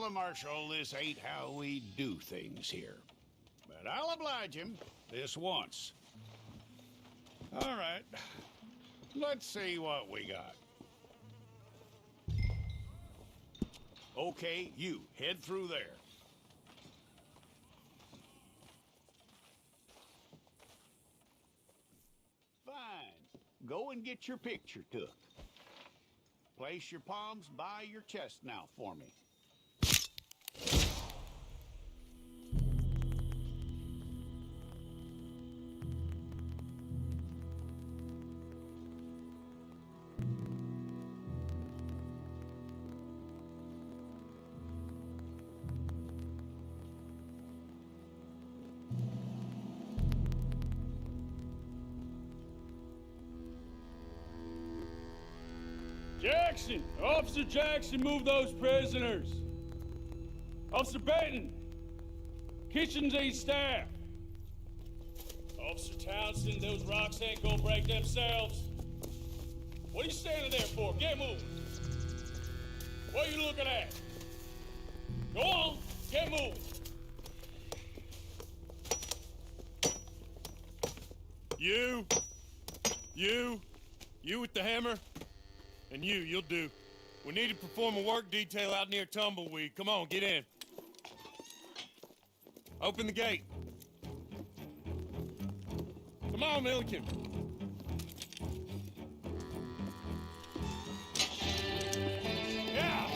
the Marshal this ain't how we do things here. But I'll oblige him this once. All right. Let's see what we got. Okay, you, head through there. Fine. Go and get your picture took. Place your palms by your chest now for me. Jackson! Officer Jackson, move those prisoners! Officer Benton! Kitchens ain't staff! Officer Townsend, those rocks ain't gonna break themselves. What are you standing there for? Get moving! What are you looking at? Go on, get moving! You with the hammer? And you'll do. We need to perform a work detail out near Tumbleweed. Come on, get in. Open the gate. Come on, Milliken. Yeah!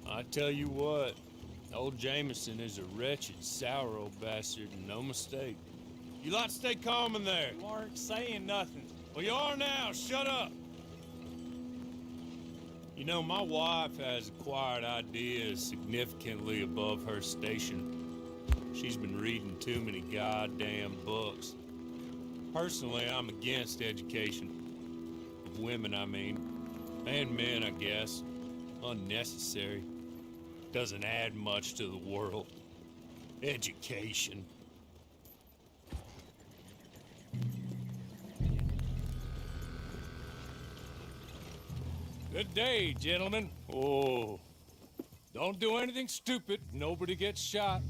I tell you what, old Jameson is a wretched, sour old bastard, and no mistake. You lot stay calm in there. You aren't saying nothing. Well, you are now. Shut up. You know, my wife has acquired ideas significantly above her station. She's been reading too many goddamn books. Personally, I'm against education. Of women, I mean. And men, I guess. Unnecessary. Doesn't add much to the world. Education. Good day, gentlemen. Oh. Don't do anything stupid. Nobody gets shot.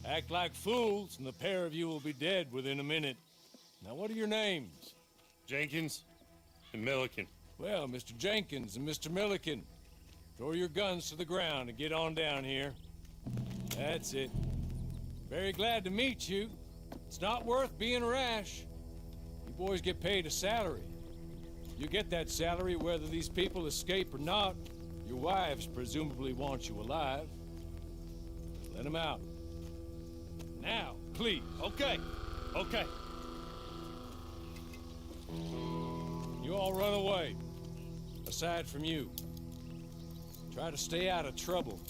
Act like fools, and the pair of you will be dead within a minute. Now, what are your names? Jenkins and Milliken. Well, Mr. Jenkins and Mr. Milliken, throw your guns to the ground and get on down here. That's it. Very glad to meet you. It's not worth being rash. You boys get paid a salary. You get that salary whether these people escape or not. Your wives presumably want you alive. Let them out. Now, please. Okay. You all run away. Aside from you. Try to stay out of trouble.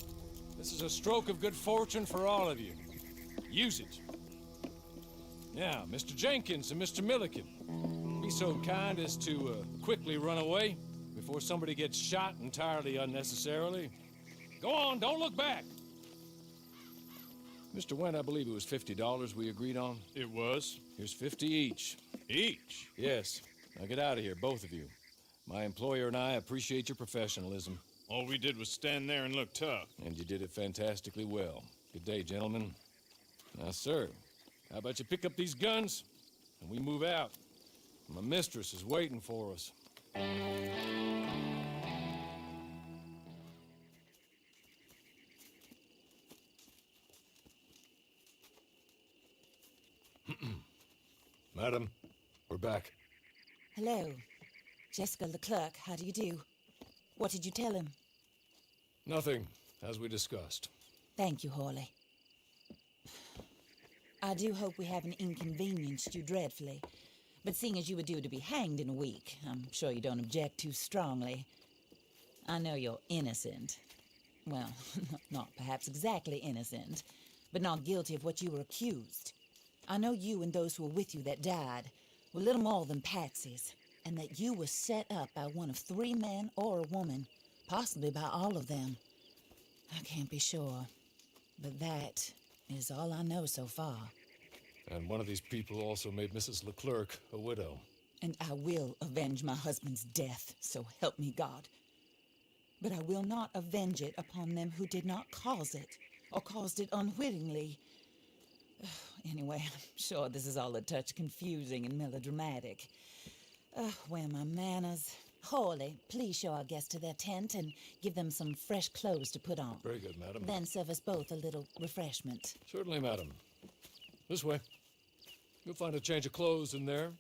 This is a stroke of good fortune for all of you. Use it. Now, Mr. Jenkins and Mr. Milliken, be so kind as to quickly run away before somebody gets shot entirely unnecessarily. Go on, don't look back. Mr. Wendt, I believe it was $50 we agreed on. It was. Here's 50 each. Each? Yes. Now get out of here, both of you. My employer and I appreciate your professionalism. All we did was stand there and look tough. And you did it fantastically well. Good day, gentlemen. Now, sir, how about you pick up these guns and we move out? My mistress is waiting for us. Madam, we're back. Hello. Jessica the clerk, how do you do? What did you tell him? Nothing, as we discussed. Thank you, Hawley. I do hope we haven't inconvenienced you dreadfully. But seeing as you were due to be hanged in a week, I'm sure you don't object too strongly. I know you're innocent. Well, not perhaps exactly innocent, but not guilty of what you were accused. I know you and those who were with you that died were little more than patsies, and that you were set up by one of 3 men or a woman, possibly by all of them. I can't be sure. But that is all I know so far. And one of these people also made Mrs. Leclerc a widow. And I will avenge my husband's death, so help me God. But I will not avenge it upon them who did not cause it, or caused it unwittingly. Anyway, I'm sure this is all a touch confusing and melodramatic. Where are my manners? Hawley, please show our guests to their tent and give them some fresh clothes to put on. Very good, madam. Then serve us both a little refreshment. Certainly, madam. This way. You'll find a change of clothes in there,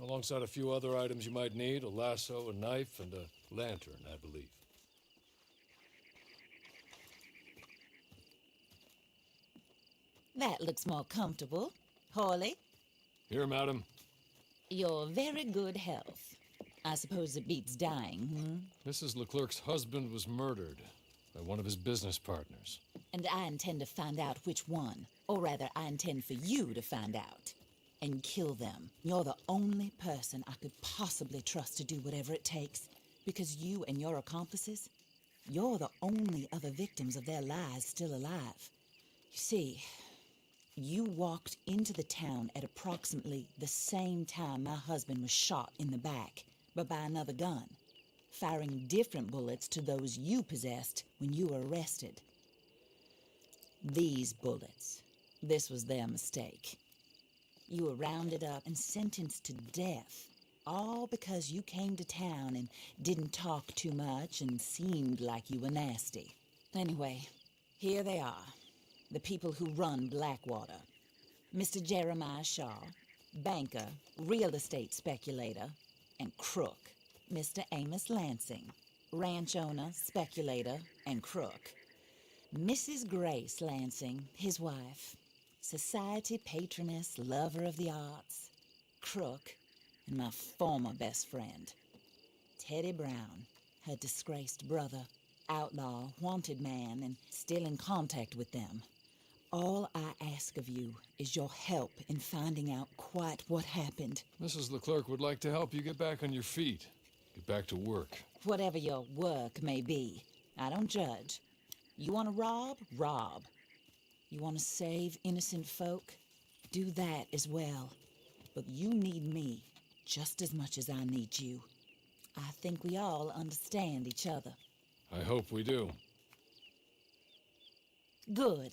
alongside a few other items you might need, a lasso, a knife, and a lantern, I believe. That looks more comfortable. Hawley, Here, madam. your very good health. I suppose it beats dying, Mrs. Leclerc's husband was murdered by one of his business partners. And I intend to find out which one. Or rather, I intend for you to find out. And kill them. You're the only person I could possibly trust to do whatever it takes. Because you and your accomplices, you're the only other victims of their lies still alive. You see, you walked into the town at approximately the same time my husband was shot in the back, but by another gun, firing different bullets to those you possessed when you were arrested. These bullets, this was their mistake. You were rounded up and sentenced to death, all because you came to town and didn't talk too much and seemed like you were nasty. Anyway, here they are, the people who run Blackwater. Mr. Jeremiah Shaw, banker, real estate speculator, and crook. Mr. Amos Lansing, ranch owner, speculator, and crook. Mrs. Grace Lansing, his wife, society patroness, lover of the arts, crook, and my former best friend. Teddy Brown, her disgraced brother, outlaw, wanted man, and still in contact with them. All I ask of you is your help in finding out quite what happened. Mrs. Leclerc would like to help you get back on your feet. Get back to work. Whatever your work may be, I don't judge. You want to rob? Rob. You want to save innocent folk? Do that as well. But you need me just as much as I need you. I think we all understand each other. I hope we do. Good.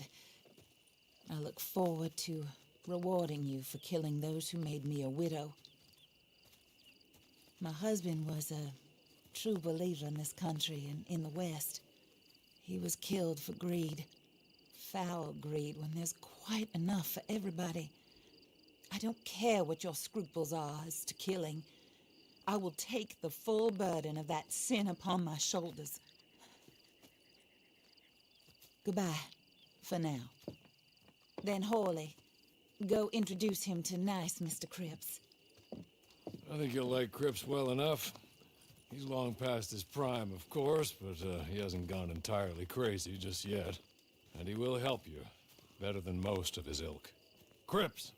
I look forward to rewarding you for killing those who made me a widow. My husband was a true believer in this country and in the West. He was killed for greed. Foul greed when there's quite enough for everybody. I don't care what your scruples are as to killing. I will take the full burden of that sin upon my shoulders. Goodbye, for now. Then Hawley, go introduce him to nice Mr. Cripps. I think you'll like Cripps well enough. He's long past his prime, of course, but he hasn't gone entirely crazy just yet. And he will help you, better than most of his ilk. Cripps,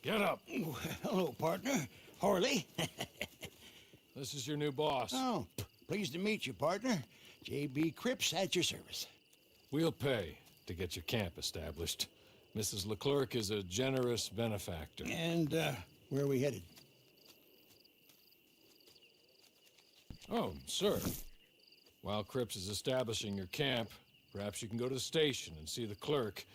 get up. Hello, partner. Hawley. This is your new boss. Oh, pleased to meet you, partner. J.B. Cripps at your service. We'll pay to get your camp established. Mrs. Leclerc is a generous benefactor. And, where are we headed? Oh, sir. While Cripps is establishing your camp, perhaps you can go to the station and see the clerk,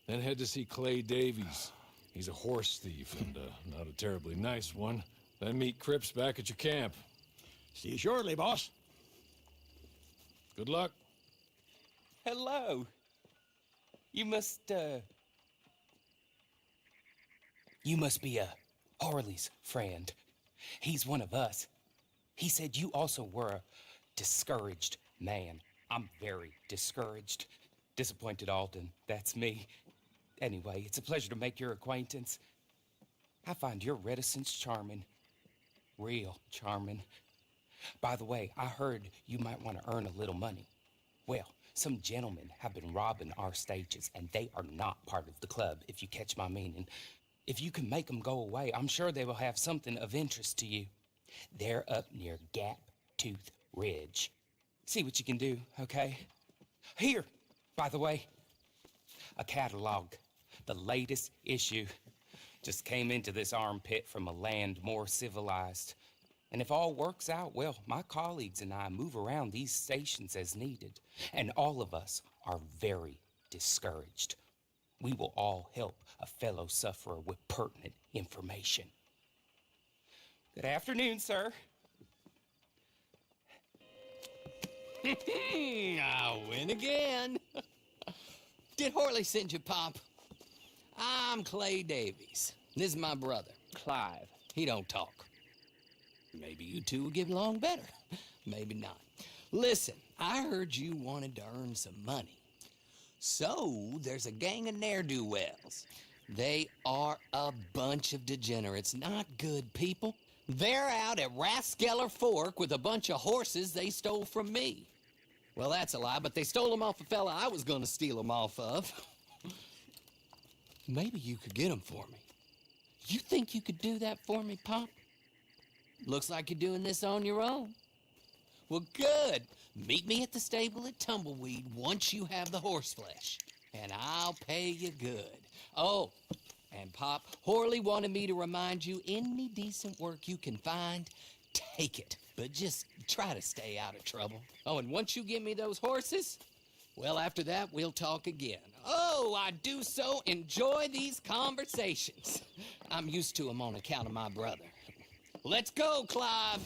then head to see Clay Davies. He's a horse thief and not a terribly nice one. Then meet Cripps back at your camp. See you shortly, boss. Good luck. Hello. You must be Harley's friend. He's one of us. He said you also were a discouraged man. I'm very discouraged. Disappointed Alden, that's me. Anyway, it's a pleasure to make your acquaintance. I find your reticence charming. Real charming. By the way, I heard you might want to earn a little money. Well, some gentlemen have been robbing our stages, and they are not part of the club, if you catch my meaning. If you can make them go away, I'm sure they will have something of interest to you. They're up near Gap Tooth Ridge. See what you can do, okay? Here, by the way, a catalog. The latest issue. Just came into this armpit from a land more civilized. And if all works out, well, my colleagues and I move around these stations as needed. And all of us are very discouraged. We will all help a fellow sufferer with pertinent information. Good afternoon, sir. I win again. Did Horley send you, Pop? I'm Clay Davies. This is my brother, Clive. He don't talk. Maybe you two will get along better. Maybe not. Listen, I heard you wanted to earn some money. So, there's a gang of ne'er-do-wells. They are a bunch of degenerates, not good people. They're out at Raskeller Fork with a bunch of horses they stole from me. Well, that's a lie, but they stole them off a fella I was gonna steal them off of. Maybe you could get them for me. You think you could do that for me, Pop? Looks like you're doing this on your own. Well, good. Meet me at the stable at Tumbleweed once you have the horse flesh, and I'll pay you good. Oh, and Pop, Horley wanted me to remind you, any decent work you can find, take it. But just try to stay out of trouble. Oh, and once you give me those horses, well, after that, we'll talk again. Oh, I do so enjoy these conversations. I'm used to them on account of my brother. Let's go, Clive.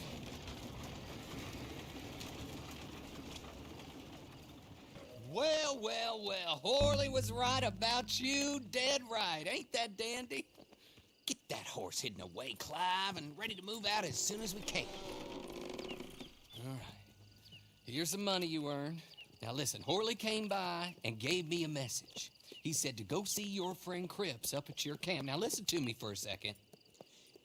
Well, well, well, Horley was right about you, dead right. Ain't that dandy? Get that horse hidden away, Clive, and ready to move out as soon as we can. All right. Here's the money you earned. Now listen, Horley came by and gave me a message. He said to go see your friend Cripps up at your camp. Now listen to me for a second.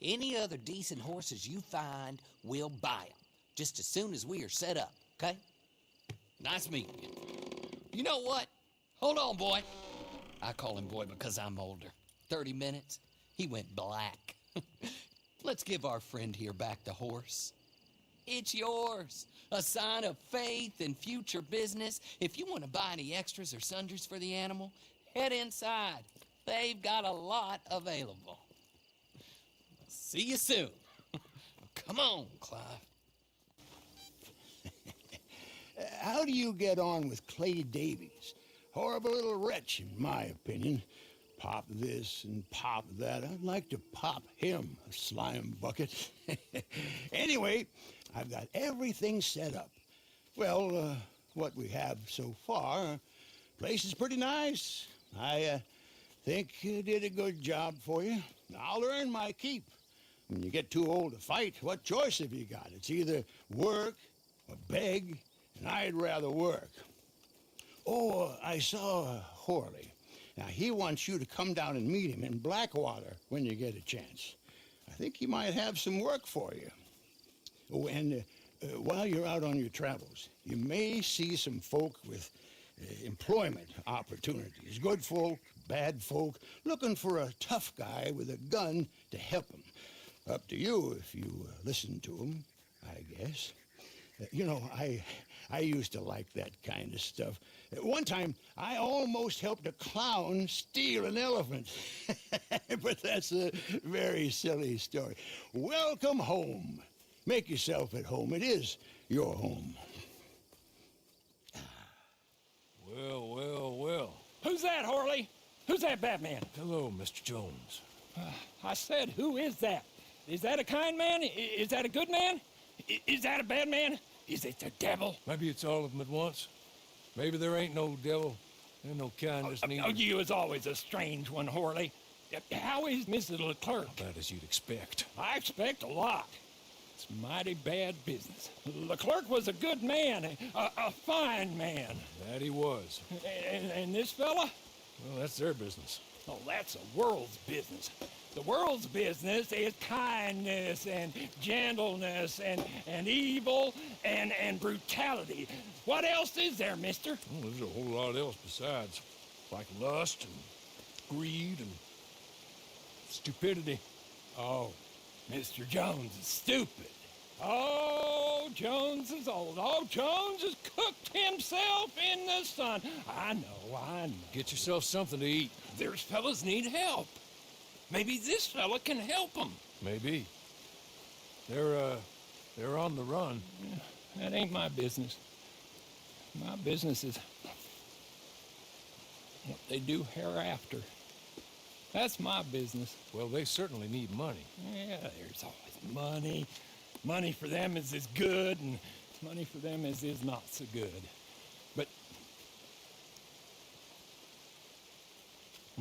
Any other decent horses you find, we'll buy them. Just as soon as we are set up, okay? Nice meeting you. You know what? Hold on, boy. I call him boy because I'm older. 30 minutes, he went black. Let's give our friend here back the horse. It's yours. A sign of faith and future business. If you want to buy any extras or sundries for the animal, head inside. They've got a lot available. See you soon. Come on, Clive. How do you get on with Clay Davies? Horrible little wretch, in my opinion. Pop this and pop that. I'd like to pop him, a slime bucket. Anyway, I've got everything set up. Well, what we have so far, place is pretty nice. I think you did a good job for you. I'll earn my keep. When you get too old to fight, what choice have you got? It's either work or beg, and I'd rather work. Oh, I saw Horley. Now, he wants you to come down and meet him in Blackwater when you get a chance. I think he might have some work for you. Oh, and while you're out on your travels, you may see some folk with employment opportunities. Good folk, bad folk, looking for a tough guy with a gun to help them. Up to you if you listen to them, I guess. You know, I used to like that kind of stuff. One time, I almost helped a clown steal an elephant. But that's a very silly story. Welcome home. Make yourself at home. It is your home. Well, well, well. Who's that, Horley? Who's that Batman? Hello, Mr. Jones. I said, who is that? Is that a kind man? Is that a good man? Is that a bad man? Is it the devil? Maybe it's all of them at once. Maybe there ain't no devil and no kindness neither. Oh, you is always a strange one, Horley. How is Mrs. Leclerc? About as you'd expect. I expect a lot. It's mighty bad business. Leclerc was a good man, a fine man. That he was. And this fella? Well, that's their business. Oh, that's the world's business. The world's business is kindness and gentleness and evil and brutality. What else is there, mister? Well, there's a whole lot else besides. Like lust and greed and stupidity. Oh, Mr. Jones is stupid. Oh, Jones is old. Oh, Jones has cooked himself in the sun. I know. Get yourself something to eat. There's fellas need help. Maybe this fella can help them. Maybe. They're on the run. That ain't my business. My business is what they do hereafter. That's my business. Well, they certainly need money. Yeah, there's always money. Money for them is as good, and money for them is not so good. But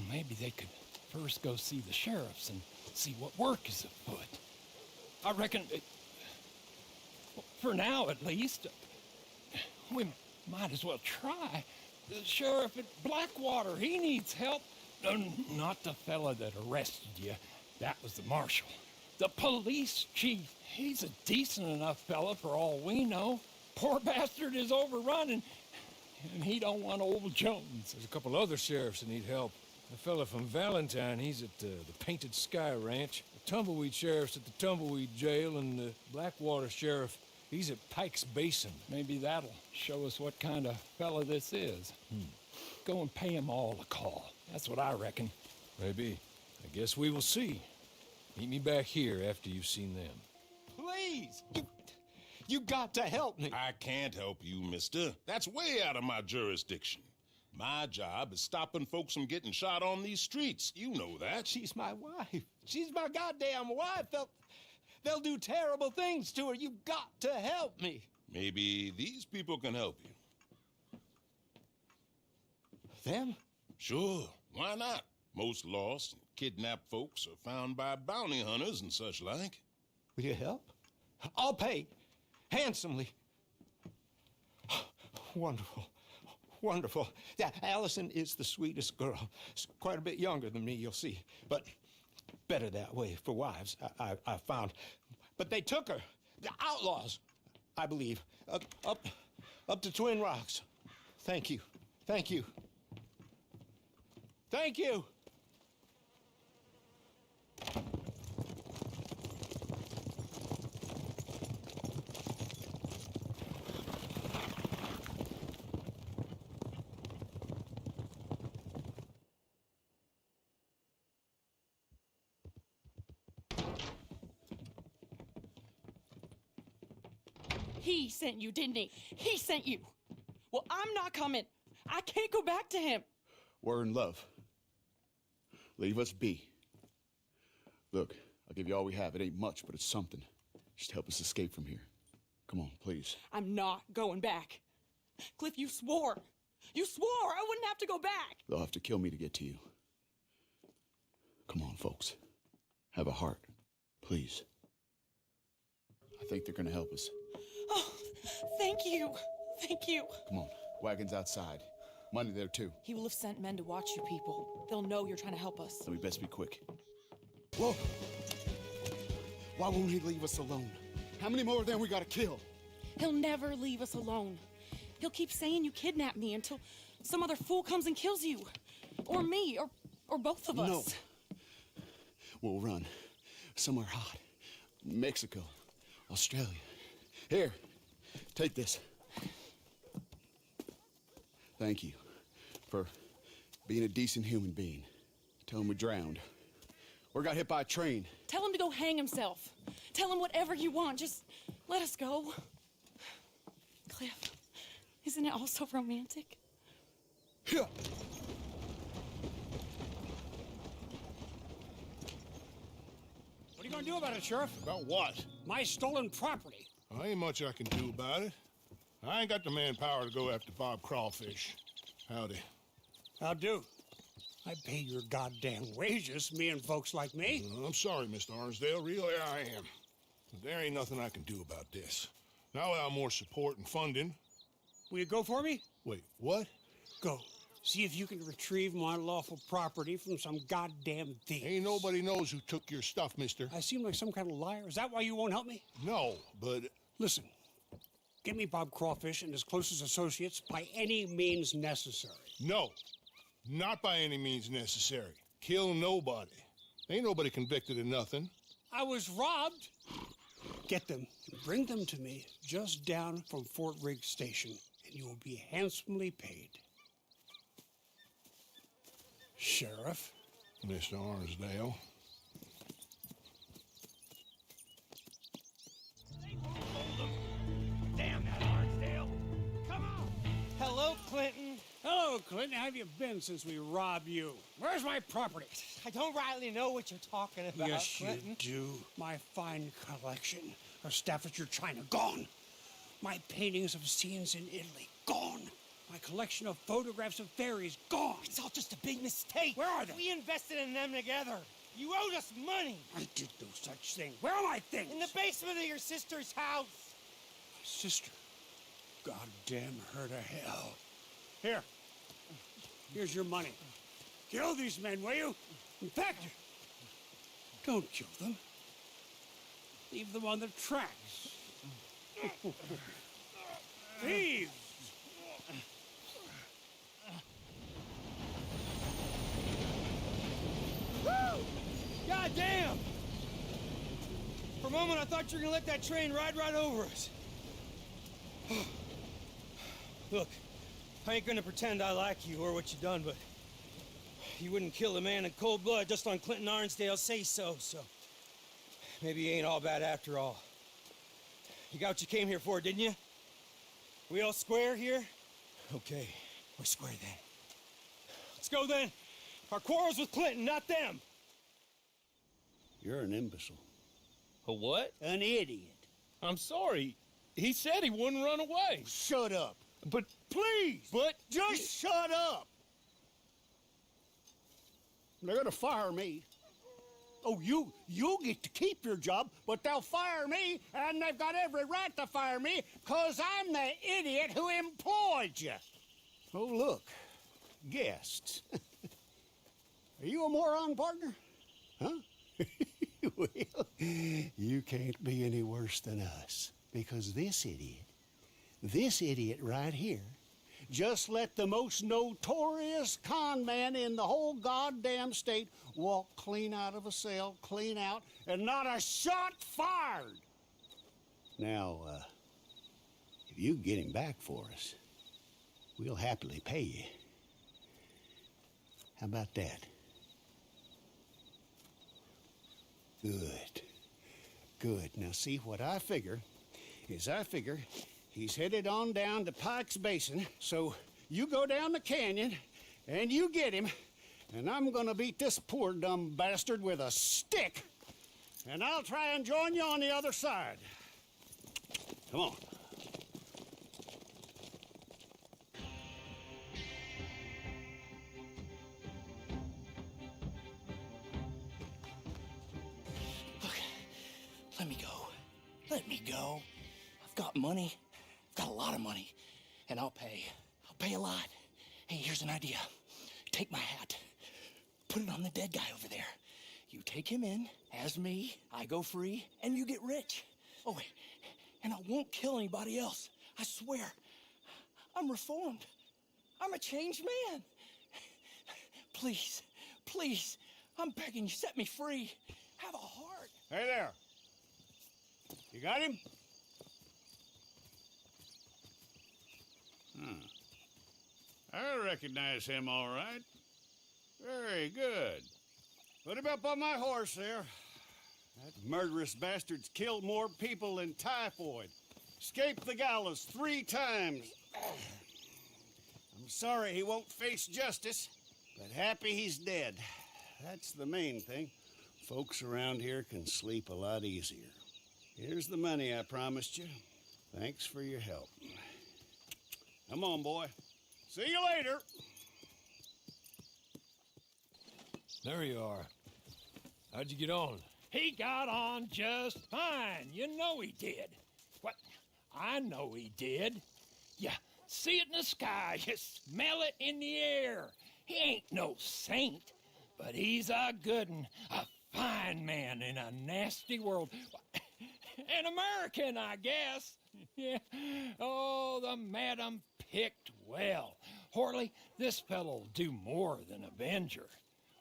maybe they could first go see the sheriffs and see what work is afoot. I reckon, for now at least, we might as well try. The sheriff at Blackwater, he needs help. No, not the fella that arrested you. That was the marshal. The police chief, he's a decent enough fella for all we know. Poor bastard is overrun, and he don't want old Jones. There's a couple other sheriffs that need help. The fella from Valentine, he's at the Painted Sky Ranch. The Tumbleweed sheriff's at the Tumbleweed Jail, and the Blackwater sheriff, he's at Pike's Basin. Maybe that'll show us what kind of fella this is. Go and pay them all a call. That's what I reckon. Maybe. I guess we will see. Meet me back here after you've seen them. Please! You got to help me! I can't help you, mister. That's way out of my jurisdiction. My job is stopping folks from getting shot on these streets. You know that. She's my wife. She's my goddamn wife. They'll do terrible things to her. You've got to help me. Maybe these people can help you. Them? Sure, why not? Most lost and kidnapped folks are found by bounty hunters and such like. Will you help? I'll pay. Handsomely. Wonderful. Wonderful. Yeah, Allison is the sweetest girl. She's quite a bit younger than me, you'll see. But better that way for wives, I found. But they took her. The outlaws, I believe. Up to Twin Rocks. Thank you. Thank you. Thank you. He sent you, didn't he? He sent you. Well, I'm not coming. I can't go back to him. We're in love. Leave us be. Look, I'll give you all we have. It ain't much, but it's something. Just help us escape from here. Come on, please. I'm not going back. Cliff, you swore. You swore I wouldn't have to go back. They'll have to kill me to get to you. Come on, folks. Have a heart, please. I think they're gonna help us. Oh, thank you. Thank you. Come on, wagon's outside. Money there, too. He will have sent men to watch you people. They'll know you're trying to help us. Then we best be quick. Whoa! Why won't he leave us alone? How many more of them we gotta kill? He'll never leave us alone. He'll keep saying you kidnapped me until some other fool comes and kills you. Or me, or both of us. No. We'll run. Somewhere hot. Mexico. Australia. Here, take this. Thank you for being a decent human being. Tell him we drowned. Or got hit by a train. Tell him to go hang himself. Tell him whatever you want. Just let us go. Cliff, isn't it all so romantic? Yeah. What are you gonna do about it, Sheriff? About what? My stolen property. Ain't much I can do about it. I ain't got the manpower to go after Bob Crawfish. Howdy. How do? I pay your goddamn wages, me and folks like me. I'm sorry, Mr. Arnsdale. Really, I am. But there ain't nothing I can do about this. Now without more support and funding. Will you go for me? Wait, what? Go. See if you can retrieve my lawful property from some goddamn thief. Ain't nobody knows who took your stuff, mister. I seem like some kind of liar. Is that why you won't help me? No, but... Listen. Get me Bob Crawfish and his closest associates by any means necessary. No. Not by any means necessary. Kill nobody. Ain't nobody convicted of nothing. I was robbed. Get them, bring them to me just down from Fort Riggs Station, and you will be handsomely paid. Sheriff? Mr. Arnsdale. Damn that Arnsdale! Come on! Hello, Clinton. Hello, Clinton. How have you been since we robbed you? Where's my property? I don't rightly know what you're talking about, Yes, Clinton. you do. My fine collection of Staffordshire china, gone. My paintings of scenes in Italy, gone. My collection of photographs of fairies, gone. It's all just a big mistake. Where are they? We invested in them together. You owed us money. I did no such thing. Where are my things? In the basement of your sister's house. My sister. Goddamn her to hell. Here. Here's your money. Kill these men, will you? In fact, don't kill them. Leave them on the tracks. Thieves! Woo! God damn! For a moment, I thought you were gonna let that train ride right over us. Look, I ain't gonna pretend I like you or what you done, but you wouldn't kill a man in cold blood just on Clinton Arnsdale's say-so, so maybe you ain't all bad after all. You got what you came here for, didn't you? We all square here? Okay, we're square then. Let's go then. Our quarrel's with Clinton, not them. You're an imbecile. A what? An idiot. I'm sorry. He said he wouldn't run away. Shut up. But Please! But Just shut up! They're gonna fire me. Oh, you'll get to keep your job, but they'll fire me, and they've got every right to fire me, 'cause I'm the idiot who employed you. Oh, look. Guests. Are you a moron, partner? Huh? Well, you can't be any worse than us, because this idiot right here, just let the most notorious con man in the whole goddamn state walk clean out of a cell, clean out, and not a shot fired. Now, if you get him back for us, we'll happily pay you. How about that? Good. Good. Now, see, what I figure is he's headed on down to Pike's Basin, so you go down the canyon and you get him, and I'm gonna beat this poor dumb bastard with a stick, and I'll try and join you on the other side. Come on. Let me go. Let me go. I've got money. I've got a lot of money. And I'll pay. I'll pay a lot. Hey, here's an idea. Take my hat. Put it on the dead guy over there. You take him in as me. I go free, and you get rich. Oh, and I won't kill anybody else. I swear. I'm reformed. I'm a changed man. Please, please, I'm begging you, set me free. Have a heart. Hey there. You got him? I recognize him all right. Very good. Put him up on my horse there. That murderous bastard's killed more people than typhoid. Escaped the gallows 3 times. I'm sorry he won't face justice, but happy he's dead. That's the main thing. Folks around here can sleep a lot easier. Here's the money I promised you. Thanks for your help. Come on, boy. See you later. There you are. How'd you get on? He got on just fine. You know he did. What? I know he did. You see it in the sky. You smell it in the air. He ain't no saint, but he's a good un, a fine man in a nasty world. An American, I guess. Yeah. Oh, the madam picked well. Horley, this fellow'll do more than Avenger.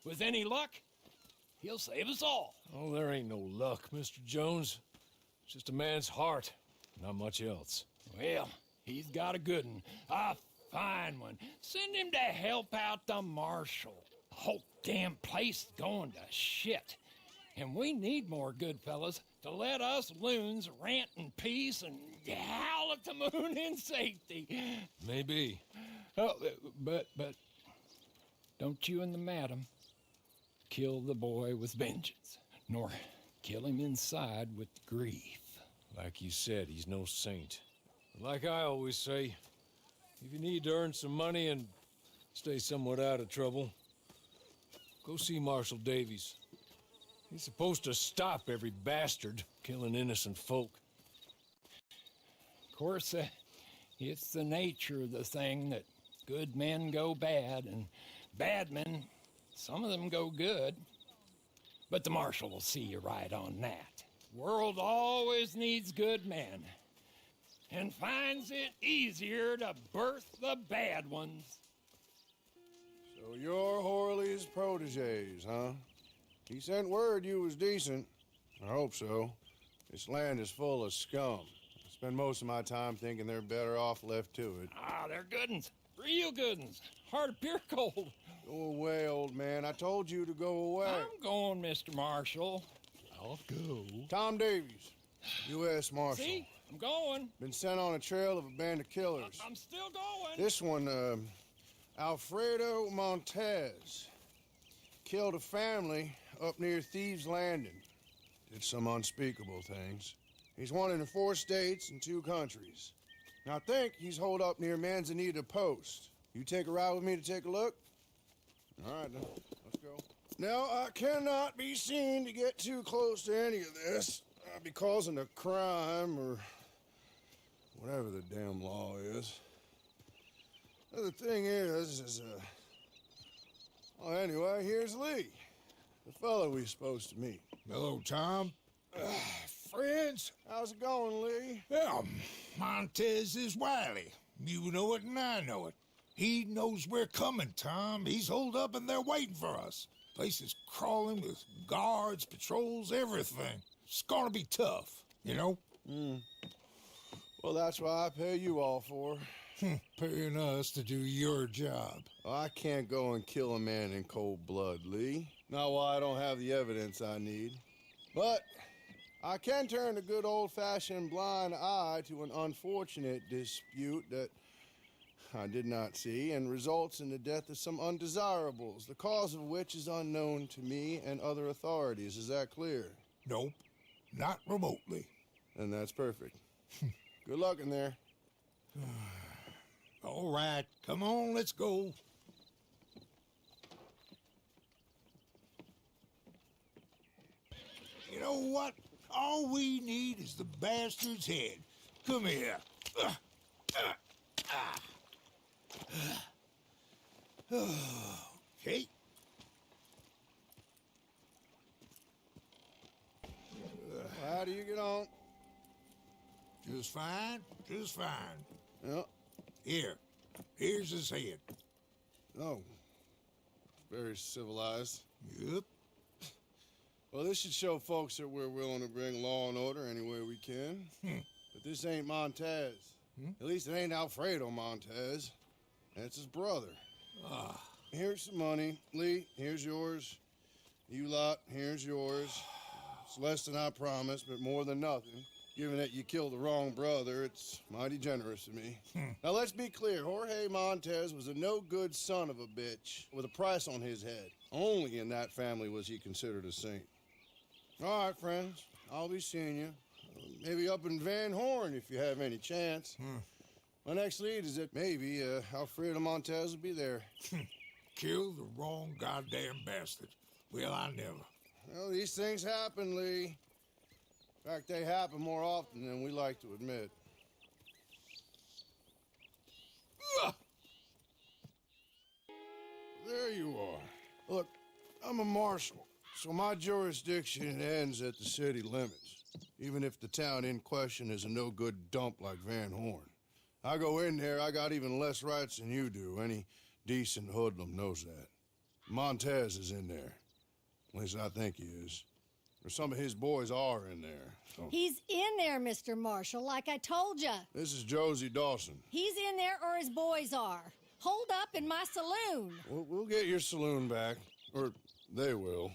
With any luck, he'll save us all. Oh, there ain't no luck, Mr. Jones. It's just a man's heart, not much else. Well, he's got a good one. A fine one. Send him to help out the marshal. The whole damn place is going to shit. And we need more good fellas to let us loons rant in peace and howl at the moon in safety. Maybe. Oh, but don't you and the madam kill the boy with vengeance, nor kill him inside with grief. Like you said, he's no saint. But like I always say, if you need to earn some money and stay somewhat out of trouble, go see Marshal Davies. He's supposed to stop every bastard killing innocent folk. Of course, it's the nature of the thing that good men go bad, and bad men, some of them go good. But the marshal will see you right on that. World always needs good men, and finds it easier to birth the bad ones. So you're Horley's proteges, huh? He sent word you was decent. I hope so. This land is full of scum. I spend most of my time thinking they're better off left to it. Ah, they're good uns. Real good uns. Heart of pure gold. Go away, old man. I told you to go away. I'm going, Mr. Marshal. I'll go. Tom Davies, U.S. Marshal. See? I'm going. Been sent on a trail of a band of killers. I'm still going. This one, Alfredo Montez. Killed a family up near Thieves' Landing. Did some unspeakable things. He's wanted in 4 states and 2 countries. Now, I think he's holed up near Manzanita Post. You take a ride with me to take a look? All right, then. Let's go. Now, I cannot be seen to get too close to any of this. I'd be causing a crime or whatever the damn law is. The thing is, well, anyway, here's Lee, the fellow we're supposed to meet. Hello, Tom. Friends? How's it going, Lee? Well, Montez is wily. You know it and I know it. He knows we're coming, Tom. He's holed up and they're waiting for us. Place is crawling with guards, patrols, everything. It's gonna be tough, you know? Well, that's what I pay you all for. Paying us to do your job. Well, I can't go and kill a man in cold blood, Lee. Not while I don't have the evidence I need. But I can turn a good old-fashioned blind eye to an unfortunate dispute that I did not see and results in the death of some undesirables, the cause of which is unknown to me and other authorities. Is that clear? Nope, not remotely. And that's perfect. Good luck in there. All right, come on, let's go. You know what? All we need is the bastard's head. Come here. Okay. How do you get on? Just fine, just fine. Yeah. Here's his head. Oh. Very civilized. Yep. Well, this should show folks that we're willing to bring law and order any way we can. But this ain't Montez. At least it ain't Alfredo Montez. That's his brother. Ah. Here's some money. Lee, here's yours. You lot, here's yours. It's less than I promised, but more than nothing. Given that you killed the wrong brother, it's mighty generous of me. Now, let's be clear. Jorge Montez was a no-good son of a bitch with a price on his head. Only in that family was he considered a saint. All right, friends. I'll be seeing you. Maybe up in Van Horn if you have any chance. My next lead is that maybe Alfredo Montez will be there. Kill the wrong goddamn bastard. Well, I never. Well, these things happen, Lee. In fact, they happen more often than we like to admit. There you are. Look, I'm a marshal, so my jurisdiction ends at the city limits, even if the town in question is a no-good dump like Van Horn. I go in there, I got even less rights than you do. Any decent hoodlum knows that. Montez is in there. At least I think he is. or some of his boys are in there. So. He's in there, Mr. Marshall, like I told ya. This is Josie Dawson. He's in there or his boys are. Hold up in my saloon. We'll get your saloon back, or they will.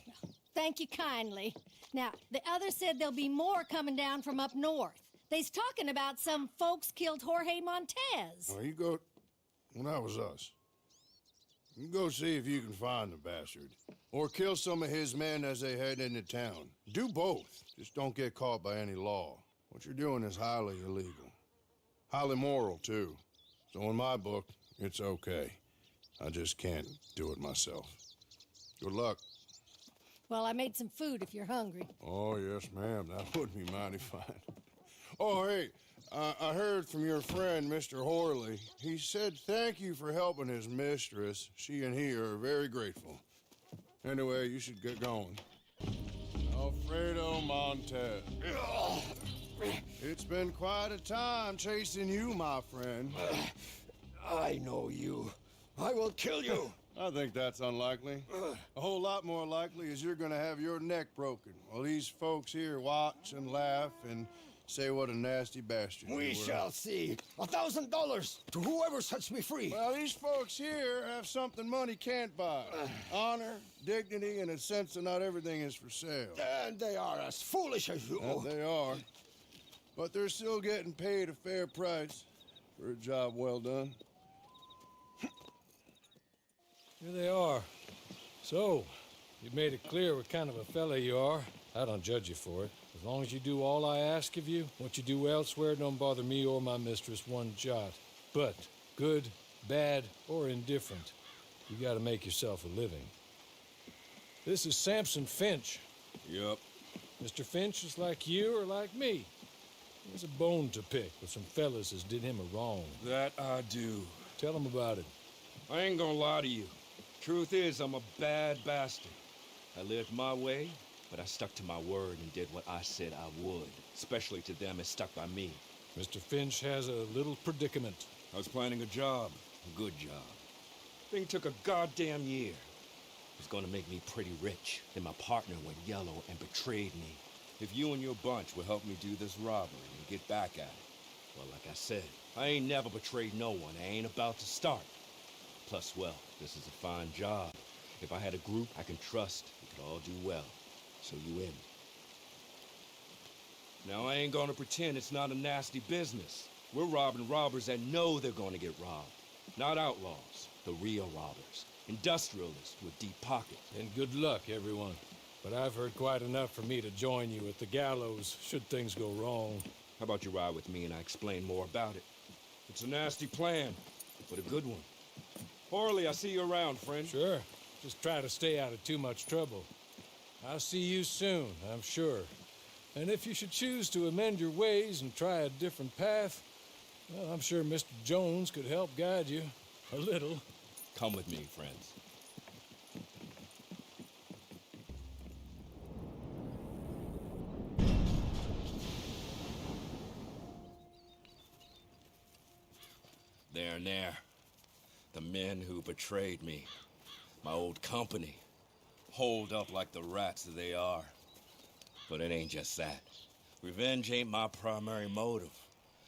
Thank you kindly. Now, the others said there'll be more coming down from up north. They's talking about some folks killed Jorge Montez. Well, you go... Well, that was us. You go see if you can find the bastard. Or kill some of his men as they head into town. Do both. Just don't get caught by any law. What you're doing is highly illegal. Highly moral, too. So in my book, it's okay. I just can't do it myself. Good luck. Well, I made some food if you're hungry. Oh, yes, ma'am. That would be mighty fine. Oh, hey, I heard from your friend, Mr. Horley. He said thank you for helping his mistress. She and he are very grateful. Anyway, you should get going. Alfredo Montez. It's been quite a time chasing you, my friend. I know you. I will kill you. I think that's unlikely. A whole lot more likely is you're gonna have your neck broken while these folks here watch and laugh and say what a nasty bastard you were. We shall see. $1,000 to whoever sets me free. Well, these folks here have something money can't buy. Honor, dignity, and a sense that not everything is for sale. And they are as foolish as you. They are. But they're still getting paid a fair price for a job well done. Here they are. So, you've made it clear what kind of a fella you are. I don't judge you for it. As long as you do all I ask of you, what you do elsewhere don't bother me or my mistress one jot. But, good, bad, or indifferent, you gotta make yourself a living. This is Samson Finch. Yep. Mr. Finch is like you or like me. He has a bone to pick with some fellas as did him a wrong. That I do. Tell him about it. I ain't gonna lie to you. Truth is, I'm a bad bastard. I lived my way, but I stuck to my word and did what I said I would, especially to them as stuck by me. Mr. Finch has a little predicament. I was planning a job, a good job. Thing took a goddamn year. It was gonna make me pretty rich. Then my partner went yellow and betrayed me. If you and your bunch will help me do this robbery and get back at it, well, like I said, I ain't never betrayed no one. I ain't about to start. Plus, well, this is a fine job. If I had a group I can trust, we could all do well. So you in. Now, I ain't gonna pretend it's not a nasty business. We're robbing robbers that know they're gonna get robbed. Not outlaws, the real robbers. Industrialists with deep pockets. And good luck, everyone. But I've heard quite enough for me to join you at the gallows, should things go wrong. How about you ride with me and I explain more about it? It's a nasty plan, but a good one. Horley, I see you around, friend. Sure. Just try to stay out of too much trouble. I'll see you soon, I'm sure. And if you should choose to amend your ways and try a different path, well, I'm sure Mr. Jones could help guide you. A little. Come with me, friends. There and there. The men who betrayed me. My old company. Holed up like the rats that they are. But it ain't just that. Revenge ain't my primary motive.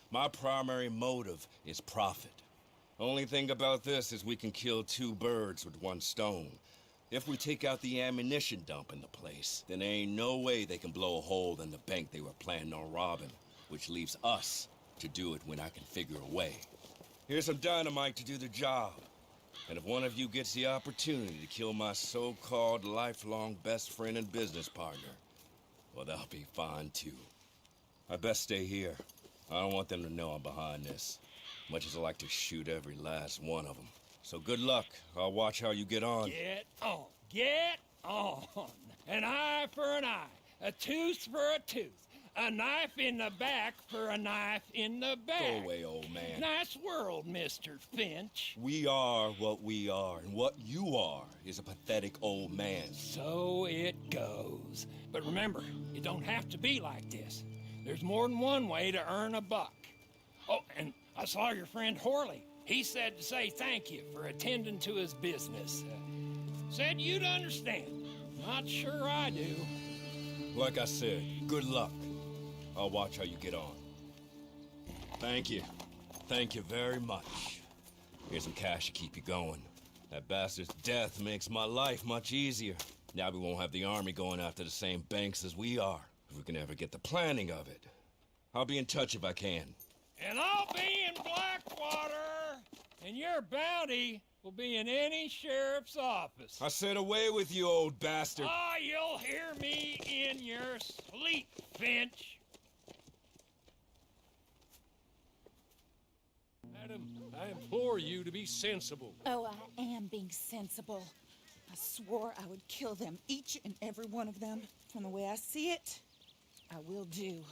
My primary motive is profit. Only thing about this is we can kill two birds with one stone. If we take out the ammunition dump in the place, then there ain't no way they can blow a hole in the bank they were planning on robbing, which leaves us to do it when I can figure a way. Here's some dynamite to do the job. And if one of you gets the opportunity to kill my so-called lifelong best friend and business partner, well, that'll be fine too. I best stay here. I don't want them to know I'm behind this, much as I like to shoot every last one of them. So good luck. I'll watch how you get on. Get on. Get on. An eye for an eye. A tooth for a tooth. A knife in the back for a knife in the back. Go away, old man. Nice world, Mr. Finch. We are what we are, and what you are is a pathetic old man. So it goes. But remember, it don't have to be like this. There's more than one way to earn a buck. Oh, and I saw your friend Horley. He said to say thank you for attending to his business. Said you'd understand. Not sure I do. Like I said, good luck. I'll watch how you get on. Thank you. Thank you very much. Here's some cash to keep you going. That bastard's death makes my life much easier. Now we won't have the army going after the same banks as we are, if we can ever get the planning of it. I'll be in touch if I can. And I'll be in Blackwater, and your bounty will be in any sheriff's office. I said away with you, old bastard. Ah, you'll hear me in your sleep, Finch. Madam, I implore you to be sensible. Oh, I am being sensible. I swore I would kill them, each and every one of them. From the way I see it, I will do.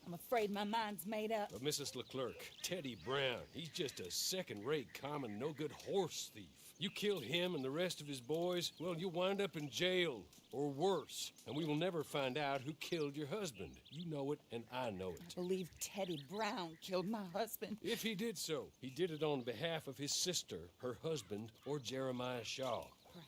I'm afraid my mind's made up. But Mrs. Leclerc, Teddy Brown, he's just a second-rate, common, no-good horse thief. You kill him and the rest of his boys, well, you'll wind up in jail, or worse. And we will never find out who killed your husband. You know it, and I know it. I believe Teddy Brown killed my husband. If he did so, he did it on behalf of his sister, her husband, or Jeremiah Shaw.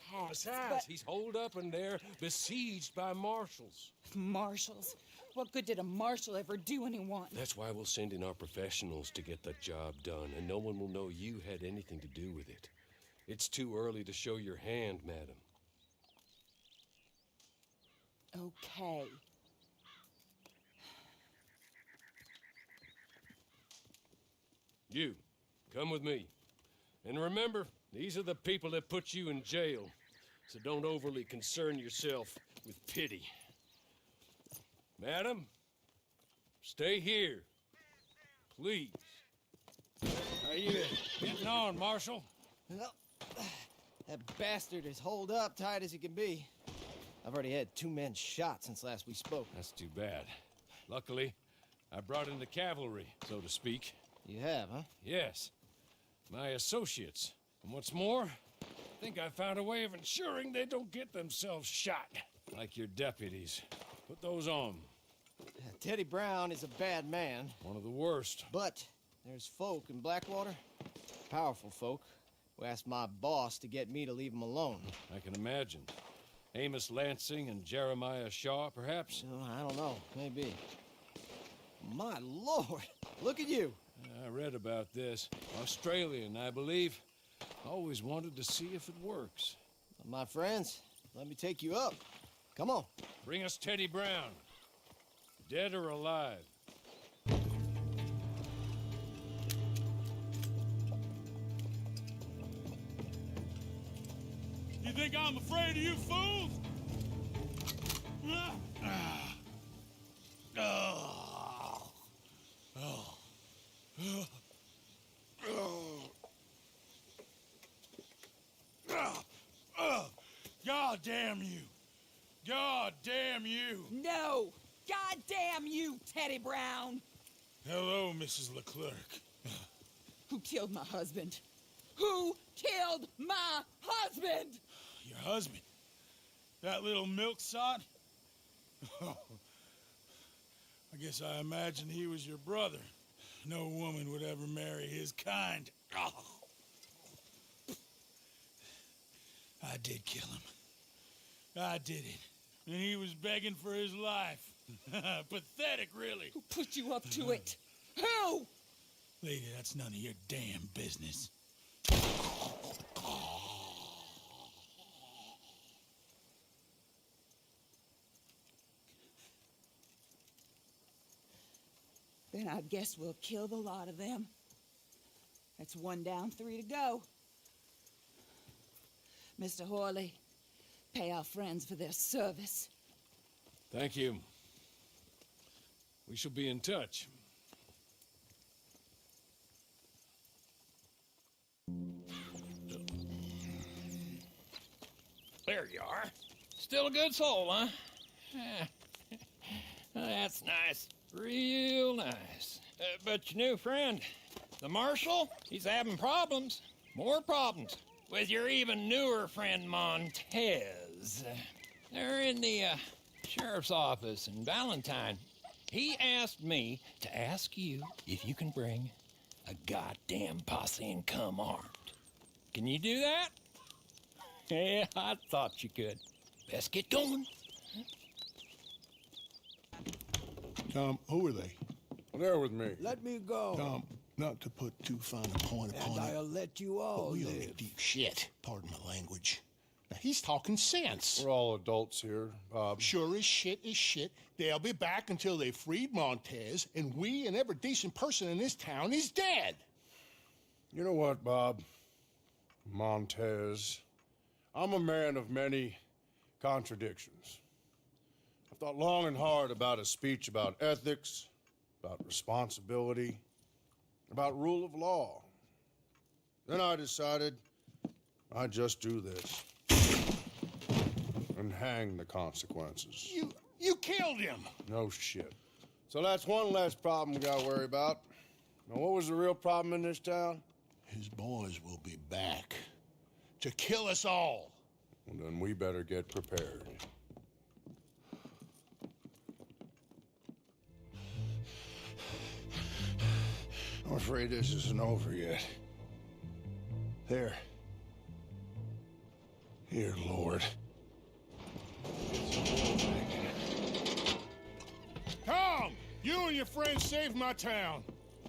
Perhaps, Besides, he's holed up in there, besieged by marshals. Marshals? What good did a marshal ever do anyone? That's why we'll send in our professionals to get the job done, and no one will know you had anything to do with it. It's too early to show your hand, madam. Okay. You, come with me. And remember, these are the people that put you in jail, so don't overly concern yourself with pity. Madam, stay here, please. How you getting on, Marshal? Well, that bastard is holed up tight as he can be. I've already had 2 men shot since last we spoke. That's too bad. Luckily, I brought in the cavalry, so to speak. You have, huh? Yes. My associates. And what's more, I think I found a way of ensuring they don't get themselves shot. Like your deputies. Put those on. Teddy Brown is a bad man. One of the worst. But there's folk in Blackwater, powerful folk, who asked my boss to get me to leave him alone. I can imagine. Amos Lansing and Jeremiah Shaw, perhaps? I don't know. Maybe. My lord! Look at you! I read about this. Australian, I believe. Always wanted to see if it works. My friends, let me take you up. Come on. Bring us Teddy Brown. Dead or alive. You think I'm afraid of you fools? God damn you! God damn you! No! God damn you, Teddy Brown! Hello, Mrs. Leclerc. Who killed my husband? Who killed my husband? Your husband? That little milksop? Oh, I guess I imagined he was your brother. No woman would ever marry his kind. Oh. I did kill him. I did it. And he was begging for his life. Pathetic, really. Who put you up to it? Who? Lady, that's none of your damn business. Then I guess we'll kill the lot of them. That's 1 down, 3 to go. Mr. Horley, pay our friends for their service. Thank you. We shall be in touch. There you are. Still a good soul, huh? That's nice. Real nice. But your new friend, the Marshal, he's having problems. More problems. With your even newer friend, Montez. They're in the sheriff's office in Valentine. He asked me to ask you if you can bring a goddamn posse and come armed. Can you do that? Yeah, I thought you could. Best get going. Tom, who are they? They're with me. Let me go. Tom, not to put too fine a point upon And it, I'll let you all but we live. only deep shit. Pardon my language. Now, he's talking sense. We're all adults here, Bob. Sure as shit is shit. They'll be back until they freed Montez, and we and every decent person in this town is dead. You know what, Bob? Montez. I'm a man of many contradictions. I've thought long and hard about a speech about ethics, about responsibility, about rule of law. Then I decided I'd just do this and hang the consequences. You killed him. No shit. So that's one less problem we gotta worry about. Now, what was the real problem in this town? His boys will be back to kill us all. Well, then we better get prepared. I'm afraid this isn't over yet. There. Here, Lord. Tom, you and your friends saved my town.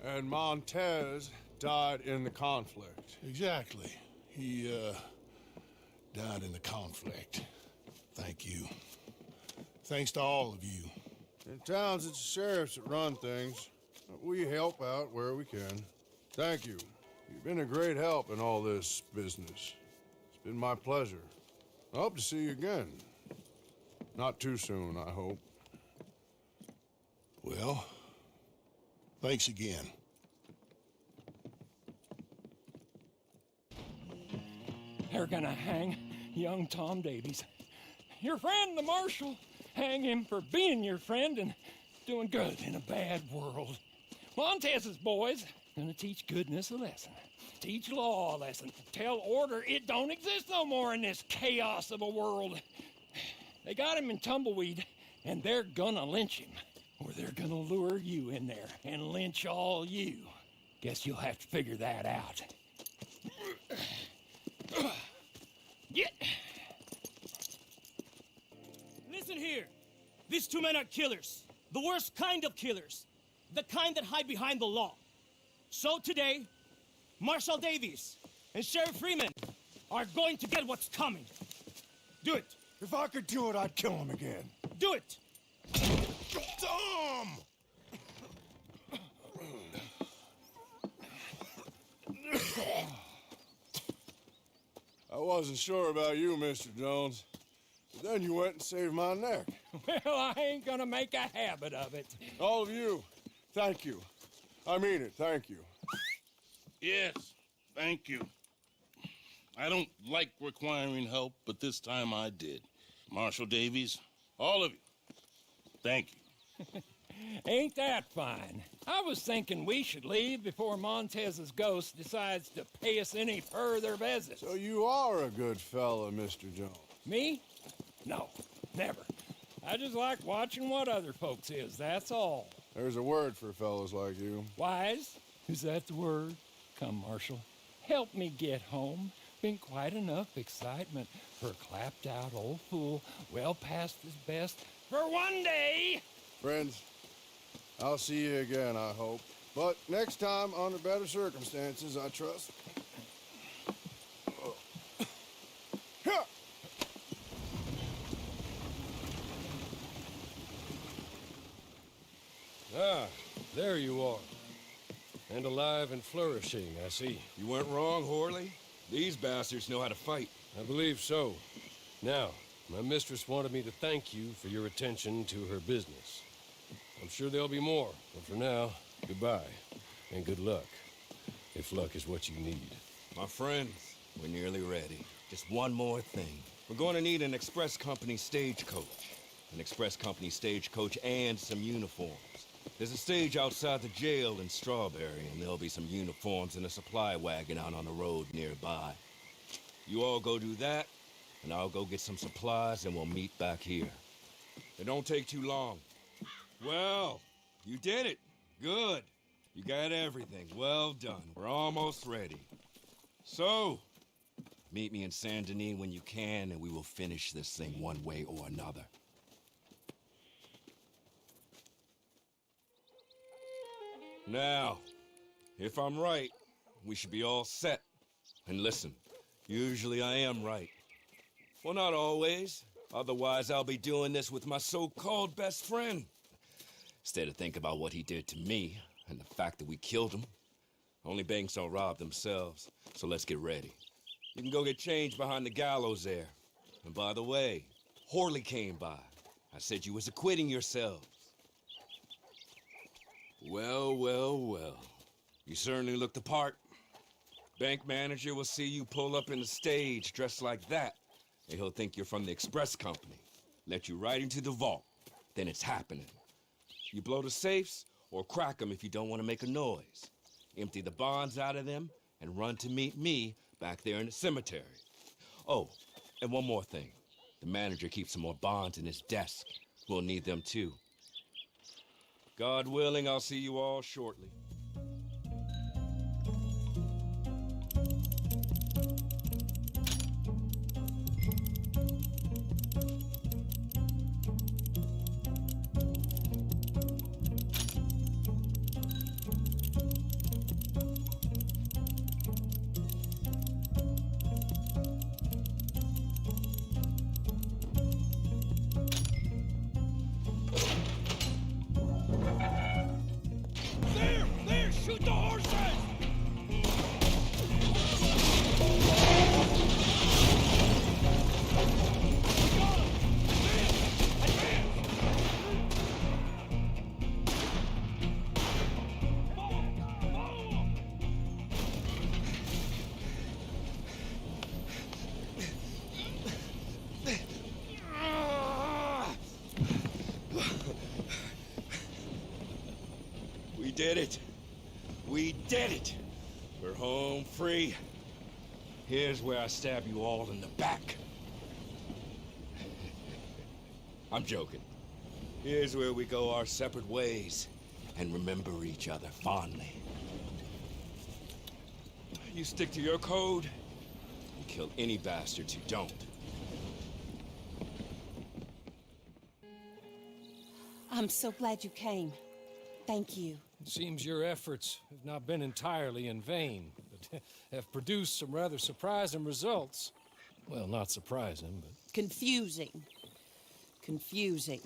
And Montez died in the conflict. Exactly. He, died in the conflict. Thank you. Thanks to all of you. In towns, it's the sheriffs that run things. We help out where we can. Thank you. You've been a great help in all this business. It's been my pleasure. I hope to see you again. Not too soon, I hope. Well, thanks again. They're gonna hang young Tom Davies. Your friend, the marshal. Hang him for being your friend and doing good in a bad world. Montez's boys gonna teach goodness a lesson. Teach law a lesson. Tell order it don't exist no more in this chaos of a world. They got him in tumbleweed, and they're gonna lynch him. Or they're gonna lure you in there and lynch all you. Guess you'll have to figure that out. Get. Listen here. These two men are killers. The worst kind of killers. The kind that hide behind the law. So today, Marshal Davies and Sheriff Freeman are going to get what's coming. Do it. If I could do it, I'd kill him again. Do it. Tom! I wasn't sure about you, Mr. Jones. But then you went and saved my neck. Well, I ain't gonna make a habit of it. All of you, thank you. I mean it, thank you. Yes, thank you. I don't like requiring help, but this time I did. Marshal Davies, all of you, thank you. Ain't that fine? I was thinking we should leave before Montez's ghost decides to pay us any further visits. So you are a good fella, Mr. Jones. Me? No, never. I just like watching what other folks is, that's all. There's a word for fellas like you. Wise? Is that the word? Come, Marshal. Help me get home. Been quite enough excitement for a clapped-out old fool well past his best for one day. Friends, I'll see you again, I hope. But next time, under better circumstances, I trust. Ah, there you are. And alive and flourishing, I see. You weren't wrong, Horley. These bastards know how to fight. I believe so. Now, my mistress wanted me to thank you for your attention to her business. I'm sure there'll be more, but for now, goodbye, and good luck, if luck is what you need. My friends, we're nearly ready. Just one more thing. We're going to need an express company stagecoach. An express company stagecoach and some uniforms. There's a stage outside the jail in Strawberry, and there'll be some uniforms and a supply wagon out on the road nearby. You all go do that, and I'll go get some supplies, and we'll meet back here. It don't take too long. Well, you did it. Good. You got everything. Well done. We're almost ready. So, meet me in Saint Denis when you can, and we will finish this thing one way or another. Now, if I'm right, we should be all set. And listen, usually I am right. Well, not always. Otherwise, I'll be doing this with my so-called best friend. Instead of thinking about what he did to me and the fact that we killed him. Only banks don't rob themselves, so let's get ready. You can go get changed behind the gallows there. And by the way, Horley came by. I said you was acquitting yourselves. Well, well, well. You certainly look the part. Bank manager will see you pull up in the stage dressed like that, and he'll think you're from the express company. Let you right into the vault. Then it's happening. You blow the safes, or crack them if you don't want to make a noise. Empty the bonds out of them, and run to meet me back there in the cemetery. Oh, and one more thing. The manager keeps some more bonds in his desk. We'll need them too. God willing, I'll see you all shortly. There! Shoot the horses! We did it. We did it. We're home free. Here's where I stab you all in the back. I'm joking. Here's where we go our separate ways and remember each other fondly. You stick to your code and kill any bastards who don't. I'm so glad you came. Thank you. It seems your efforts have not been entirely in vain, but have produced some rather surprising results. Well, not surprising, but... Confusing. Confusing.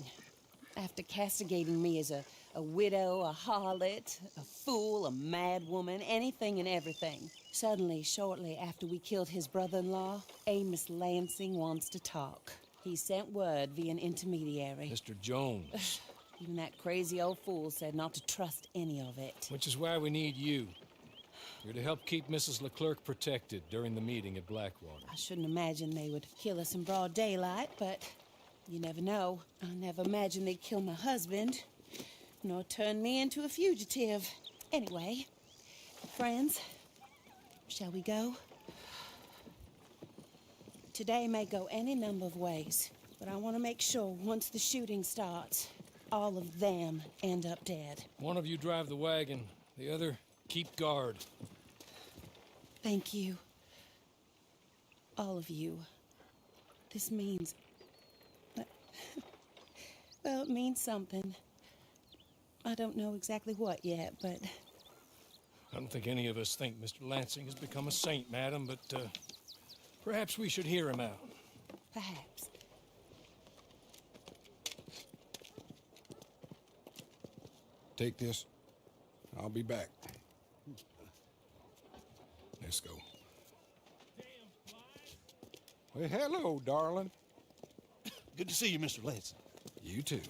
After castigating me as a widow, a harlot, a fool, a mad woman, anything and everything. Suddenly, shortly after we killed his brother-in-law, Amos Lansing wants to talk. He sent word via an intermediary. Mr. Jones. Even that crazy old fool said not to trust any of it. Which is why we need you. You're to help keep Mrs. Leclerc protected during the meeting at Blackwater. I shouldn't imagine they would kill us in broad daylight, but you never know. I never imagined they'd kill my husband, nor turn me into a fugitive. Anyway, friends, shall we go? Today may go any number of ways, but I want to make sure once the shooting starts, all of them end up dead. One of you drive the wagon, the other keep guard. Thank you. All of you. This means... well, it means something. I don't know exactly what yet, but... I don't think any of us think Mr. Lansing has become a saint, madam, but perhaps we should hear him out. Perhaps. Take this. I'll be back. Let's go. Well, hello, darling. Good to see you, Mr. Lansing. You too.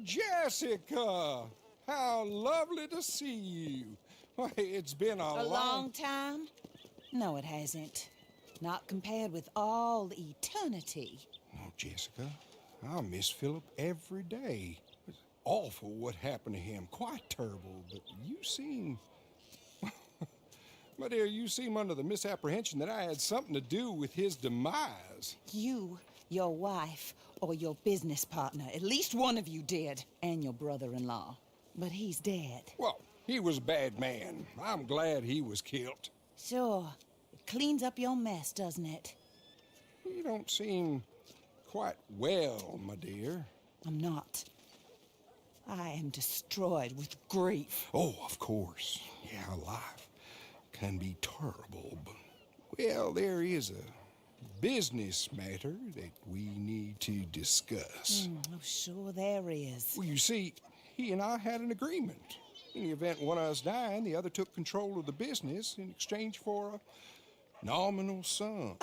Jessica! How lovely to see you. Why, it's been A long time? No, it hasn't. Not compared with all eternity. Oh, Jessica, I miss Philip every day. It's awful what happened to him. Quite terrible, but you seem... My dear, you seem under the misapprehension that I had something to do with his demise. You, your wife, or your business partner. At least one of you did. And your brother-in-law. But he's dead. Well, he was a bad man. I'm glad he was killed. Sure. It cleans up your mess, doesn't it? You don't seem quite well, my dear. I'm not. I am destroyed with grief. Oh, of course. Yeah, life can be terrible, but, well, there is a business matter that we need to discuss. Oh, sure there is. Well, you see, he and I had an agreement. In the event one of us died, the other took control of the business in exchange for a nominal sum.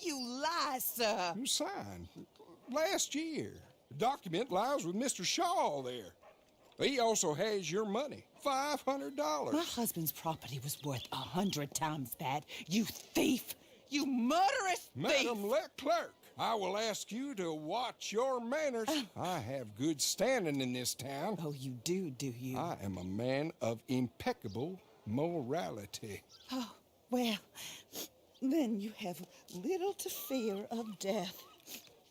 You lie, sir. You signed last year. The document lies with Mr. Shaw there. He also has your money, $500. My husband's property was worth 100 times that. You thief! You murderous thief! Madam Leclerc, I will ask you to watch your manners. I have good standing in this town. Oh, you do you? I am a man of impeccable morality. Oh, well, then you have little to fear of death.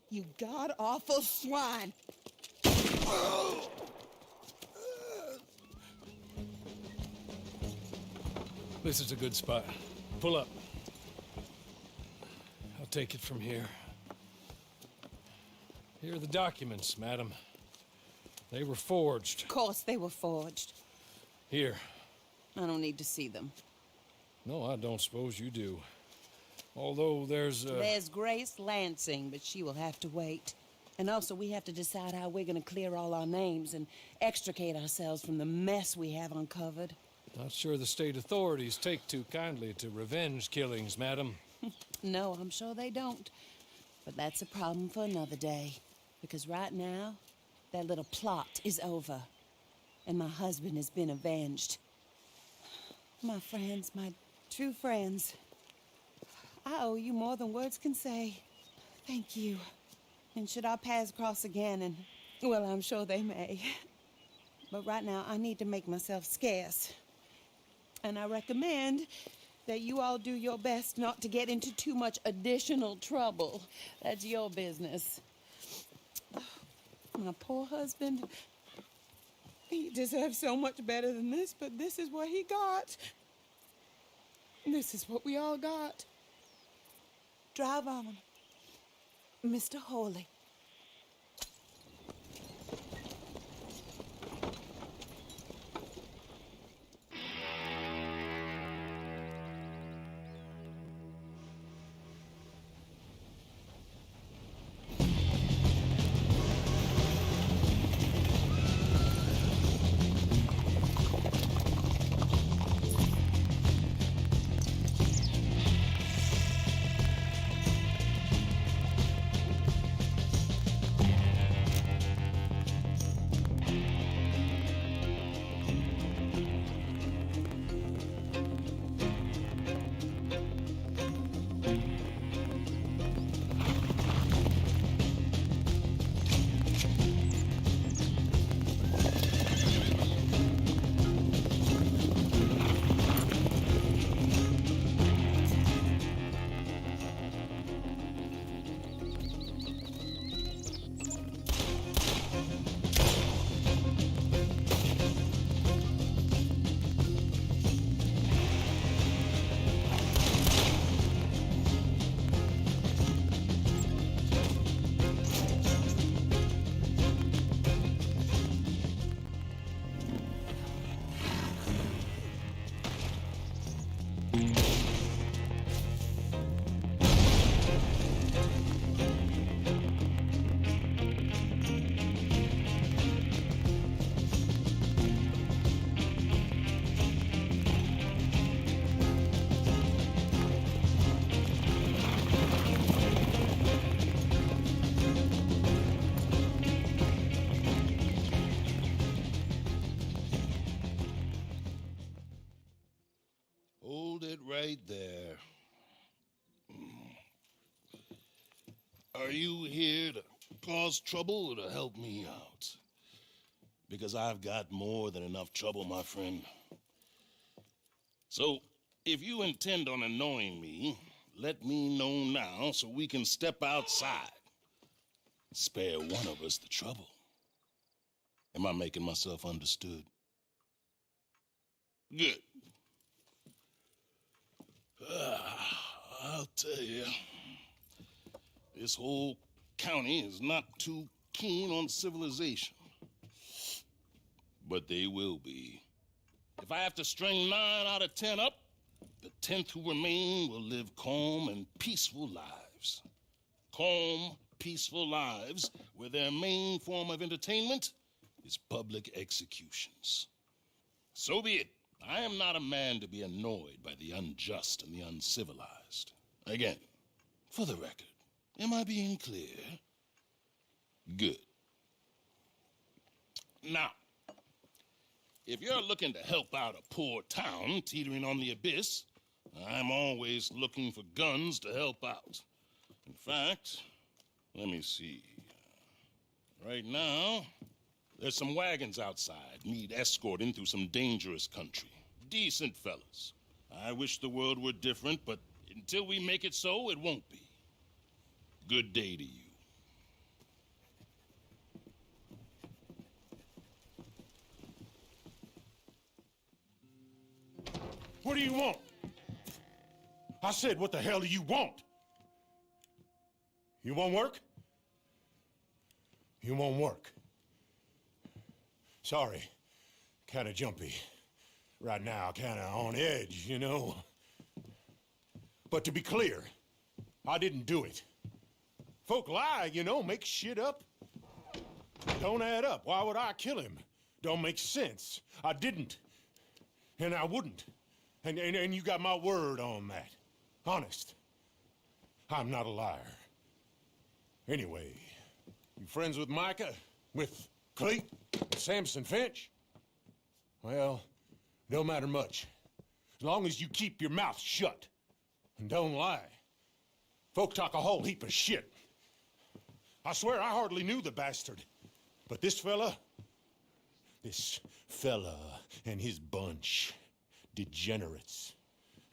You god-awful swine! This is a good spot. Pull up. I'll take it from here. Here are the documents, madam. They were forged. Of course they were forged. Here. I don't need to see them. No, I don't suppose you do. Although there's Grace Lansing, but she will have to wait. And also, we have to decide how we're going to clear all our names and extricate ourselves from the mess we have uncovered. Not sure the state authorities take too kindly to revenge killings, madam. No, I'm sure they don't. But that's a problem for another day. Because right now, that little plot is over. And my husband has been avenged. My friends, my true friends, I owe you more than words can say. Thank you. And should our paths cross again, and, well, I'm sure they may. But right now, I need to make myself scarce. And I recommend that you all do your best not to get into too much additional trouble. That's your business. My poor husband, he deserves so much better than this, but this is what he got. This is what we all got. Drive on, Mr. Hawley. Hold it right there. Are you here to cause trouble or to help me out? Because I've got more than enough trouble, my friend. So, if you intend on annoying me, let me know now so we can step outside. Spare one of us the trouble. Am I making myself understood? Good. I'll tell you, this whole county is not too keen on civilization. but they will be. If I have to string 9 out of 10 up, the 10th who remain will live calm and peaceful lives. Calm, peaceful lives where their main form of entertainment is public executions. So be it. I am not a man to be annoyed by the unjust and the uncivilized. Again, for the record, am I being clear? Good. Now, if you're looking to help out a poor town teetering on the abyss, I'm always looking for guns to help out. In fact, let me see. Right now, there's some wagons outside need escorting through some dangerous country. Decent fellas. I wish the world were different, but until we make it so, it won't be. Good day to you. What do you want? I said, what the hell do you want? You want work? You want work? Sorry, kind of jumpy. Right now, kind of on edge, you know? But to be clear, I didn't do it. Folk lie, you know, make shit up. Don't add up. Why would I kill him? Don't make sense. I didn't. And I wouldn't. And you got my word on that. Honest. I'm not a liar. Anyway, you friends with Micah? With Cleet? Samson Finch? Well, don't matter much. As long as you keep your mouth shut. And don't lie. Folk talk a whole heap of shit. I swear I hardly knew the bastard. But this fella and his bunch, degenerates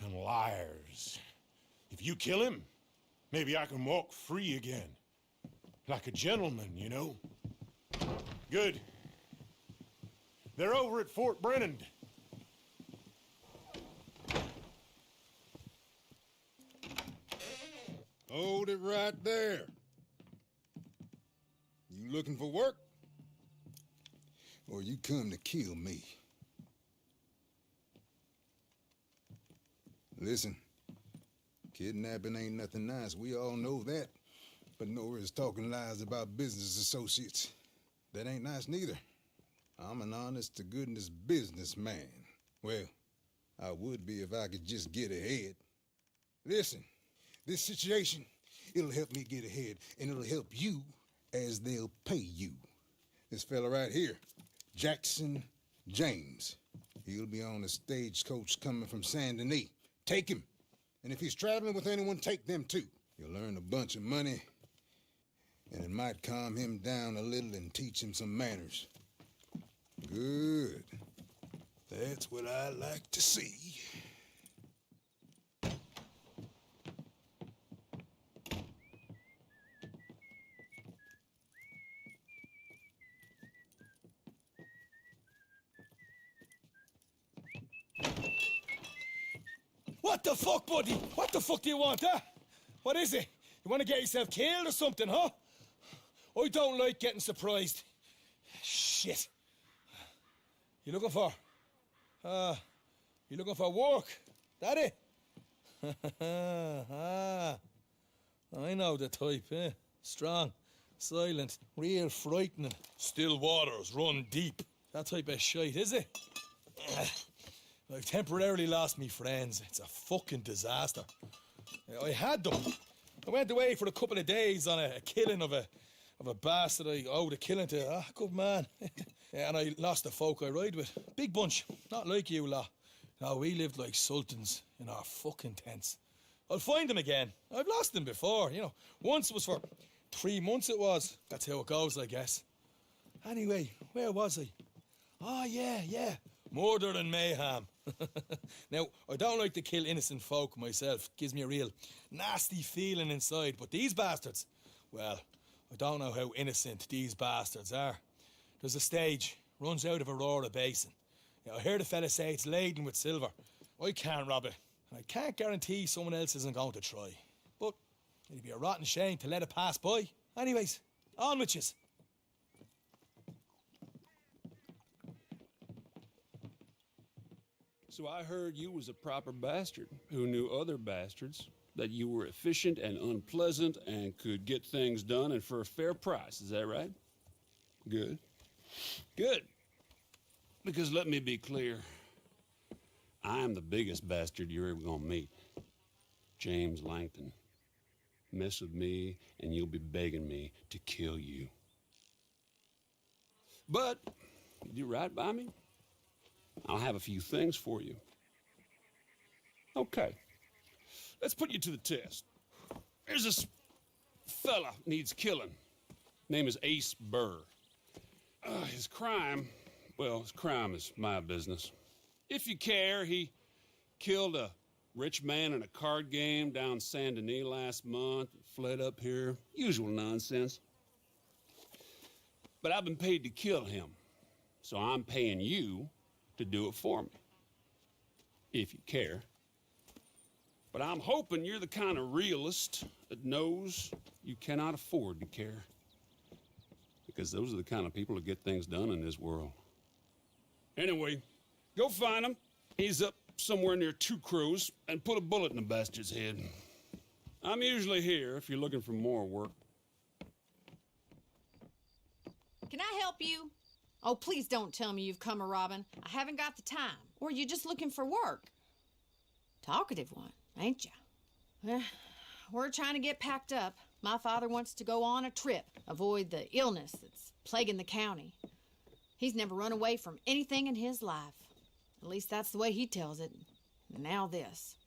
and liars. If you kill him, maybe I can walk free again. Like a gentleman, you know? Good. They're over at Fort Brennan. Hold it right there. You looking for work? Or you come to kill me? Listen, kidnapping ain't nothing nice. We all know that. But nor is talking lies about business associates. That ain't nice neither. I'm an honest-to-goodness businessman. Well, I would be if I could just get ahead. Listen, this situation, it'll help me get ahead, and it'll help you as they'll pay you. This fella right here, Jackson James. He'll be on a stagecoach coming from Saint Denis. Take him. And if he's traveling with anyone, take them too. You'll earn a bunch of money, and it might calm him down a little and teach him some manners. Good. That's what I like to see. What the fuck, buddy? What the fuck do you want, huh? What is it? You want to get yourself killed or something, huh? I don't like getting surprised. Shit. You looking for? You looking for work? That it? I know the type, eh? Strong, silent, real frightening. Still waters run deep. That type of shite, is it? I've temporarily lost me friends. It's a fucking disaster. I had them. I went away for a couple of days on a killing of a bastard I owed a killing to. Good man. And I lost the folk I ride with. Big bunch. Not like you lot. No, we lived like sultans in our fucking tents. I'll find them again. I've lost them before, you know. Once it was for 3 months it was. That's how it goes, I guess. Anyway, where was I? Oh, yeah. Murder and mayhem. Now, I don't like to kill innocent folk myself. Gives me a real nasty feeling inside. But these bastards, well, I don't know how innocent these bastards are. There's a stage, runs out of Aurora Basin. I heard a fella say it's laden with silver. I can't rob it. And I can't guarantee someone else isn't going to try. But it'd be a rotten shame to let it pass by. Anyways, on with yous. So I heard you was a proper bastard who knew other bastards, that you were efficient and unpleasant and could get things done and for a fair price. Is that right? Good. Good. Because let me be clear, I am the biggest bastard you're ever gonna meet. James Langton. Mess with me and you'll be begging me to kill you. But, you do right by me, I'll have a few things for you. Okay, let's put you to the test. There's this fella needs killing. Name is Ace Burr. His crime is my business. If you care, he killed a rich man in a card game down Saint Denis last month, fled up here, usual nonsense. But I've been paid to kill him, so I'm paying you to do it for me, if you care. But I'm hoping you're the kind of realist that knows you cannot afford to care. Because those are the kind of people that get things done in this world. Anyway, go find him. He's up somewhere near Two Crows, and put a bullet in the bastard's head. I'm usually here if you're looking for more work. Can I help you? Oh, please don't tell me you've come a-robbing. I haven't got the time. Or you're just looking for work. Talkative one, ain't ya? Well, we're trying to get packed up. My father wants to go on a trip, avoid the illness that's plaguing the county. He's never run away from anything in his life. At least that's the way he tells it. And now this.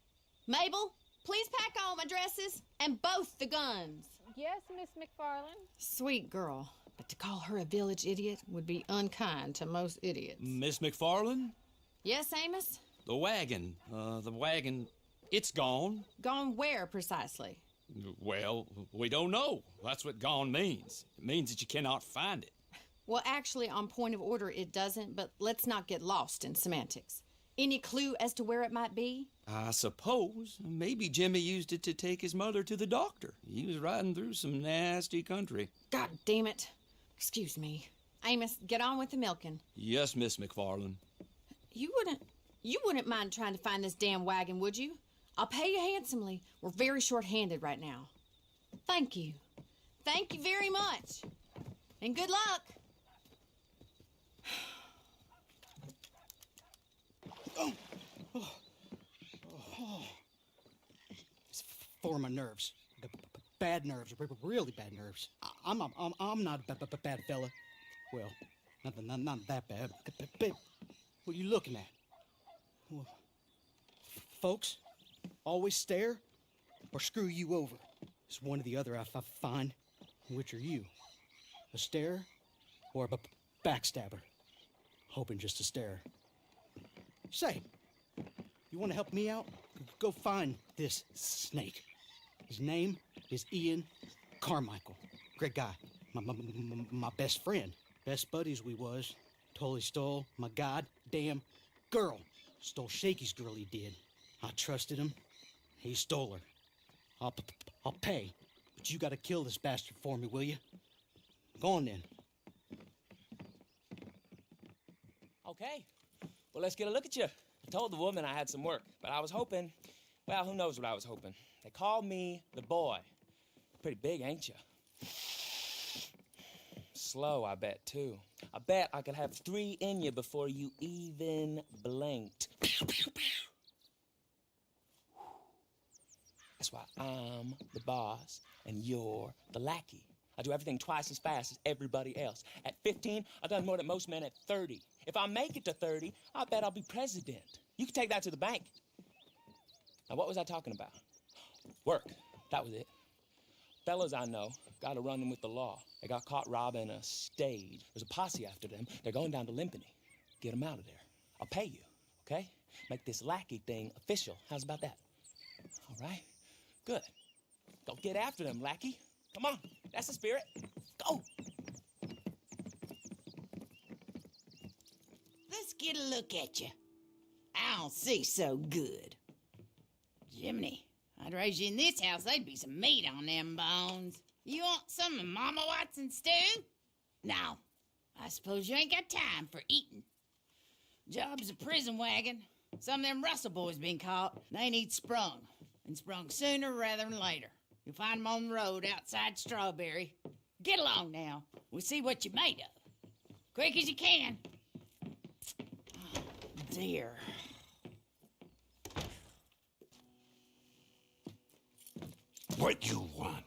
Mabel, please pack all my dresses and both the guns. Yes, Miss McFarland. Sweet girl. But to call her a village idiot would be unkind to most idiots. Miss McFarland? Yes, Amos? The wagon, it's gone. Gone where, precisely? Well, we don't know. That's what gone means. It means that you cannot find it. Well, actually, on point of order, it doesn't, but let's not get lost in semantics. Any clue as to where it might be? I suppose maybe Jimmy used it to take his mother to the doctor. He was riding through some nasty country. God damn it. Excuse me. Amos, get on with the milking. Yes, Miss McFarland. You wouldn't mind trying to find this damn wagon, would you? I'll pay you handsomely. We're very short-handed right now. Thank you. Thank you very much. And good luck. It's for my nerves. Bad nerves, really bad nerves. I'm not a bad fella. Well, not that bad. What are you looking at? Well, folks always stare or screw you over. It's one or the other I find. Which are you? A stare or a backstabber? Hoping just to stare. Say, you want to help me out? Go find this snake. His name is Ian Carmichael. Great guy. My best friend. Best buddies we was. Totally stole my goddamn girl. Stole Shaky's girl, he did. I trusted him. He stole her. I'll pay. But you gotta kill this bastard for me, will you? Go on then. Okay. Well, let's get a look at you. I told the woman I had some work, but I was hoping, well, who knows what I was hoping. They called me the boy. Pretty big, ain't you? Slow, I bet, too. I bet I could have 3 in you before you even blinked. That's why I'm the boss and you're the lackey. I do everything twice as fast as everybody else. At 15, I've done more than most men at 30. If I make it to 30, I bet I'll be president. You can take that to the bank. Now, what was I talking about? Work. That was it. Fellas I know got to run them with the law. They got caught robbing a stage. There's a posse after them. They're going down to Linde. Get them out of there. I'll pay you, okay? Make this lackey thing official. How's about that? All right? Good. Go get after them, lackey. Come on. That's the spirit. Go. Let's get a look at you. I don't see so good. Jiminy, I'd raise you in this house, there'd be some meat on them bones. You want some of Mama Watson's stew? No, I suppose you ain't got time for eating. Job's a prison wagon. Some of them Russell boys been caught. They need sprung, and sprung sooner rather than later. You'll find them on the road outside Strawberry. Get along now. We'll see what you're made of. Quick as you can. Oh, dear. What you want?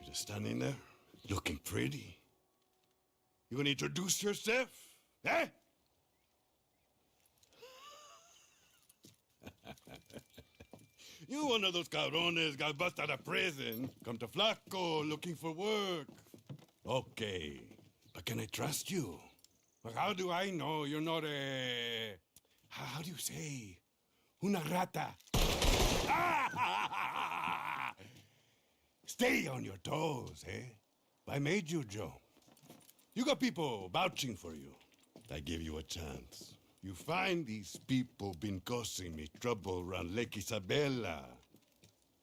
You're just standing there, looking pretty. You gonna introduce yourself? Eh? You one of those cabrones got busted out of prison. Come to Flaco looking for work. Okay, but can I trust you? But how do I know you're not a... How do you say? Una rata. Stay on your toes, eh? I made you, Joe. You got people vouching for you. I give you a chance. You find these people been causing me trouble around Lake Isabella.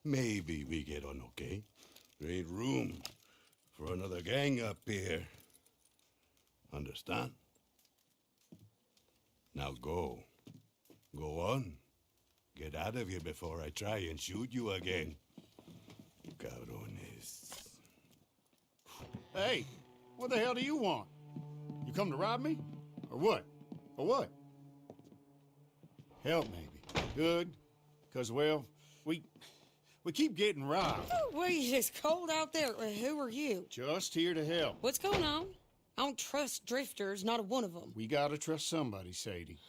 Maybe we get on okay. There ain't room for another gang up here. Understand? Now go. Go on. Get out of here before I try and shoot you again. Cabrones. Hey, what the hell do you want? You come to rob me? Or what? Or what? Help, maybe. Good. Because, well, we keep getting robbed. Oh, wait, it's cold out there. Who are you? Just here to help. What's going on? I don't trust drifters, not a one of them. We gotta trust somebody, Sadie.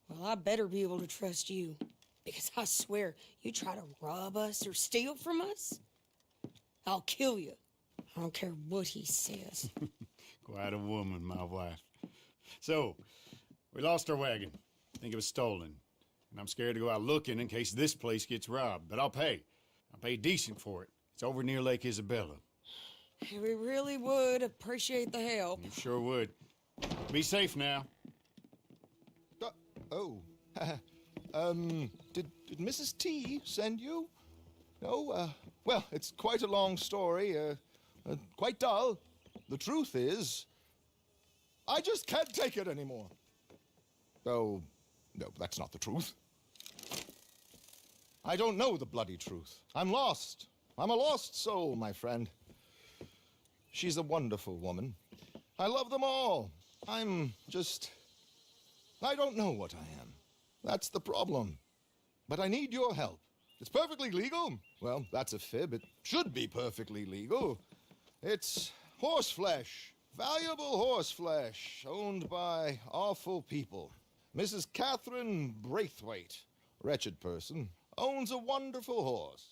Well, I better be able to trust you. Because I swear, you try to rob us or steal from us, I'll kill you. I don't care what he says. Quite a woman, my wife. So, we lost our wagon. I think it was stolen. And I'm scared to go out looking in case this place gets robbed. But I'll pay. I'll pay decent for it. It's over near Lake Isabella. We really would appreciate the help. You sure would. Be safe now. Did Mrs. T send you? No, well, it's quite a long story, quite dull. The truth is, I just can't take it anymore. Oh, no, that's not the truth. I don't know the bloody truth. I'm lost. I'm a lost soul, my friend. She's a wonderful woman. I love them all. I don't know what I am. That's the problem. But I need your help. It's perfectly legal. Well, that's a fib. It should be perfectly legal. It's horse flesh. Valuable horse flesh, owned by awful people. Mrs. Catherine Braithwaite, wretched person, owns a wonderful horse.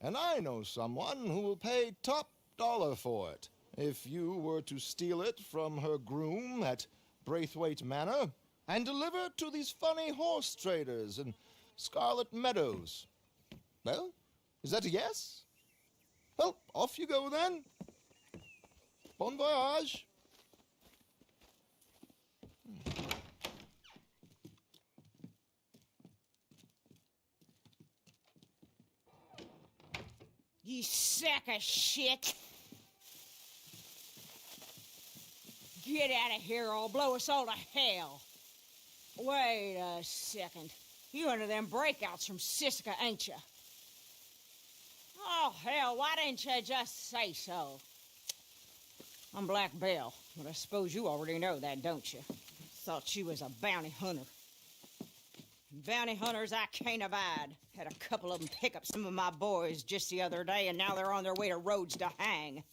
And I know someone who will pay top dollar for it. If you were to steal it from her groom at Braithwaite Manor and deliver it to these funny horse traders in Scarlet Meadows. Well, is that a yes? Well, off you go then. Bon voyage. You sack of shit. Get out of here or I'll blow us all to hell. Wait a second. You one of them breakouts from Siska, ain't you? Oh, hell, why didn't you just say so? I'm Black Belle, but I suppose you already know that, don't you? Thought you was a bounty hunter. Bounty hunters I can't abide. Had a couple of them pick up some of my boys just the other day, and now they're on their way to Rhodes to hang.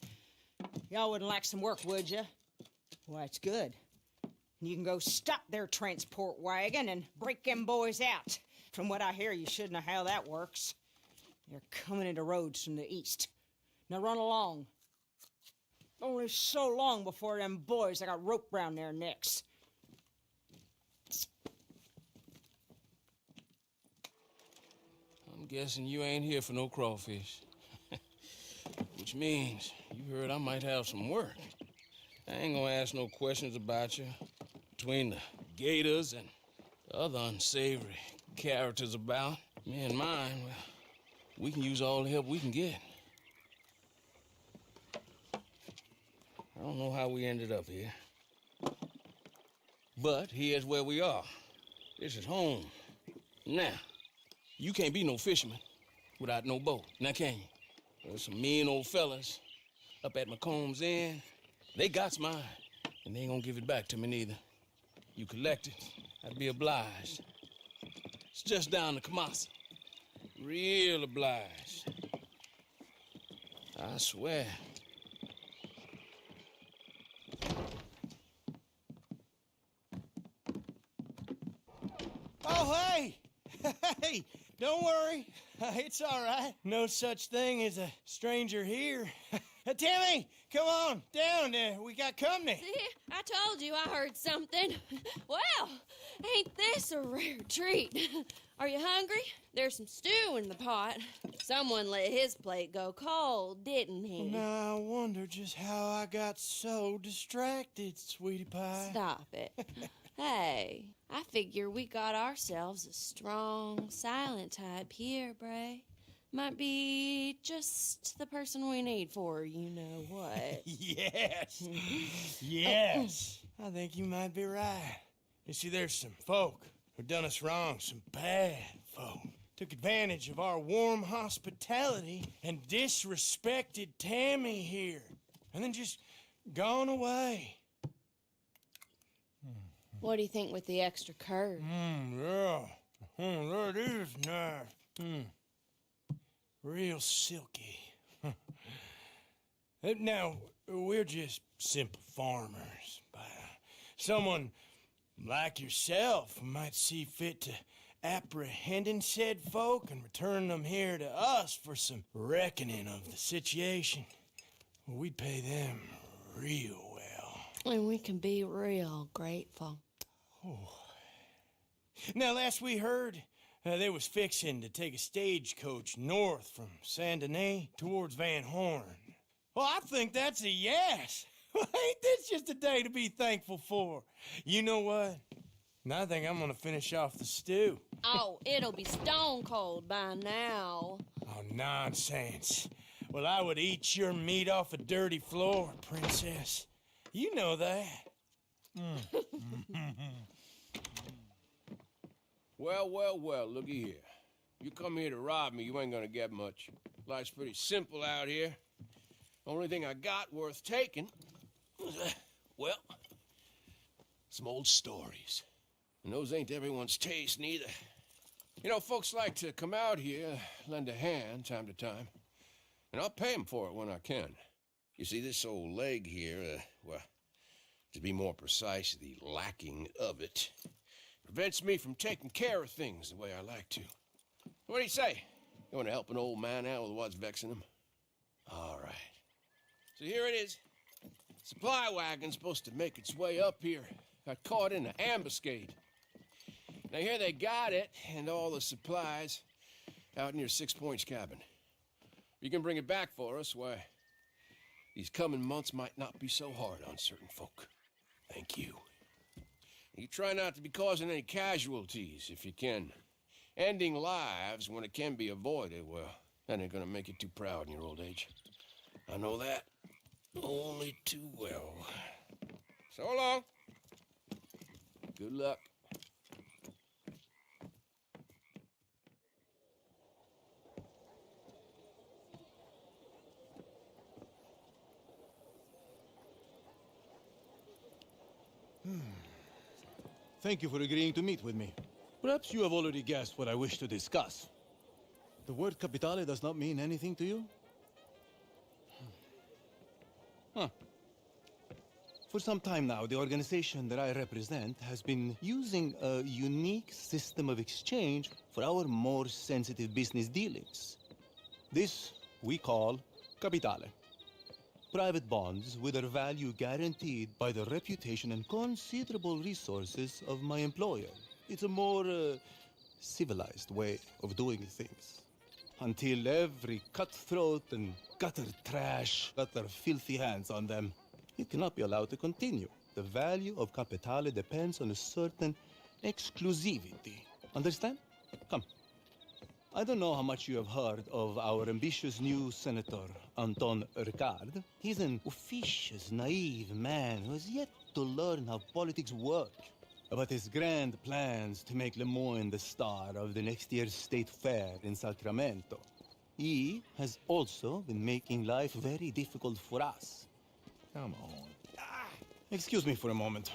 Y'all wouldn't like some work, would you? Well, that's good. You can go stop their transport wagon and break them boys out. From what I hear, you should know how that works. They're coming into Rhodes from the east. Now run along. Only so long before them boys that got rope round their necks. I'm guessing you ain't here for no crawfish. Which means you heard I might have some work. I ain't gonna ask no questions about you. Between the gators and the other unsavory characters about, me and mine, well, we can use all the help we can get. I don't know how we ended up here. But here's where we are. This is home. Now, you can't be no fisherman without no boat. Now, can you? There's some mean old fellas up at McComb's Inn. They got mine, and they ain't gonna give it back to me neither. You collect it, I'd be obliged. It's just down to Kamasa. Real obliged. I swear. Oh, hey! Hey, don't worry. It's all right. No such thing as a stranger here. Timmy, come on, down there. We got company. See, I told you I heard something. Well, ain't this a rare treat? Are you hungry? There's some stew in the pot. Someone let his plate go cold, didn't he? Now, I wonder just how I got so distracted, sweetie pie. Stop it. Hey, I figure we got ourselves a strong, silent type here, Bray. Might be just the person we need for you-know-what. Yes. Yes. I think you might be right. You see, there's some folk who done us wrong, some bad folk. Took advantage of our warm hospitality and disrespected Tammy here. And then just gone away. What do you think with the extra curve? Yeah. That is nice. Real silky. Now, we're just simple farmers. But someone like yourself might see fit to apprehending said folk and return them here to us for some reckoning of the situation. We'd pay them real well. And we can be real grateful. Oh. Now, last we heard, they was fixing to take a stagecoach north from Saint Denis towards Van Horn. Well, I think that's a yes. Ain't this just a day to be thankful for? You know what? Now I think I'm gonna finish off the stew. Oh, it'll be stone cold by now. Oh, nonsense. Well, I would eat your meat off a dirty floor, princess. You know that. Well, looky here. You come here to rob me, you ain't gonna get much. Life's pretty simple out here. Only thing I got worth taking was, well, some old stories. And those ain't everyone's taste, neither. You know, folks like to come out here, lend a hand time to time. And I'll pay 'em for it when I can. You see, this old leg here, well, to be more precise, the lacking of it, prevents me from taking care of things the way I like to. What do you say? You want to help an old man out with what's vexing him? All right. So here it is. Supply wagon's supposed to make its way up here. Got caught in an ambuscade. Now here they got it and all the supplies out near 6 Points cabin. You can bring it back for us, why, these coming months might not be so hard on certain folk. Thank you. You try not to be causing any casualties if you can. Ending lives when it can be avoided, well, that ain't gonna make you too proud in your old age. I know that only too well. So long. Good luck. Thank you for agreeing to meet with me. Perhaps you have already guessed what I wish to discuss. The word capitale does not mean anything to you? Huh. For some time now, the organization that I represent has been using a unique system of exchange for our more sensitive business dealings. This we call capitale. Private bonds with their value guaranteed by the reputation and considerable resources of my employer. It's a more civilized way of doing things. Until every cutthroat and gutter trash got their filthy hands on them, it cannot be allowed to continue. The value of capitale depends on a certain exclusivity. Understand? Come. I don't know how much you have heard of our ambitious new senator, Anton Ricard. He's an officious, naive man who has yet to learn how politics work. about his grand plans to make Lemoyne the star of the next year's state fair in Sacramento. He has also been making life very difficult for us. Come on. Excuse me for a moment.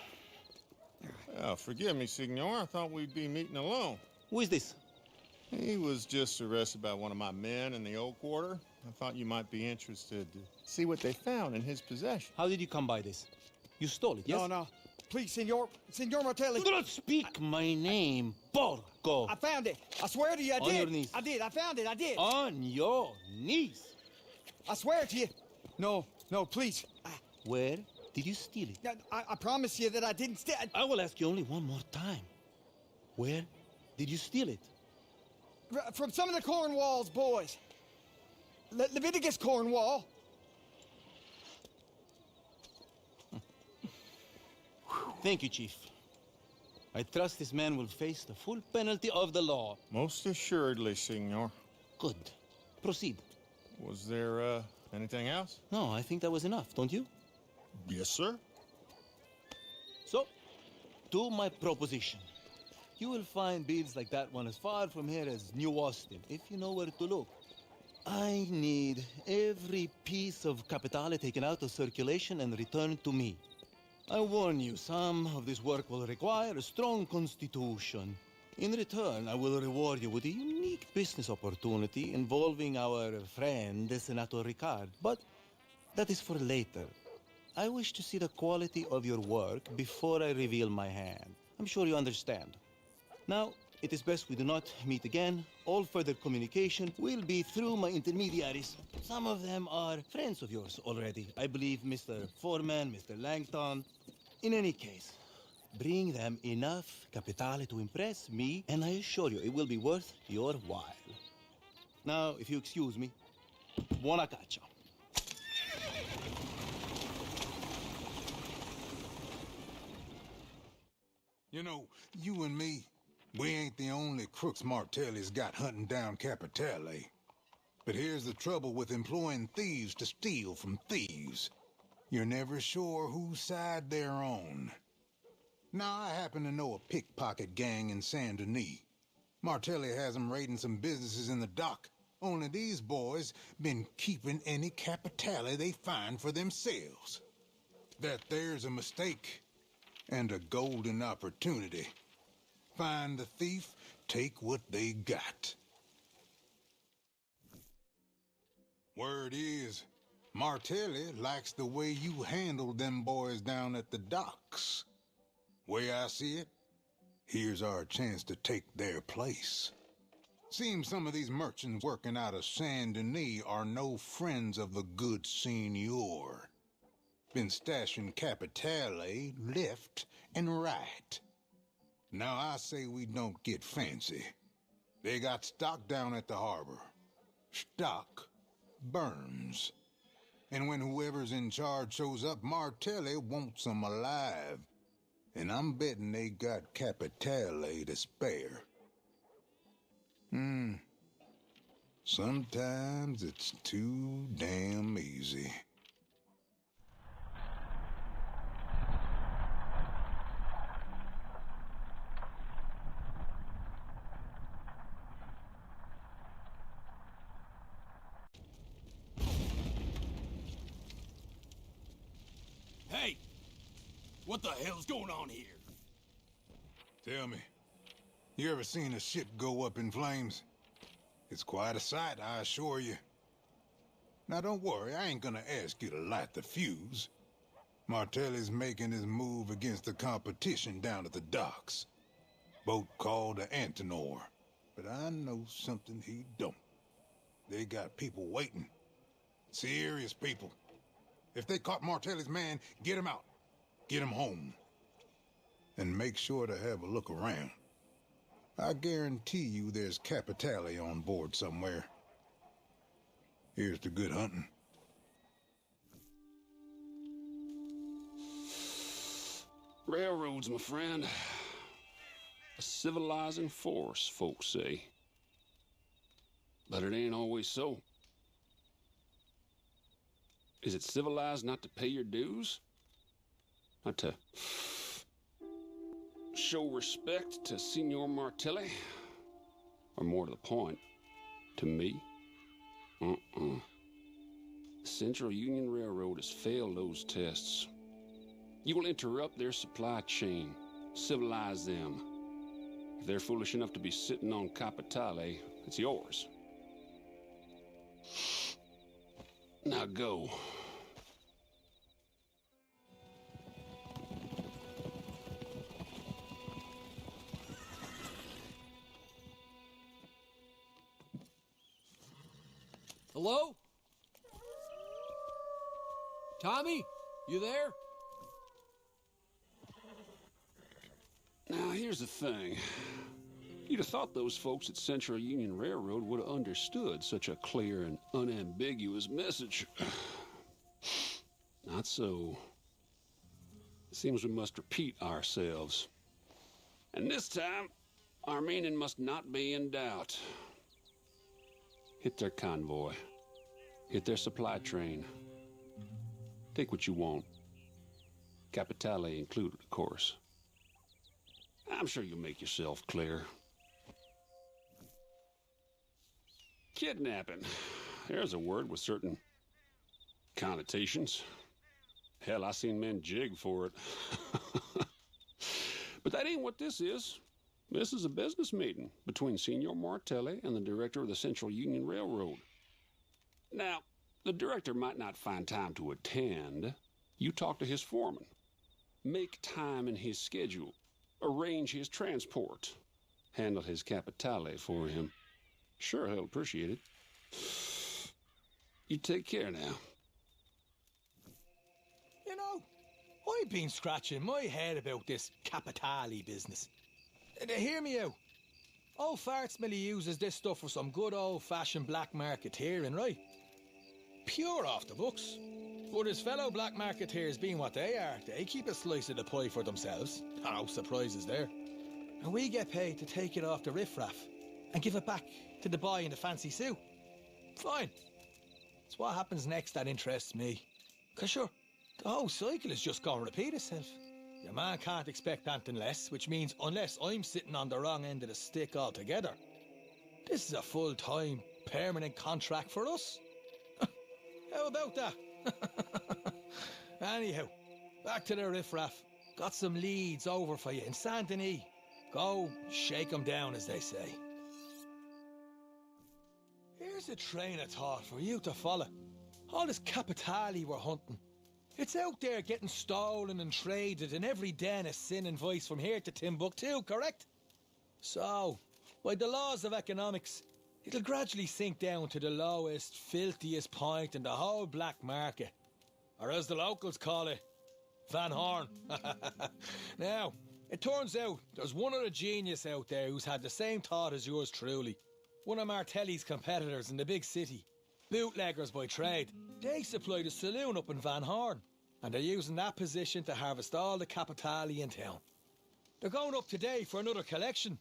Forgive me, Signor. I thought we'd be meeting alone. Who is this? He was just arrested by one of my men in the Old Quarter. I thought you might be interested to see what they found in his possession. How did you come by this? You stole it, yes? No, no. Please, Senor Martelli. Do not speak my name, porco. I found it. I swear to you, I did. On your knees. I did. I found it. I did. On your knees. I swear to you. No, please. Where did you steal it? I promise you that I didn't steal it. I will ask you only one more time. Where did you steal it? From some of the Cornwall's boys. Leviticus Cornwall. Thank you, Chief. I trust this man will face the full penalty of the law. Most assuredly, Signor. Good. Proceed. Was there, anything else? No, I think that was enough, don't you? Yes, sir. So, to my proposition. You will find bills like that one as far from here as New Austin, if you know where to look. I need every piece of capitale taken out of circulation and returned to me. I warn you, some of this work will require a strong constitution. In return, I will reward you with a unique business opportunity involving our friend, Senator Ricard. But that is for later. I wish to see the quality of your work before I reveal my hand. I'm sure you understand. Now, it is best we do not meet again. All further communication will be through my intermediaries. Some of them are friends of yours already. I believe Mr. Foreman, Mr. Langton. In any case, bring them enough capitale to impress me, and I assure you it will be worth your while. Now, if you excuse me, buona caccia. You know, you and me, we ain't the only crooks Martelli's got hunting down Capitale. But here's the trouble with employing thieves to steal from thieves. You're never sure whose side they're on. Now, I happen to know a pickpocket gang in Saint Denis. Martelli has them raiding some businesses in the dock. Only these boys been keeping any Capitale they find for themselves. That there's a mistake and a golden opportunity. Find the thief, take what they got. Word is, Martelli likes the way you handled them boys down at the docks. Way I see it, here's our chance to take their place. Seems some of these merchants working out of Saint Denis are no friends of the good Signor. Been stashing Capitale left and right. Now I say we don't get fancy. They got stock down at the harbor. Stock burns. And when whoever's in charge shows up, Martelli wants them alive. And I'm betting they got Capitale to spare. Sometimes it's too damn easy. Hey! What the hell's going on here? Tell me, you ever seen a ship go up in flames? It's quite a sight, I assure you. Now don't worry, I ain't gonna ask you to light the fuse. Martelli's making his move against the competition down at the docks. Boat called the Antenor. But I know something he don't. They got people waiting. Serious people. If they caught Martelli's man, get him out. Get him home. And make sure to have a look around. I guarantee you there's Capitale on board somewhere. Here's to good hunting. Railroads, my friend. A civilizing force, folks say. But it ain't always so. Is it civilized not to pay your dues? Not to show respect to Signor Martelli? Or more to the point, to me? The Central Union Railroad has failed those tests. You will interrupt their supply chain, civilize them. If they're foolish enough to be sitting on Capitale, it's yours. Now go. Hello? Tommy, you there? Now, here's the thing. You'd have thought those folks at Central Union Railroad would have understood such a clear and unambiguous message. Not so. It seems we must repeat ourselves. And this time, our meaning must not be in doubt. Hit their convoy. Hit their supply train. Take what you want. Capitale included, of course. I'm sure you'll make yourself clear. Kidnapping. There's a word with certain connotations. Hell, I seen men jig for it. But that ain't what this is. This is a business meeting between Signor Martelli and the director of the Central Union Railroad. Now, the director might not find time to attend. You talk to his foreman. Make time in his schedule. Arrange his transport. Handle his Capitale for him. Sure, he'll appreciate it. You take care now. You know, I've been scratching my head about this Capitale business. Hear me out. Old Fartsmilly uses this stuff for some good old-fashioned black marketeering, right? Pure off the books. But his fellow black marketeers being what they are, they keep a slice of the pie for themselves. No surprises there. And we get paid to take it off the riffraff and give it back to the boy in the fancy suit. Fine. It's what happens next that interests me. 'Cause sure, the whole cycle is just gonna repeat itself. Your man can't expect anything less, which means unless I'm sitting on the wrong end of the stick altogether, this is a full-time, permanent contract for us. How about that? Anyhow, back to the riffraff. Got some leads over for you in Saint Denis. Go shake 'em down, as they say. Here's a train of thought for you to follow. All this Capitale we're hunting. It's out there getting stolen and traded in every den of sin and vice from here to Timbuktu, correct? So, by the laws of economics, it'll gradually sink down to the lowest, filthiest point in the whole black market. Or as the locals call it, Van Horn. Now, it turns out there's one other genius out there who's had the same thought as yours truly. One of Martelli's competitors in the big city. Bootleggers by trade. They supply the saloon up in Van Horn, and they're using that position to harvest all the Capitale in town. They're going up today for another collection,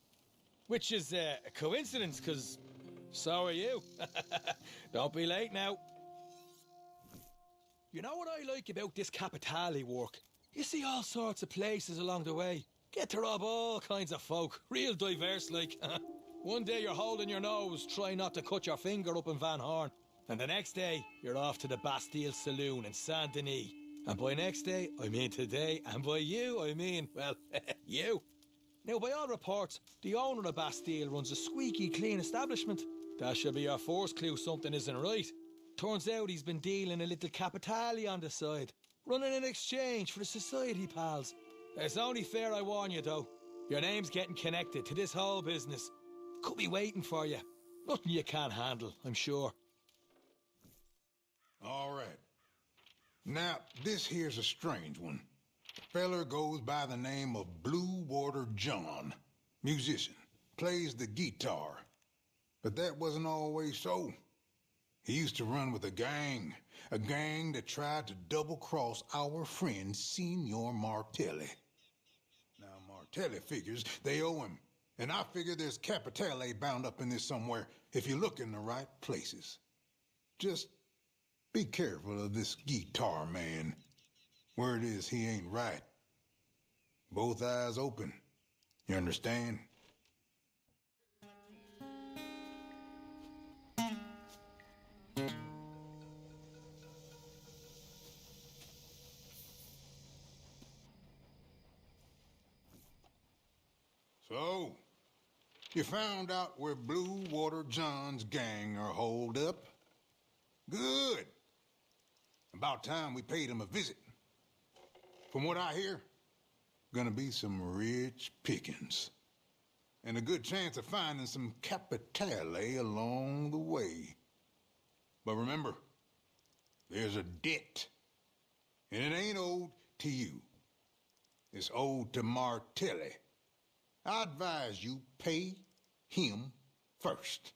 which is a coincidence, because so are you. Don't be late now. You know what I like about this Capitale work? You see all sorts of places along the way. Get to rob all kinds of folk. Real diverse, like. One day you're holding your nose, trying not to cut your finger up in Van Horn. And the next day, you're off to the Bastille Saloon in Saint Denis. And by next day, I mean today. And by you, I mean, well, you. Now, by all reports, the owner of Bastille runs a squeaky clean establishment. That should be your first clue something isn't right. Turns out he's been dealing a little Capitale on the side, running an exchange for the society pals. It's only fair I warn you, though. Your name's getting connected to this whole business. Could be waiting for you. Nothing you can't handle, I'm sure. All right. Now, this here's a strange one. Feller goes by the name of Blue Water John. Musician. Plays the guitar. But that wasn't always so. He used to run with a gang that tried to double-cross our friend Signor Martelli. Now, Martelli figures they owe him, and I figure there's Capitale bound up in this somewhere if you look in the right places. Just be careful of this guitar man. Word is he ain't right. Both eyes open, You understand? So, you found out where Blue Water John's gang are holed up? Good. About time we paid him a visit. From what I hear, gonna be some rich pickings. And a good chance of finding some capitale along the way. But remember, there's a debt. And it ain't owed to you. It's owed to Martelli. I advise you pay him first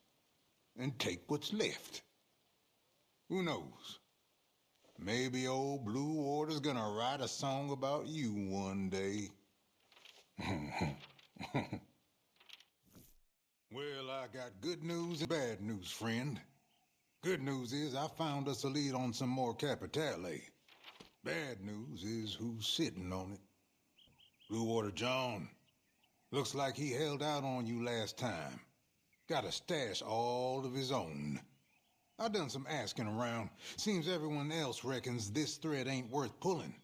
and take what's left. Who knows? Maybe old Blue Water's gonna write a song about you one day. Well, I got good news and bad news, friend. Good news is I found us a lead on some more capitale. Bad news is who's sitting on it. Blue Water John. Looks like he held out on you last time. Got a stash all of his own. I done some asking around. Seems everyone else reckons this thread ain't worth pulling.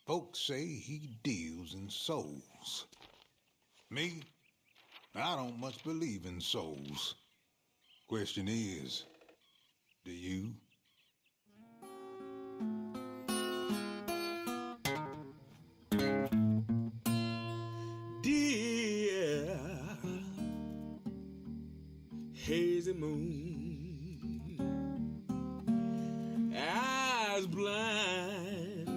Folks say he deals in souls. Me? I don't much believe in souls. Question is, do you? Dear hazy moon, eyes blind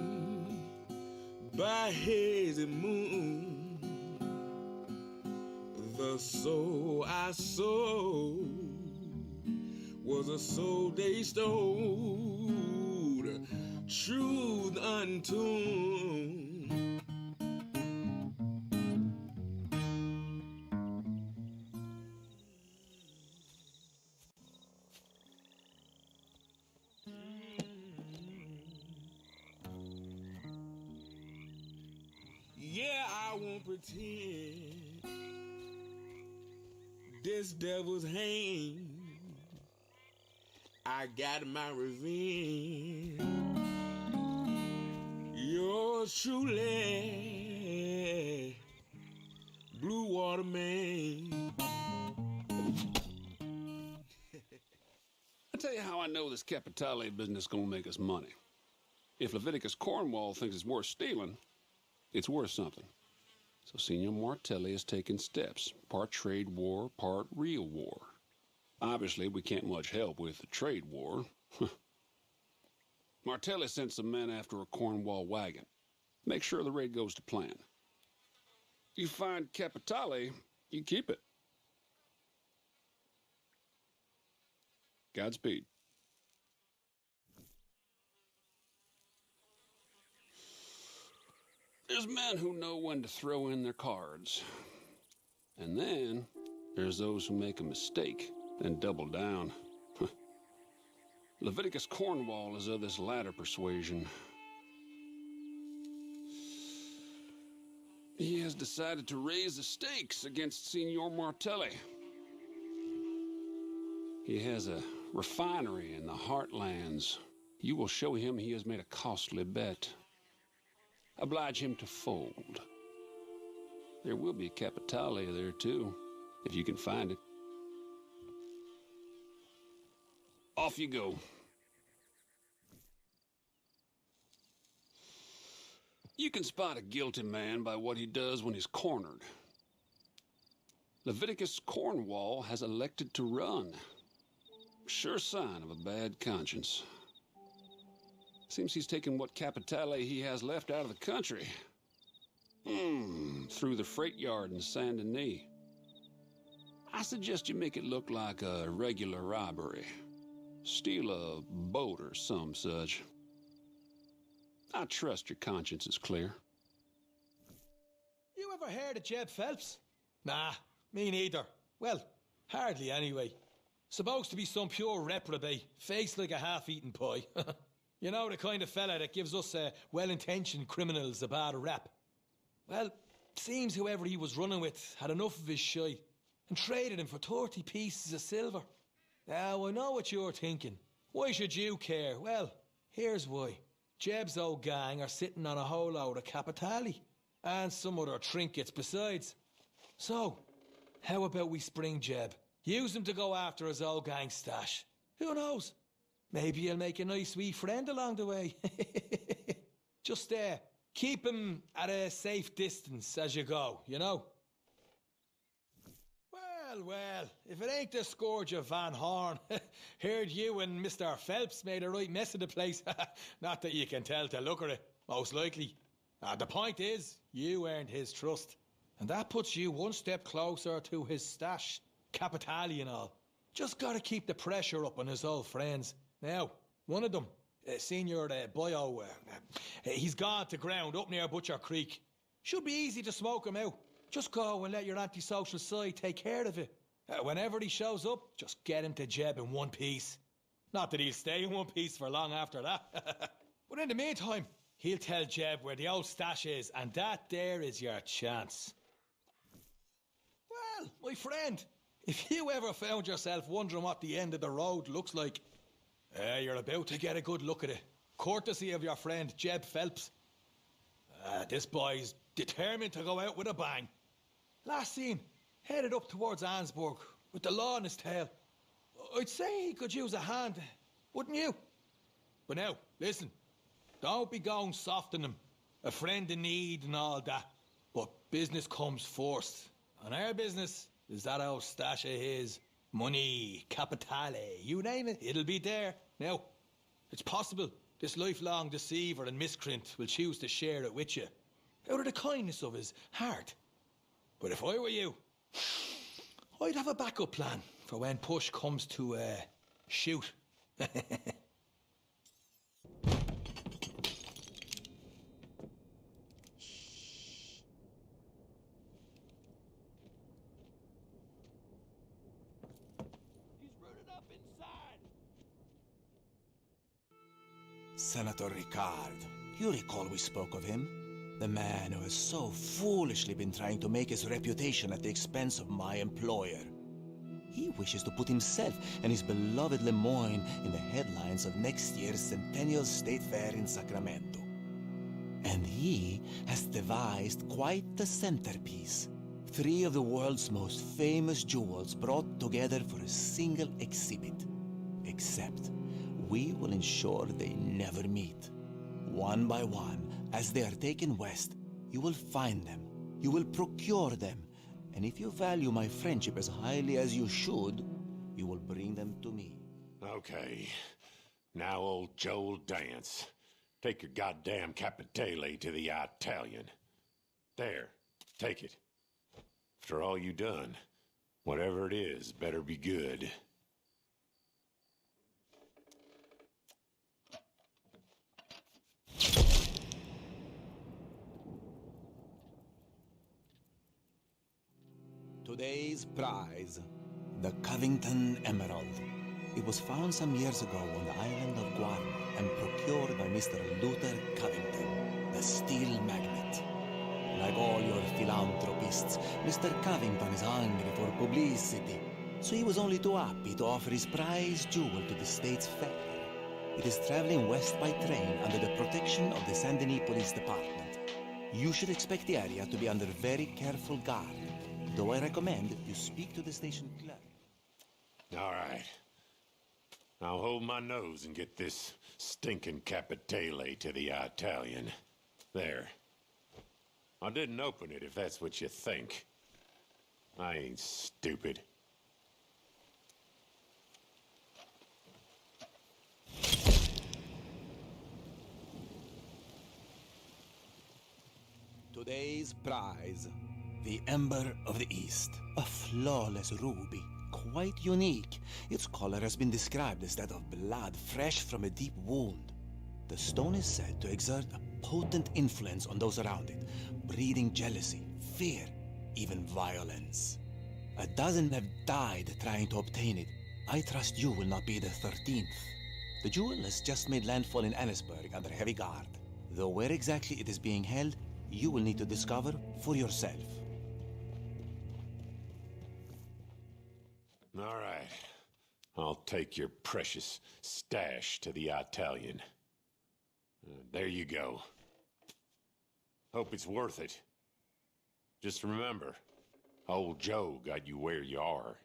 by hazy moon, the soul I sold was a soul they stole, truth untuned. Yeah, I won't pretend this devil's hand. I got my revenge. Yours truly, Blue Water Man. I'll tell you how I know this Capitale business is gonna make us money. If Leviticus Cornwall thinks it's worth stealing, it's worth something. So Senor Martelli is taking steps, part trade war, part real war. Obviously, we can't much help with the trade war. Martelli sent some men after a Cornwall wagon. Make sure the raid goes to plan. You find Capitale, you keep it. Godspeed. There's men who know when to throw in their cards. And then there's those who make a mistake and double down. Leviticus Cornwall is of this latter persuasion. He has decided to raise the stakes against Senor Martelli. He has a refinery in the heartlands. You will show him he has made a costly bet. Oblige him to fold. There will be Capitale there, too, if you can find it. Off you go. You can spot a guilty man by what he does when he's cornered. Leviticus Cornwall has elected to run. Sure sign of a bad conscience. Seems he's taken what Capitale he has left out of the country. Through the freight yard in Saint Denis. I suggest you make it look like a regular robbery. Steal a boat or some such. I trust your conscience is clear. You ever heard of Jeb Phelps? Nah, me neither. Well, hardly anyway. Supposed to be some pure reprobate, face like a half-eaten pie. You know, the kind of fella that gives us well-intentioned criminals a bad rap. Well, Seems whoever he was running with had enough of his shite and traded him for 30 pieces of silver. Now, I know what you're thinking. Why should you care? Well, here's why. Jeb's old gang are sitting on a whole load of capitali and some other trinkets besides. So, how about we spring Jeb? Use him to go after his old gang stash. Who knows? Maybe he'll make a nice wee friend along the way. Just keep him at a safe distance as you go, you know? Well, if it ain't the scourge of Van Horn, heard you and Mr. Phelps made a right mess of the place. Not that you can tell to look at it, most likely. The point is, you earned his trust. And that puts you one step closer to his stash, capitali and all. Just gotta keep the pressure up on his old friends. Now, one of them, Senior Boyo, he's gone to ground up near Butcher Creek. Should be easy to smoke him out. Just go and let your antisocial side take care of it. Whenever he shows up, just get him to Jeb in one piece. Not that he'll stay in one piece for long after that. But in the meantime, he'll tell Jeb where the old stash is, and that there is your chance. Well, my friend, if you ever found yourself wondering what the end of the road looks like, you're about to get a good look at it. Courtesy of your friend Jeb Phelps. This boy's determined to go out with a bang. Last seen, headed up towards Ansburg, with the law in his tail. I'd say he could use a hand, wouldn't you? But now, listen, don't be going soft on him. A friend in need and all that. But business comes first. And our business is that old stash of his. Money, capitale, you name it, it'll be there. Now, it's possible this lifelong deceiver and miscreant will choose to share it with you, out of the kindness of his heart. But if I were you, I'd have a backup plan for when push comes to, shoot. Senator Ricard. You recall we spoke of him? The man who has so foolishly been trying to make his reputation at the expense of my employer. He wishes to put himself and his beloved Lemoyne in the headlines of next year's Centennial State Fair in Sacramento. And he has devised quite the centerpiece. 3 of the world's most famous jewels brought together for a single exhibit. Except, we will ensure they never meet. One by one, as they are taken west, you will find them, you will procure them, and if you value my friendship as highly as you should, you will bring them to me. Okay. Now, old Joel Dance. Take your goddamn capitale to the Italian. There, take it. After all you done, whatever it is, better be good. Today's prize, the Covington Emerald. It was found some years ago on the island of Guam and procured by Mr. Luther Covington, the steel magnate. Like all your philanthropists, Mr. Covington is hungry for publicity, so he was only too happy to offer his prize jewel to the state's fair. It is traveling west by train under the protection of the Saint Denis Police Department. You should expect the area to be under very careful guard, though I recommend you speak to the station clerk. All right. I'll hold my nose and get this stinking capitale to the Italian. There. I didn't open it, if that's what you think. I ain't stupid. Today's prize, the Ember of the East. A flawless ruby, quite unique. Its color has been described as that of blood fresh from a deep wound. The stone is said to exert a potent influence on those around it, breeding jealousy, fear, even violence. A dozen have died trying to obtain it. I trust you will not be the 13th. The jewel has just made landfall in Annisburg under heavy guard, though where exactly it is being held you will need to discover for yourself. All right. I'll take your precious stash to the Italian. There you go. Hope it's worth it. Just remember, old Joe got you where you are.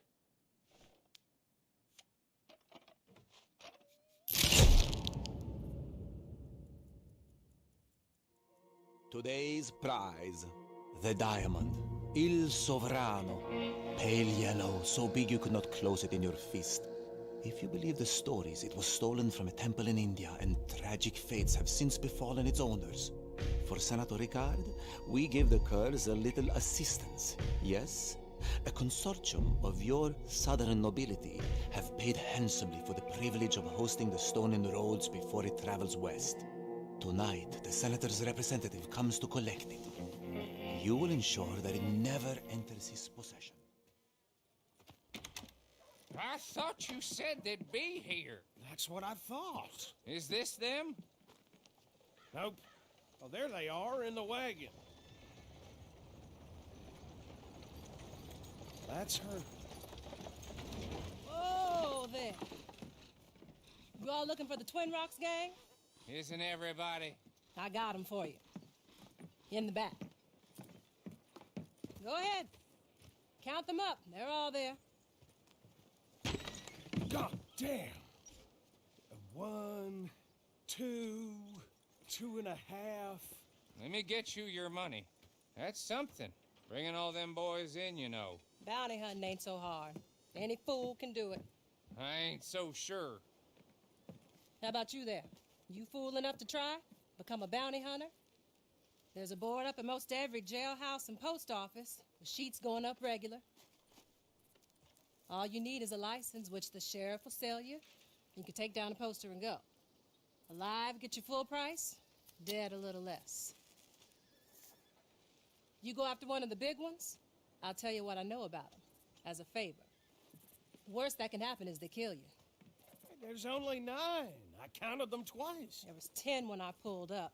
Today's prize, the diamond. Il Sovrano. Pale yellow, so big you could not close it in your fist. If you believe the stories, it was stolen from a temple in India, and tragic fates have since befallen its owners. For Senator Ricard, we gave the Kurds a little assistance. Yes? A consortium of your southern nobility have paid handsomely for the privilege of hosting the stone in the roads before it travels west. Tonight, the senator's representative comes to collect it. You will ensure that it never enters his possession. I thought you said they'd be here. That's what I thought. Is this them? Nope. Well, there they are in the wagon. That's her. Oh, there. You all looking for the Twin Rocks gang? Isn't everybody? I got them for you. In the back. Go ahead. Count them up. They're all there. God damn. 1, 2, 2.5. Let me get you your money. That's something. Bringing all them boys in, you know. Bounty hunting ain't so hard. Any fool can do it. I ain't so sure. How about you there? You fool enough to try? Become a bounty hunter? There's a board up in most every jailhouse and post office. The sheets going up regular. All you need is a license, which the sheriff will sell you. You can take down a poster and go. Alive, get you full price. Dead, a little less. You go after one of the big ones, I'll tell you what I know about them, as a favor. Worst that can happen is they kill you. There's only 9. I counted them twice. There was 10 when I pulled up.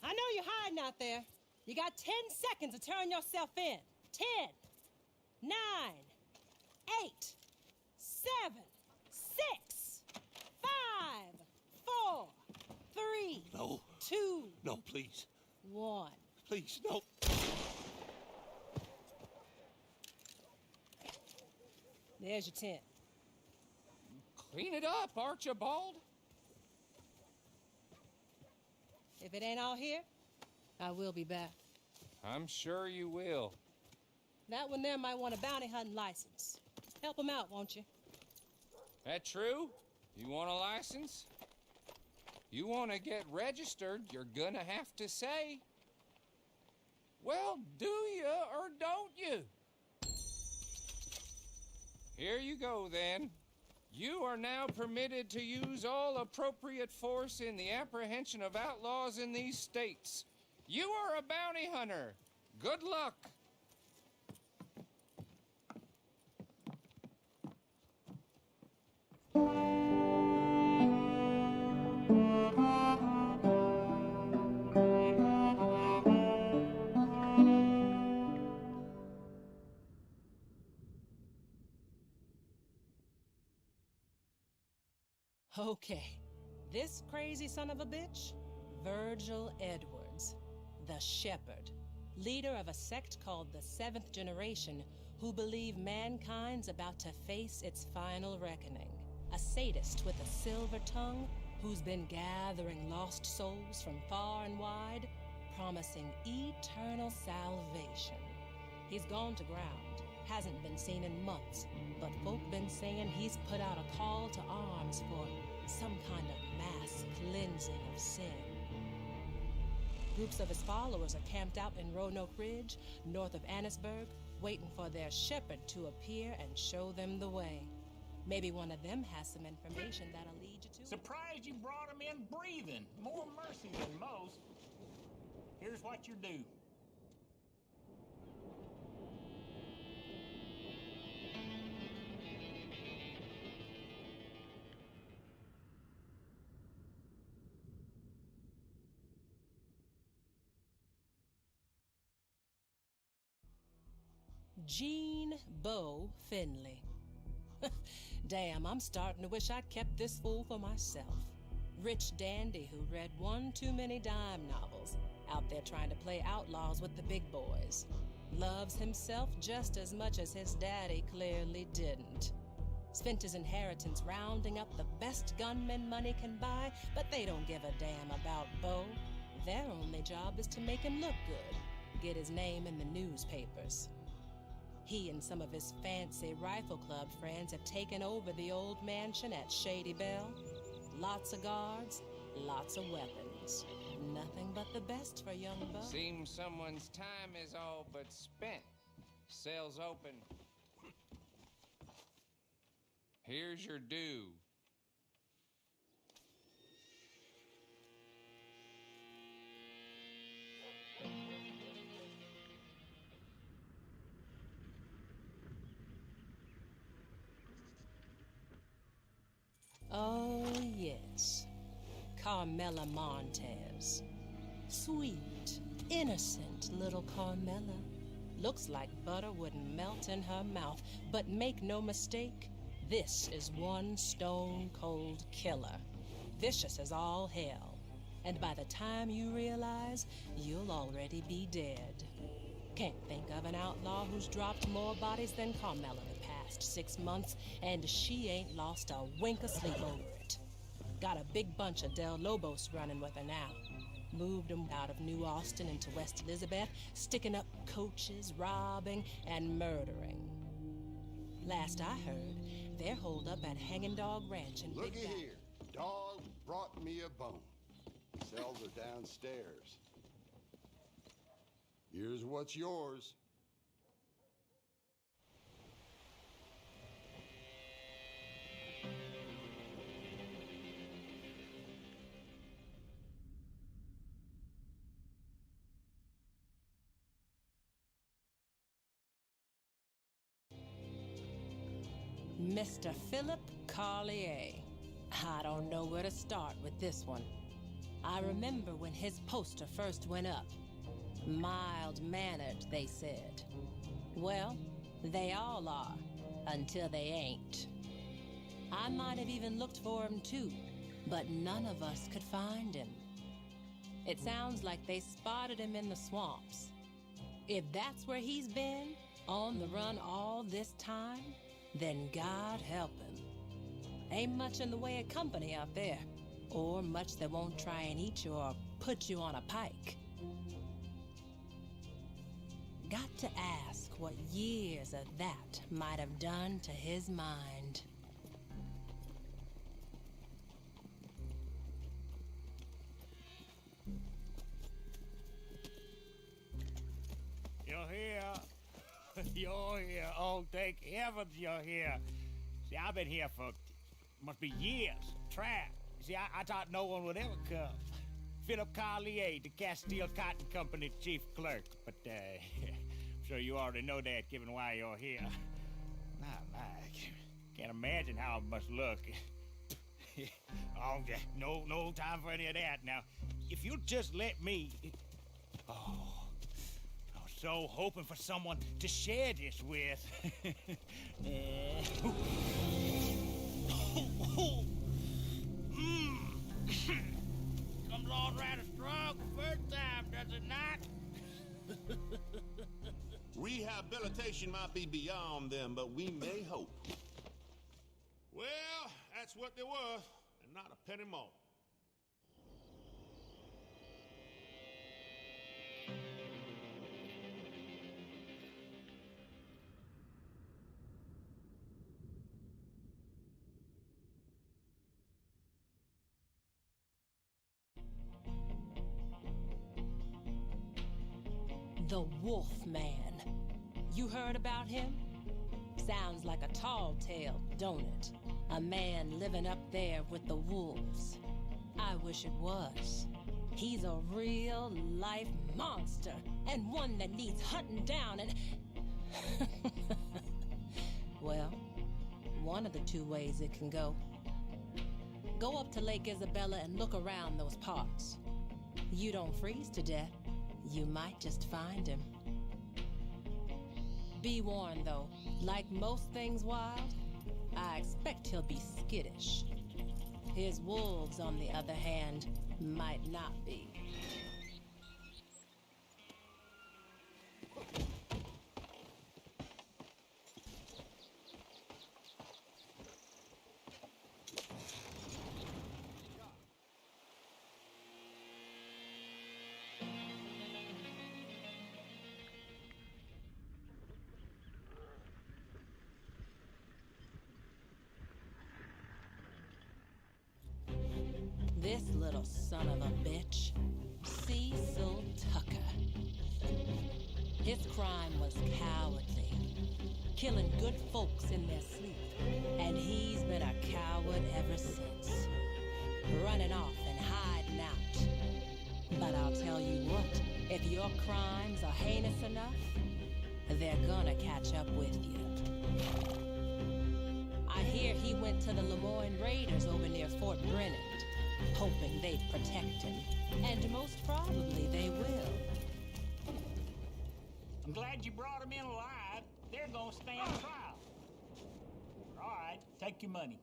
I know you're hiding out there. You got 10 seconds to turn yourself in. 10, 9, 8, 7, 6, 5, 4, 3, No. 2, No, please. 1. Please, no. There's your 10. Clean it up, Archibald. If it ain't all here, I will be back. I'm sure you will. That one there might want a bounty hunting license. Help him out, won't you? That true? You want a license? You want to get registered, you're gonna have to say. Well, do you or don't you? Here you go, then. You are now permitted to use all appropriate force in the apprehension of outlaws in these states. You are a bounty hunter. Good luck. Okay, this crazy son of a bitch, Virgil Edwards, the Shepherd, leader of a sect called the Seventh Generation, who believe mankind's about to face its final reckoning. A sadist with a silver tongue who's been gathering lost souls from far and wide, promising eternal salvation. He's gone to ground, hasn't been seen in months, but folk been saying he's put out a call to arms for some kind of mass cleansing of sin. Groups of his followers are camped out in Roanoke Ridge, north of Annisburg, waiting for their shepherd to appear and show them the way. Maybe one of them has some information that'll lead you to... Surprised you brought him in breathing. More mercy than most. Here's what you do. Jean Beau Finley. Damn, I'm starting to wish I'd kept this fool for myself. Rich dandy who read one too many dime novels, out there trying to play outlaws with the big boys. Loves himself just as much as his daddy clearly didn't. Spent his inheritance rounding up the best gunmen money can buy, but they don't give a damn about Beau. Their only job is to make him look good, get his name in the newspapers. He and some of his fancy rifle club friends have taken over the old mansion at Shady Belle. Lots of guards, lots of weapons. Nothing but the best for young Beau. Seems someone's time is all but spent. Cell's open. Here's your due. Oh, yes. Carmela Montez. Sweet, innocent little Carmela. Looks like butter wouldn't melt in her mouth, but make no mistake, this is one stone-cold killer. Vicious as all hell. And by the time you realize, you'll already be dead. Can't think of an outlaw who's dropped more bodies than Carmela the past 6 months, and she ain't lost a wink of sleep over it. Got a big bunch of Del Lobos running with her now. Moved them out of New Austin into West Elizabeth, sticking up coaches, robbing, and murdering. Last I heard, they're holed up at Hanging Dog Ranch in Looky Big Bend. here. Dog brought me a bone. Cells are downstairs. Here's what's yours. Mr. Philip Carlier. I don't know where to start with this one. I remember when his poster first went up. Mild-mannered, they said. Well, they all are, until they ain't. I might have even looked for him too, but none of us could find him. It sounds like they spotted him in the swamps. If that's where he's been, on the run all this time, then God help him. Ain't much in the way of company out there, or much that won't try and eat you or put you on a pike. Got to ask what years of that might have done to his mind. You're here. You're here. Oh, thank heavens you're here. See, I've been here for, must be years, trapped. See, I thought no one would ever come. Philip Carlier, the Castile Cotton Company chief clerk. But, I'm sure you already know that, given why you're here. My, can't imagine how it must look. Oh, no time for any of that. Now, if you'll just let me... Oh, I was so hoping for someone to share this with. Comes on rather strong the first time, does it not? Rehabilitation might be beyond them, but we may hope. Well, that's what they were, and not a penny more. The Wolf Man. You heard about him? Sounds like a tall tale, don't it? A man living up there with the wolves. I wish it was. He's a real life monster, and one that needs hunting down and... Well, one of the two ways it can go. Go up to Lake Isabella and look around those parts. You don't freeze to death, you might just find him. Be warned, though, like most things wild, I expect he'll be skittish. His wolves, on the other hand, might not be. This little son of a bitch, Cecil Tucker. His crime was cowardly, killing good folks in their sleep, and he's been a coward ever since, running off and hiding out. But I'll tell you what, if your crimes are heinous enough, they're gonna catch up with you. I hear he went to the Lemoyne Raiders over near Fort Brennan, hoping they'd protect him. And most probably they will. I'm glad you brought them in alive. They're gonna stand trial. All right, take your money.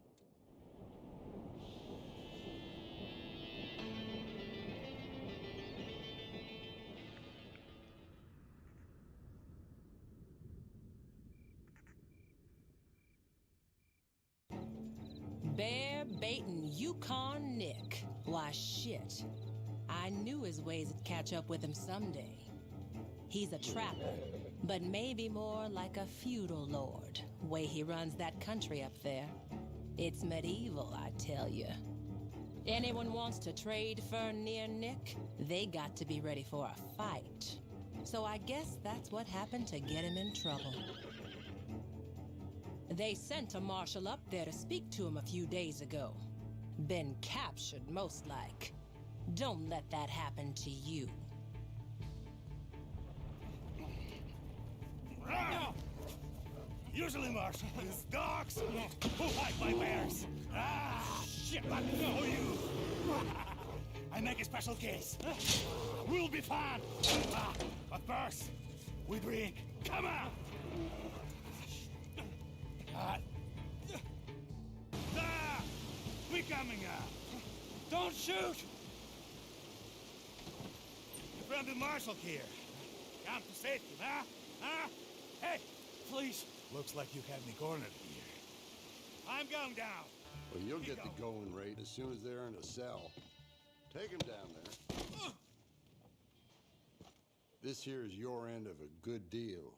Bear baiting Yukon Nick. Why, shit. I knew his ways would catch up with him someday. He's a trapper, but maybe more like a feudal lord, way he runs that country up there. It's medieval, I tell you. Anyone wants to trade for near Nick, they got to be ready for a fight. So I guess that's what happened to get him in trouble. They sent a marshal up there to speak to him a few days ago. Been captured, most like. Don't let that happen to you. Usually, Marshal, it's dogs who fight my bears. Shit, but no you. I make a special case. We'll be fine. But first, we drink. Come on. We coming out. Don't shoot. Your friend the Marshal here. Come to safety, huh? Huh? Hey, please. Looks like you had me cornered here. I'm going down. Well, you'll get the going rate as soon as they're in a cell. Take them down there. This here is your end of a good deal.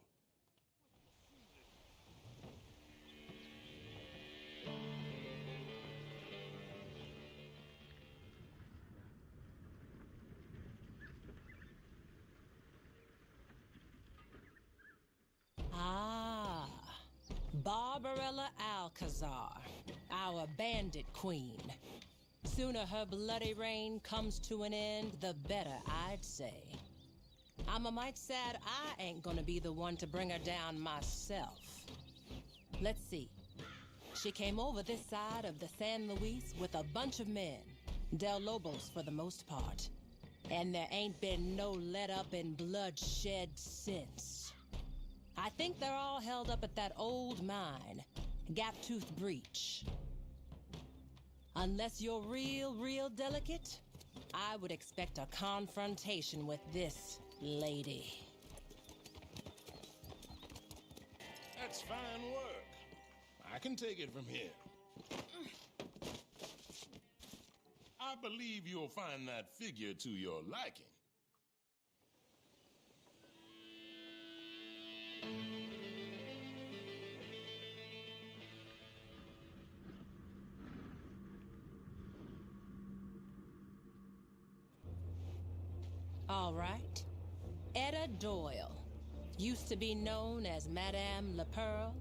Barbarella Alcazar, our bandit queen. Sooner her bloody reign comes to an end, the better, I'd say. I'm a mite sad I ain't gonna be the one to bring her down myself. Let's see. She came over this side of the San Luis with a bunch of men, Del Lobos for the most part. And there ain't been no let up in bloodshed since. I think they're all held up at that old mine, Gaptooth Breach. Unless you're real delicate, I would expect a confrontation with this lady. That's fine work. I can take it from here. I believe you'll find that figure to your liking. All right. Etta Doyle. Used to be known as Madame Le Pearl.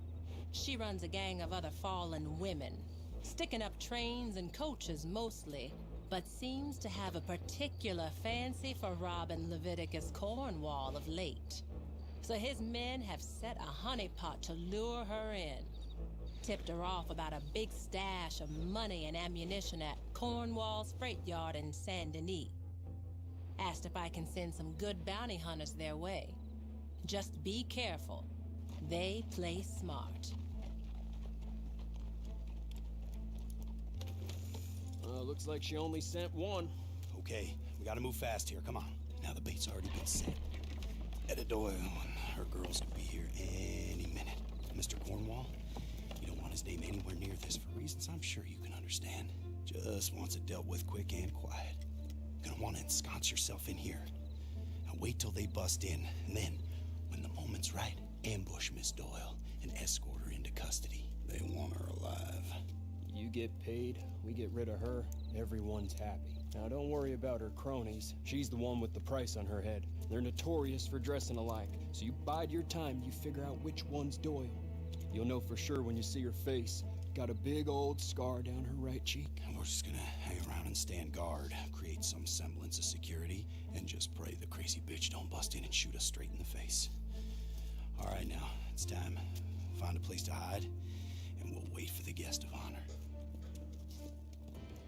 She runs a gang of other fallen women, sticking up trains and coaches mostly, but seems to have a particular fancy for robbing Leviticus Cornwall of late. So his men have set a honeypot to lure her in. Tipped her off about a big stash of money and ammunition at Cornwall's freight yard in Saint Denis. Asked if I can send some good bounty hunters their way. Just be careful. They play smart. Looks like she only sent one. Okay, we gotta move fast here. Come on. Now the bait's already been set. Etta Doyle and her girls could be here any minute. Mr. Cornwall, you don't want his name anywhere near this for reasons I'm sure you can understand. Just wants it dealt with quick and quiet. Gonna want to ensconce yourself in here. Now wait till they bust in, and then, when the moment's right, ambush Miss Doyle and escort her into custody. They want her alive. You get paid, we get rid of her, everyone's happy. Now don't worry about her cronies. She's the one with the price on her head. They're notorious for dressing alike, so you bide your time, you figure out which one's Doyle. You'll know for sure when you see her face. Got a big old scar down her right cheek. And we're just gonna hang around and stand guard, create some semblance of security, and just pray the crazy bitch don't bust in and shoot us straight in the face. All right, now, it's time. Find a place to hide, and we'll wait for the guest of honor.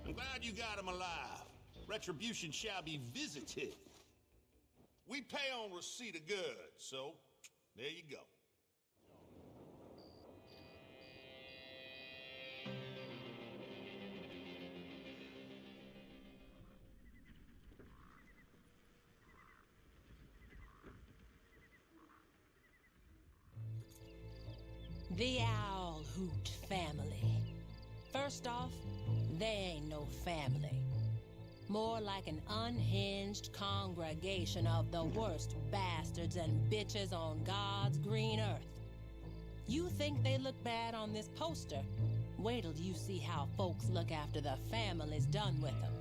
I'm glad you got him alive. Retribution shall be visited. We pay on receipt of goods, so there you go. The Owl Hoot family. First off, they ain't no family. More like an unhinged congregation of the worst bastards and bitches on God's green earth. You think they look bad on this poster? Wait till you see how folks look after the families done with them.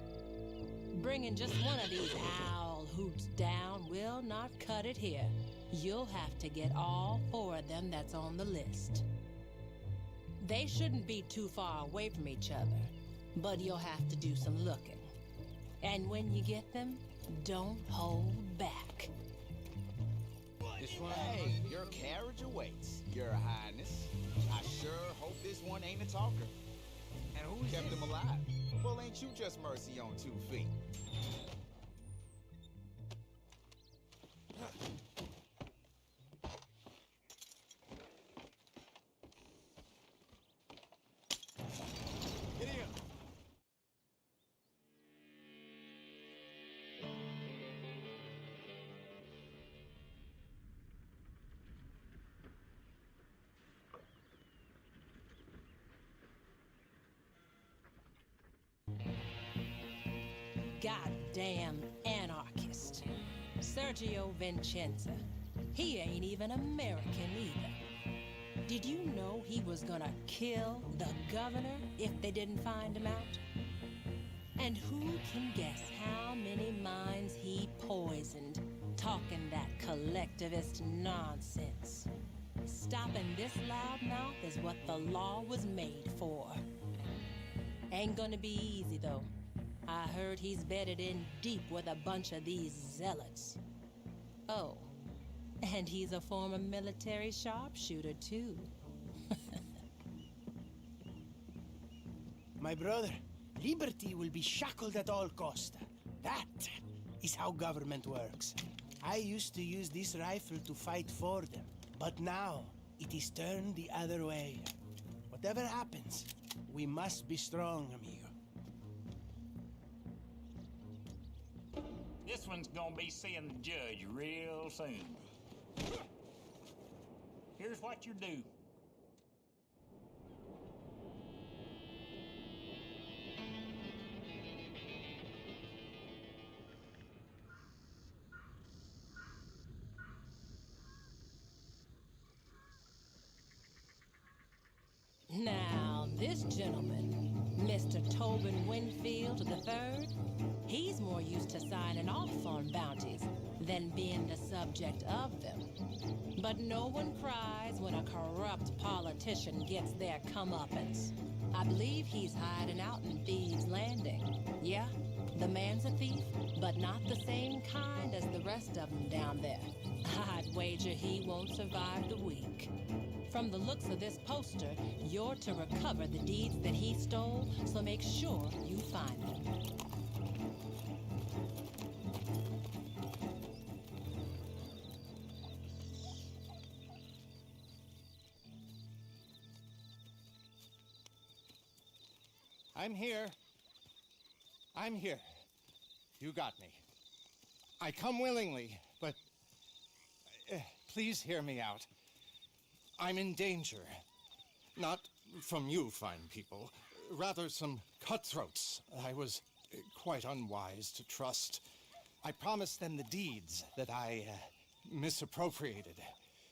Bringing just one of these Owl Hoots down will not cut it here. You'll have to get all 4 of them that's on the list. They shouldn't be too far away from each other, but you'll have to do some looking. And when you get them, don't hold back. Hey, your carriage awaits, Your Highness. I sure hope this one ain't a talker. And who kept him alive? Well, ain't you just mercy on 2 feet? Get here. Goddamn anarchist. Sergio Vincenza. He ain't even American either. Did you know he was gonna kill the governor if they didn't find him out? And who can guess how many minds he poisoned, talking that collectivist nonsense? Stopping this loudmouth is what the law was made for. Ain't gonna be easy, though. I heard he's bedded in deep with a bunch of these zealots. Oh, and he's a former military sharpshooter, too. My brother, liberty will be shackled at all cost. That is how government works. I used to use this rifle to fight for them, but now it is turned the other way. Whatever happens, we must be strong, amigo. This one's gonna be seeing the judge real soon. Here's what you do. Now, this gentleman, Mr. Tobin Winfield III, he's more used to signing off on bounties than being the subject of them. But no one cries when a corrupt politician gets their comeuppance. I believe he's hiding out in Thieves' Landing. Yeah, the man's a thief, but not the same kind as the rest of them down there. I'd wager he won't survive the week. From the looks of this poster, you're to recover the deeds that he stole, so make sure you find them. I'm here. I'm here. You got me. I come willingly, but please hear me out. I'm in danger. Not from you, fine people. Rather, some cutthroats I was quite unwise to trust. I promised them the deeds that I misappropriated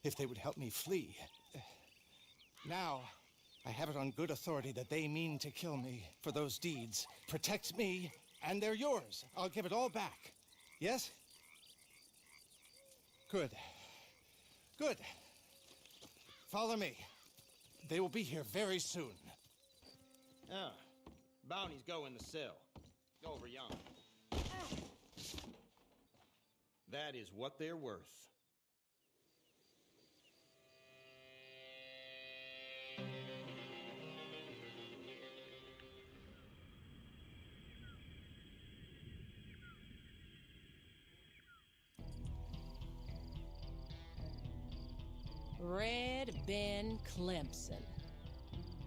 if they would help me flee. Now, I have it on good authority that they mean to kill me for those deeds. Protect me, and they're yours. I'll give it all back. Yes? Good. Good. Follow me. They will be here very soon. Ah, bounties go in the cell. Over yonder. That is what they're worth. Red Ben Clemson.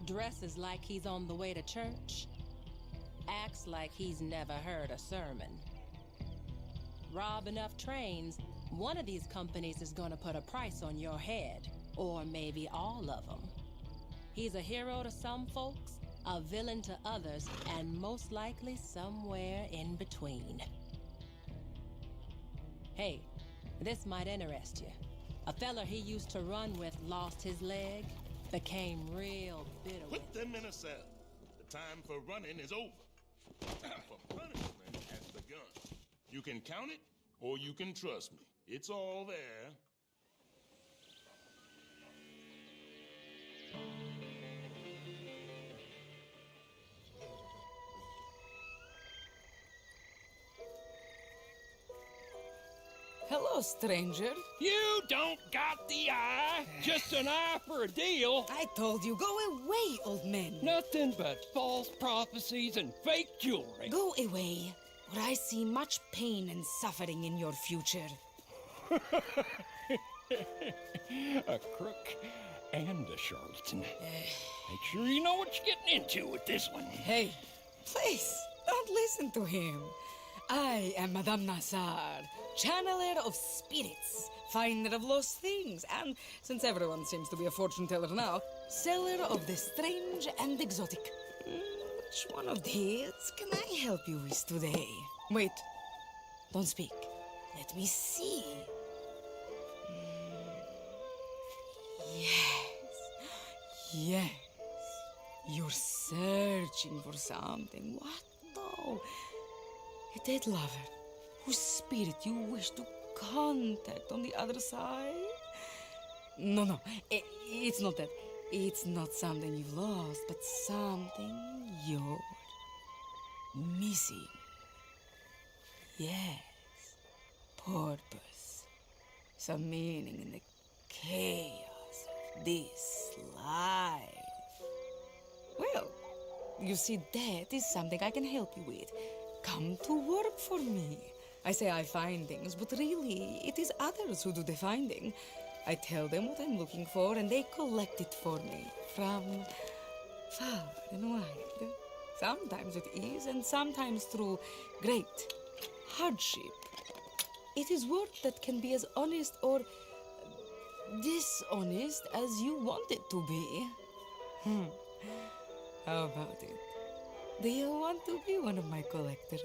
Dresses like he's on the way to church. Acts like he's never heard a sermon. Rob enough trains, one of these companies is gonna put a price on your head. Or maybe all of them. He's a hero to some folks, a villain to others, and most likely somewhere in between. Hey, this might interest you. A fella he used to run with lost his leg, became real bitter with Put them in a cell. The time for running is over. Time for punishment has begun. You can count it, or you can trust me. It's all there. Hello, stranger. You don't got the eye. Just an eye for a deal. I told you, go away, old man. Nothing but false prophecies and fake jewelry. Go away, or I see much pain and suffering in your future. A crook and a charlatan. Make sure you know what you're getting into with this one. Hey, please, don't listen to him. I am Madame Nassar, channeler of spirits, finder of lost things, and, since everyone seems to be a fortune teller now, seller of the strange and exotic. Which one of these can I help you with today? Wait, don't speak. Let me see. Yes. You're searching for something. What though? A dead lover whose spirit you wish to contact on the other side? No, it's not that. It's not something you've lost, but something you're missing. Yes, purpose. Some meaning in the chaos of this life. Well, you see, that is something I can help you with. Come to work for me. I say I find things, but really, it is others who do the finding. I tell them what I'm looking for, and they collect it for me from far and wide. Sometimes with ease, and sometimes through great hardship. It is work that can be as honest or dishonest as you want it to be. How about it? Do you want to be one of my collectors?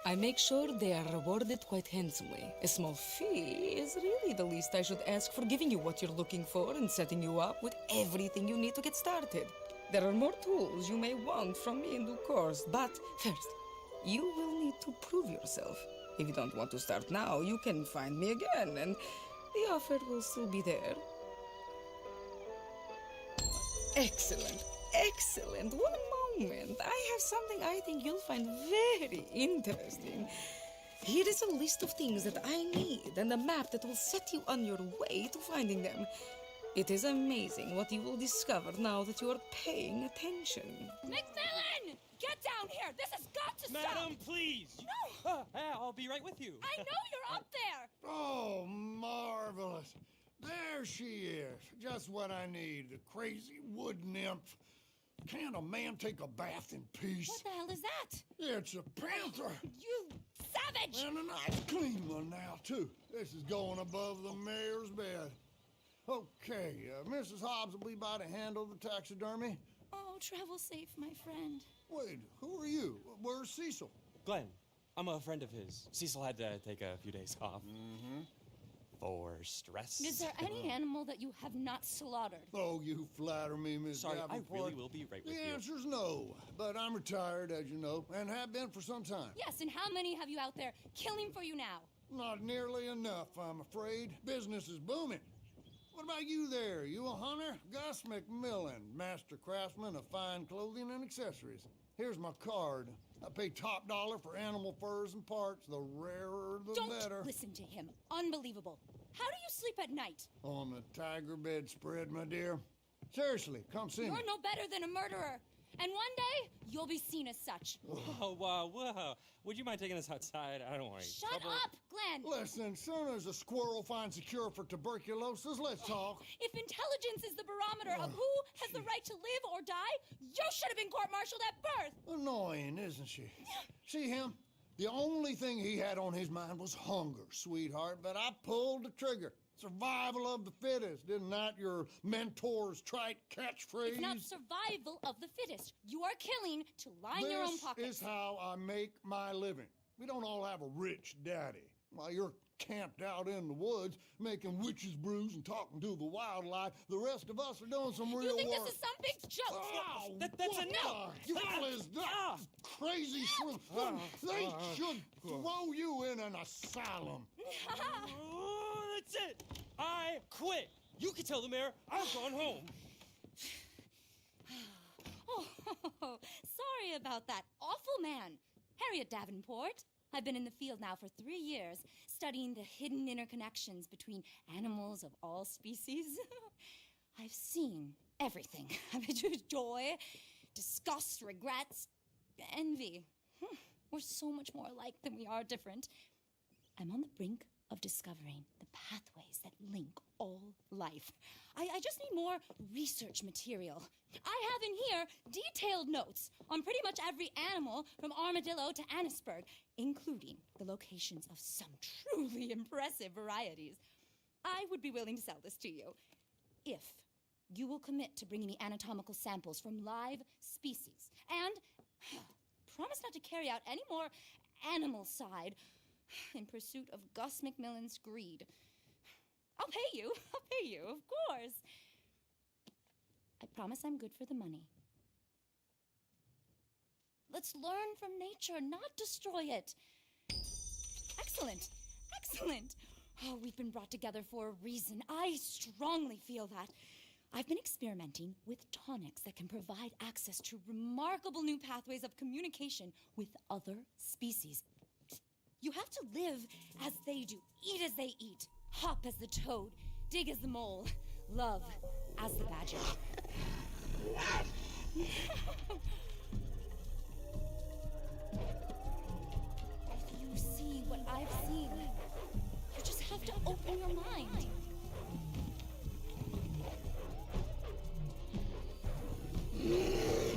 I make sure they are rewarded quite handsomely. A small fee is really the least I should ask for giving you what you're looking for and setting you up with everything you need to get started. There are more tools you may want from me in due course, but first, you will need to prove yourself. If you don't want to start now, you can find me again, and the offer will still be there. Excellent. Excellent. One moment. I have something I think you'll find very interesting. Here is a list of things that I need and a map that will set you on your way to finding them. It is amazing what you will discover now that you are paying attention. McMillan! Get down here! This has got to stop! Madam, please! No! I'll be right with you. I know you're up there! Oh, marvelous. There she is. Just what I need. The crazy wood nymph. Can't a man take a bath in peace? What the hell is that? It's a panther! You savage! And a nice clean one now, too. This is going above the mayor's bed. Okay, Mrs. Hobbs will be by to handle the taxidermy. Oh, travel safe, my friend. Wait, who are you? Where's Cecil? Glenn, I'm a friend of his. Cecil had to take a few days off. Mm-hmm. For stress. Is there any animal that you have not slaughtered? Oh, you flatter me, Miss Sorry, Davenport. I really will be right with the you. The answer's no, but I'm retired, as you know, and have been for some time. Yes, and how many have you out there killing for you now? Not nearly enough, I'm afraid. Business is booming. What about you there? You a hunter? Gus McMillan, master craftsman of fine clothing and accessories. Here's my card. I pay top dollar for animal furs and parts. The rarer, the better. Don't listen to him. Unbelievable. How do you sleep at night? On the tiger bedspread, my dear. Seriously, come see me. You're no better than a murderer. And one day, you'll be seen as such. Whoa. Would you mind taking us outside? I don't want to Shut up, Glenn! Listen, soon as a squirrel finds a cure for tuberculosis, let's talk. If intelligence is the barometer of who has the right to live or die, you should have been court-martialed at birth! Annoying, isn't she? See him? The only thing he had on his mind was hunger, sweetheart, but I pulled the trigger. Survival of the fittest, isn't that your mentor's trite catchphrase? It's not survival of the fittest. You are killing to line your own pockets. This is how I make my living. We don't all have a rich daddy. While you're camped out in the woods, making witches' brews and talking to the wildlife, the rest of us are doing some real work. You think this is some big joke? Oh, That's enough! You is that crazy shrew. They should throw you in an asylum. Oh, that's it. I quit. You can tell the mayor I've gone home. Oh, sorry about that awful man. Harriet Davenport. I've been in the field now for 3 years, studying the hidden interconnections between animals of all species. I've seen everything. Joy, disgust, regrets, envy. We're so much more alike than we are different. I'm on the brink of discovering the pathways that link all life. I just need more research material. I have in here detailed notes on pretty much every animal from armadillo to Annisburg, including the locations of some truly impressive varieties. I would be willing to sell this to you if you will commit to bringing me anatomical samples from live species and promise not to carry out any more animal side in pursuit of Gus McMillan's greed. I'll pay you, of course. I promise I'm good for the money. Let's learn from nature, not destroy it. Excellent. Oh, we've been brought together for a reason. I strongly feel that. I've been experimenting with tonics that can provide access to remarkable new pathways of communication with other species. You have to live as they do, eat as they eat, hop as the toad, dig as the mole, love as the badger. If you see what I've seen, you just have to open your mind.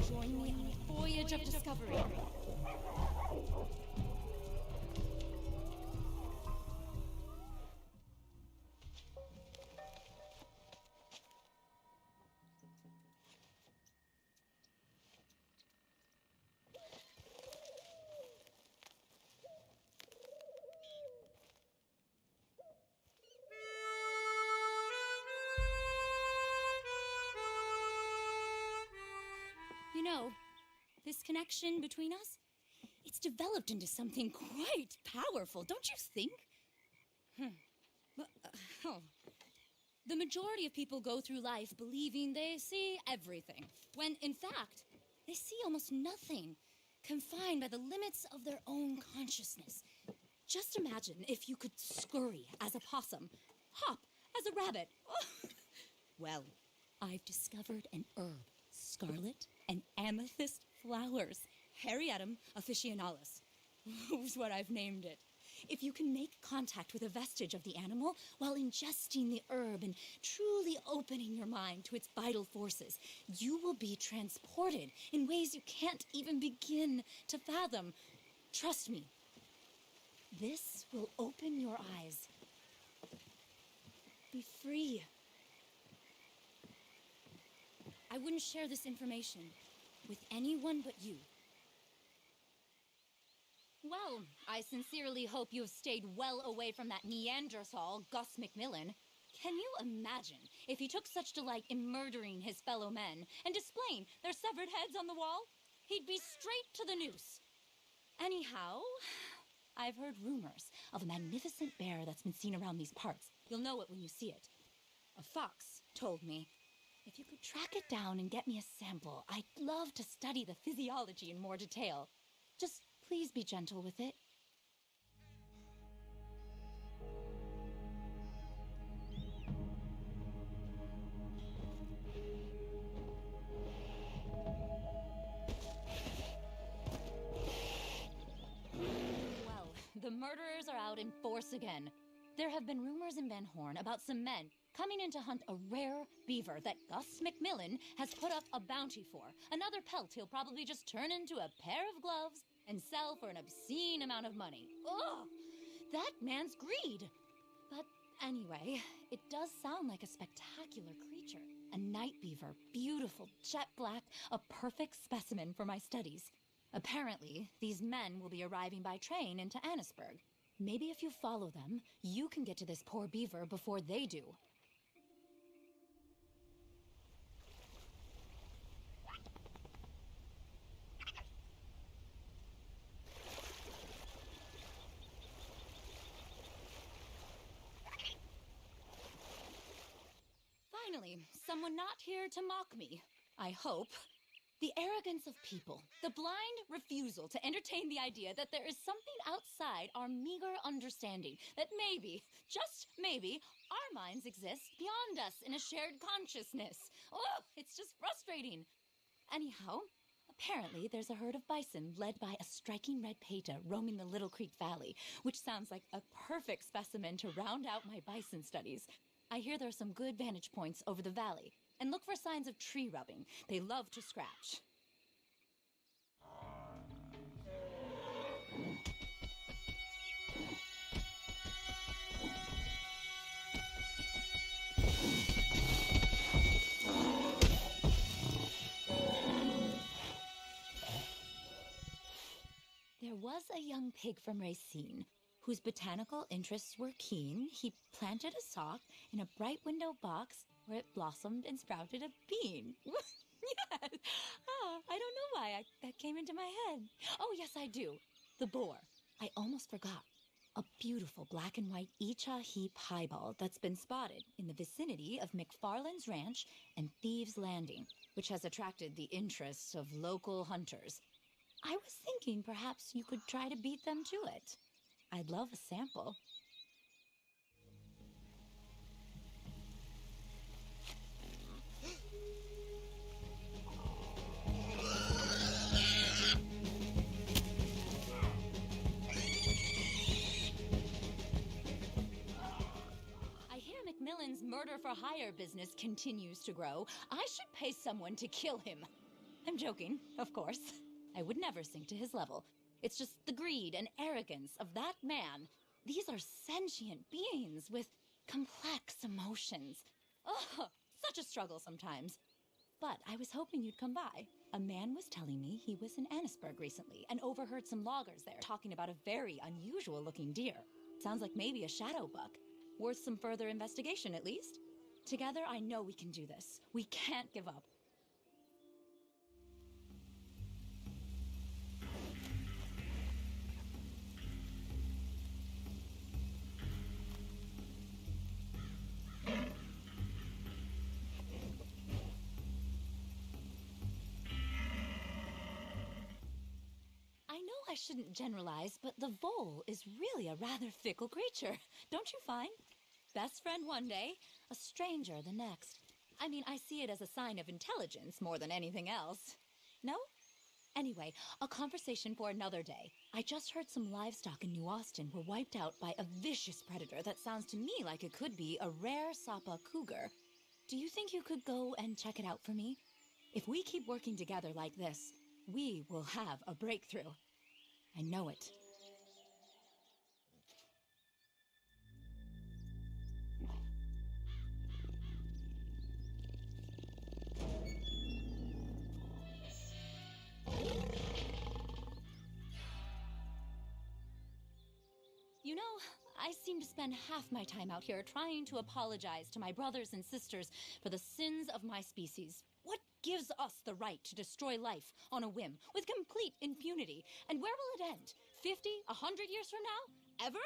Join me on a voyage of discovery. You know, this connection between us, it's developed into something quite powerful, don't you think? The majority of people go through life believing they see everything, when in fact, they see almost nothing, confined by the limits of their own consciousness. Just imagine if you could scurry as a possum, hop as a rabbit. Well, I've discovered an herb, scarlet and amethyst flowers. Harrietum officinalis was what I've named it. If you can make contact with a vestige of the animal while ingesting the herb and truly opening your mind to its vital forces, you will be transported in ways you can't even begin to fathom. Trust me, this will open your eyes. Be free. I wouldn't share this information with anyone but you. Well, I sincerely hope you have stayed well away from that Neanderthal, Gus McMillan. Can you imagine if he took such delight in murdering his fellow men and displaying their severed heads on the wall? He'd be straight to the noose. Anyhow, I've heard rumors of a magnificent bear that's been seen around these parts. You'll know it when you see it. A fox told me, if you could track it down and get me a sample, I'd love to study the physiology in more detail. Just please be gentle with it. Well, the murderers are out in force again. There have been rumors in Ben Horn about some men coming in to hunt a rare beaver that Gus McMillan has put up a bounty for. Another pelt he'll probably just turn into a pair of gloves and sell for an obscene amount of money. Ugh! That man's greed! But anyway, it does sound like a spectacular creature. A night beaver, beautiful, jet black, a perfect specimen for my studies. Apparently, these men will be arriving by train into Annisburg. Maybe if you follow them, you can get to this poor beaver before they do. Finally, someone not here to mock me. I hope. The arrogance of people, the blind refusal to entertain the idea that there is something outside our meager understanding, that maybe, just maybe, our minds exist beyond us in a shared consciousness. Oh, it's just frustrating. Anyhow, apparently there's a herd of bison led by a striking red peta roaming the Little Creek Valley, which sounds like a perfect specimen to round out my bison studies. I hear there are some good vantage points over the valley. And look for signs of tree rubbing. They love to scratch. There was a young pig from Racine whose botanical interests were keen. He planted a sock in a bright window box where it blossomed and sprouted a bean. Yes! Oh, I don't know why that came into my head. Oh, yes, I do. The boar. I almost forgot. A beautiful black and white Icha Heap highball that's been spotted in the vicinity of McFarland's Ranch and Thieves' Landing, which has attracted the interests of local hunters. I was thinking perhaps you could try to beat them to it. I'd love a sample. Macmillan's murder-for-hire business continues to grow. I should pay someone to kill him. I'm joking, of course. I would never sink to his level. It's just the greed and arrogance of that man. These are sentient beings with complex emotions. Oh, such a struggle sometimes. But I was hoping you'd come by. A man was telling me he was in Annisburg recently and overheard some loggers there talking about a very unusual-looking deer. Sounds like maybe a shadow buck. Worth some further investigation, at least. Together, I know we can do this. We can't give up. I know I shouldn't generalize, but the vole is really a rather fickle creature, don't you find? Best friend one day, a stranger the next. I mean, I see it as a sign of intelligence more than anything else. No? Anyway, a conversation for another day. I just heard some livestock in New Austin were wiped out by a vicious predator that sounds to me like it could be a rare Sapa cougar. Do you think you could go and check it out for me? If we keep working together like this, we will have a breakthrough. I know it. You know, I seem to spend half my time out here trying to apologize to my brothers and sisters for the sins of my species. What gives us the right to destroy life on a whim with complete impunity? And where will it end? 50, 100 years from now? Ever?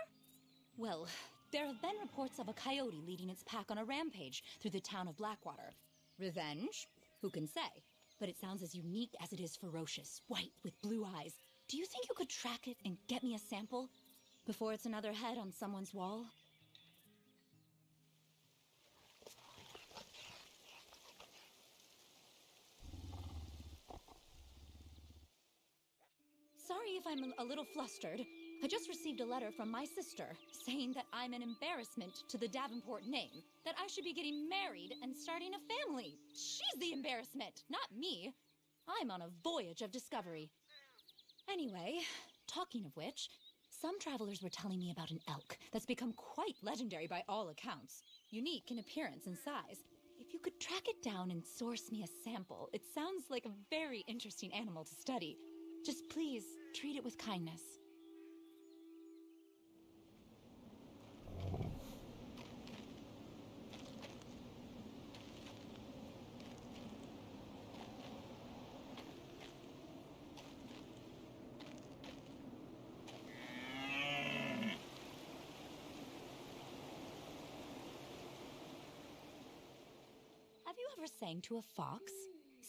Well, there have been reports of a coyote leading its pack on a rampage through the town of Blackwater. Revenge? Who can say? But it sounds as unique as it is ferocious, white with blue eyes. Do you think you could track it and get me a sample? Before it's another head on someone's wall? Sorry if I'm a little flustered. I just received a letter from my sister saying that I'm an embarrassment to the Davenport name, that I should be getting married and starting a family. She's the embarrassment, not me. I'm on a voyage of discovery. Anyway, talking of which, some travelers were telling me about an elk that's become quite legendary by all accounts, unique in appearance and size. If you could track it down and source me a sample, it sounds like a very interesting animal to study. Just please, treat it with kindness. Have you ever sang to a fox?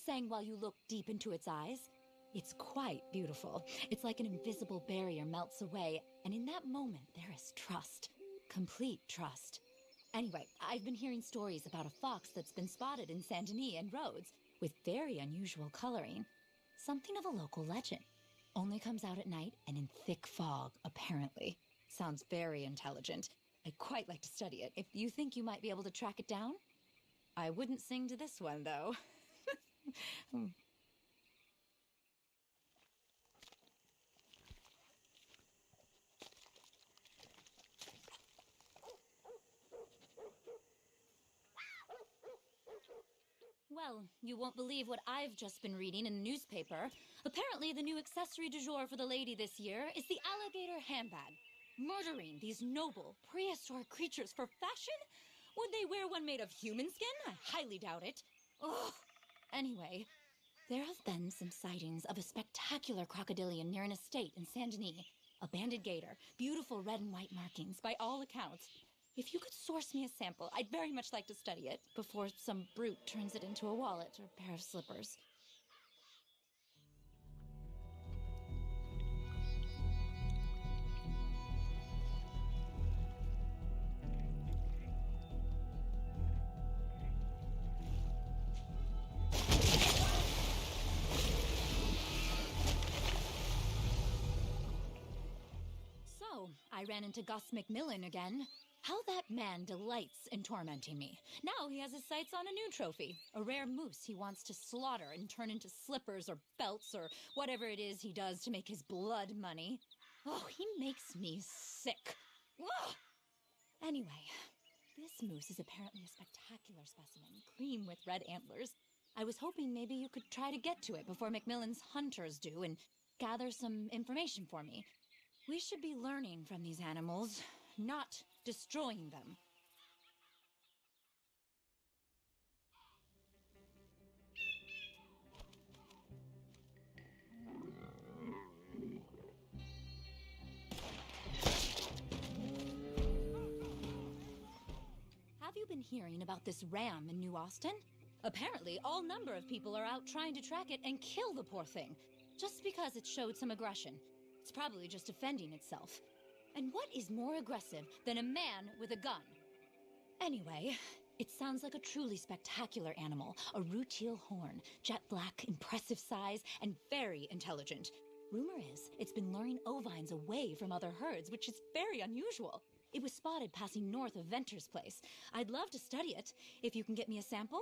Sang while you looked deep into its eyes? It's quite beautiful. It's like an invisible barrier melts away, and in that moment, there is trust. Complete trust. Anyway, I've been hearing stories about a fox that's been spotted in Saint Denis and Rhodes, with very unusual coloring. Something of a local legend. Only comes out at night and in thick fog, apparently. Sounds very intelligent. I'd quite like to study it. If you think you might be able to track it down? I wouldn't sing to this one, though. Well, you won't believe what I've just been reading in the newspaper. Apparently, the new accessory du jour for the lady this year is the alligator handbag. Murdering these noble, prehistoric creatures for fashion? Would they wear one made of human skin? I highly doubt it. Ugh. Anyway, there have been some sightings of a spectacular crocodilian near an estate in Saint Denis. A banded gator, beautiful red and white markings, by all accounts. If you could source me a sample, I'd very much like to study it before some brute turns it into a wallet or a pair of slippers. So, I ran into Gus McMillan again. How that man delights in tormenting me. Now he has his sights on a new trophy, a rare moose he wants to slaughter and turn into slippers or belts or whatever it is he does to make his blood money. Oh, he makes me sick. Ugh! Anyway, this moose is apparently a spectacular specimen, cream with red antlers. I was hoping maybe you could try to get to it before Macmillan's hunters do and gather some information for me. We should be learning from these animals, not destroying them. Have you been hearing about this ram in New Austin? Apparently, all number of people are out trying to track it and kill the poor thing, just because it showed some aggression. It's probably just defending itself. And what is more aggressive than a man with a gun? Anyway, It sounds like a truly spectacular animal. A rutile horn, jet black, impressive size, and very intelligent. Rumor is it's been luring ovines away from other herds, which is very unusual. It was spotted passing north of Venter's place. I'd love to study it, if you can get me a sample.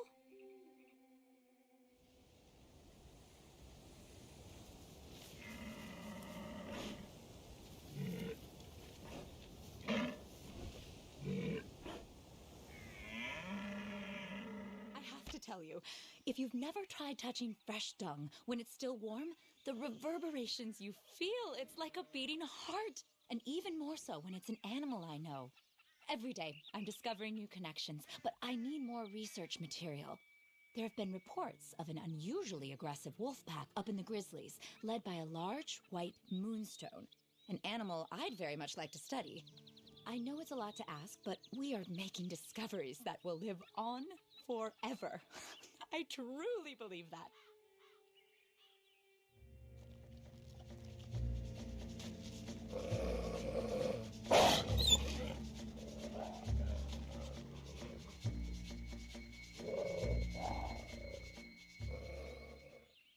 Tell you, if you've never tried touching fresh dung when it's still warm, the reverberations you feel, it's like a beating heart. And even more so when it's an animal I know. Every day, I'm discovering new connections, but I need more research material. There have been reports of an unusually aggressive wolf pack up in the Grizzlies, led by a large white moonstone, an animal I'd very much like to study. I know it's a lot to ask, but we are making discoveries that will live on forever. I truly believe that.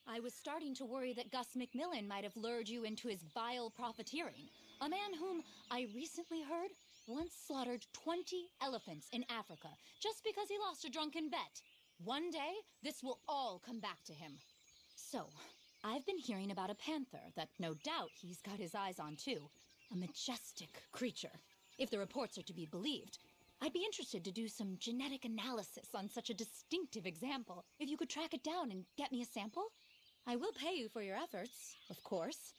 I was starting to worry that Gus McMillan might have lured you into his vile profiteering. A man whom I recently heard once slaughtered 20 elephants in Africa just because he lost a drunken bet. One day, this will all come back to him. So, I've been hearing about a panther that no doubt he's got his eyes on too. A majestic creature. If the reports are to be believed, I'd be interested to do some genetic analysis on such a distinctive example. If you could track it down and get me a sample, I will pay you for your efforts, of course.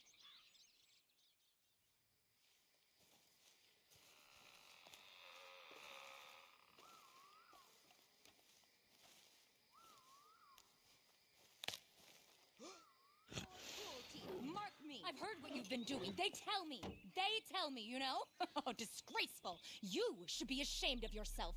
Mark me. I've heard what you've been doing. They tell me, you know? Oh, disgraceful. You should be ashamed of yourself.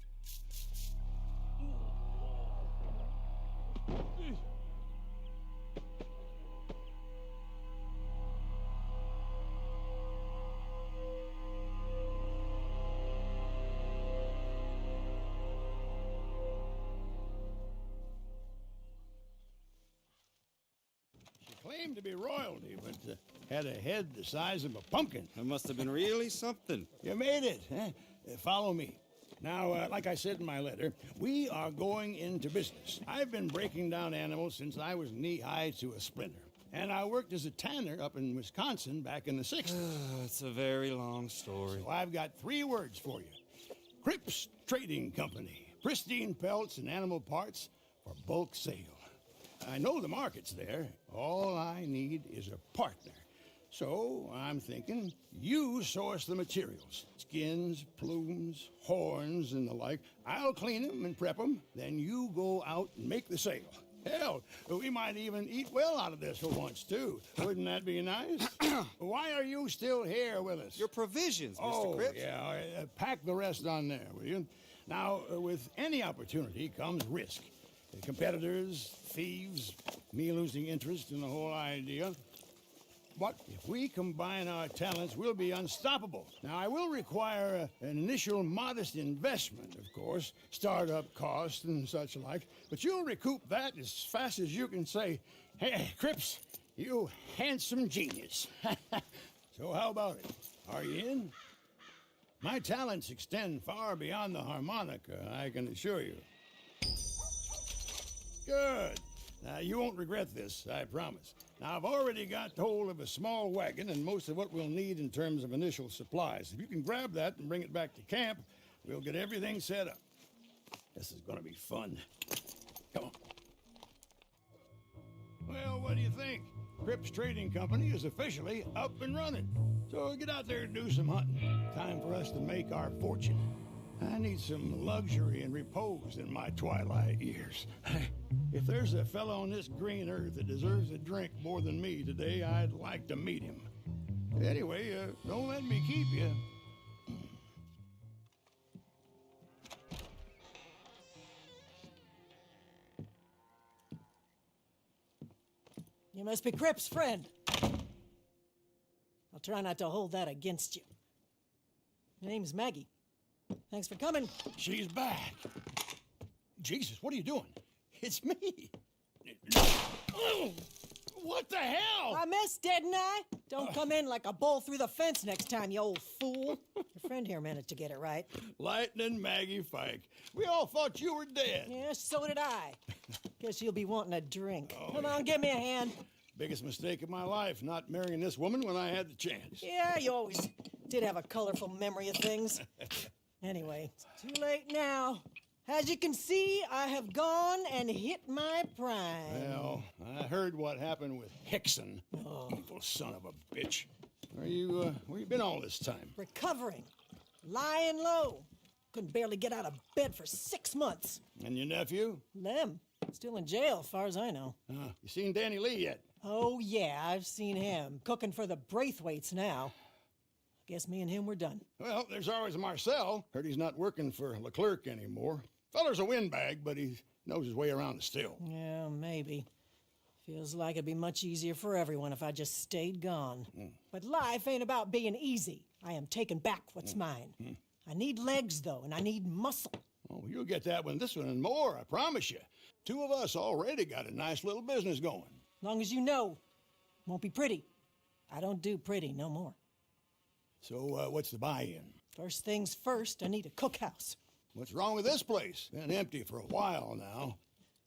Claimed to be royalty, but had a head the size of a pumpkin. That must have been really something. You made it, huh? Follow me. Now, like I said in my letter, we are going into business. I've been breaking down animals since I was knee-high to a splinter. And I worked as a tanner up in Wisconsin back in the 60s. It's a very long story. So I've got 3 words for you. Cripps Trading Company. Pristine pelts and animal parts for bulk sale. I know the market's there. All I need is a partner. So I'm thinking you source the materials. Skins, plumes, horns, and the like. I'll clean them and prep them. Then you go out and make the sale. Hell, we might even eat well out of this for once, too. Wouldn't that be nice? Why are you still here with us? Your provisions, Mr. Cripps. Yeah. Pack the rest on there, will you? Now, with any opportunity comes risk. The competitors, thieves, me losing interest in the whole idea. But if we combine our talents, we'll be unstoppable. Now, I will require an initial modest investment, of course, startup costs and such like, but you'll recoup that as fast as you can say, "Hey, Cripps, you handsome genius." So how about it? Are you in? My talents extend far beyond the harmonica, I can assure you. Good. Now, you won't regret this, I promise. Now, I've already got hold of a small wagon and most of what we'll need in terms of initial supplies. If you can grab that and bring it back to camp, we'll get everything set up. This is gonna be fun. Come on. Well, what do you think? Cripps Trading Company is officially up and running. So get out there and do some hunting. Time for us to make our fortune. I need some luxury and repose in my twilight years. If there's a fellow on this green earth that deserves a drink more than me today, I'd like to meet him. Anyway, don't let me keep you. You must be Cripps' friend. I'll try not to hold that against you. My name's Maggie. Thanks for coming. She's back. Jesus, what are you doing? It's me. What the hell? I missed, didn't I? Don't come in like a bull through the fence next time, you old fool. Your friend here managed to get it right. Lightning Maggie Fike. We all thought you were dead. Yeah, so did I. Guess you'll be wanting a drink. Come on, give me a hand. Biggest mistake of my life, not marrying this woman when I had the chance. Yeah, you always did have a colorful memory of things. Anyway, it's too late now. As you can see, I have gone and hit my prime. Well, I heard what happened with Hickson. Evil son of a bitch. Where you been all this time? Recovering. Lying low. Couldn't barely get out of bed for 6 months. And your nephew? Lem. Still in jail, as far as I know. You seen Danny Lee yet? Oh, yeah, I've seen him. Cooking for the Braithwaites now. Guess me and him were done. Well, there's always Marcel. Heard he's not working for Leclerc anymore. Feller's a windbag, but he knows his way around the still. Yeah, maybe. Feels like it'd be much easier for everyone if I just stayed gone. But life ain't about being easy. I am taking back what's mine. I need legs, though, and I need muscle. Oh, you'll get that one, this one, and more, I promise you. 2 of us already got a nice little business going. Long as you know, won't be pretty. I don't do pretty no more. So, what's the buy-in? First things first, I need a cookhouse. What's wrong with this place? Been empty for a while now.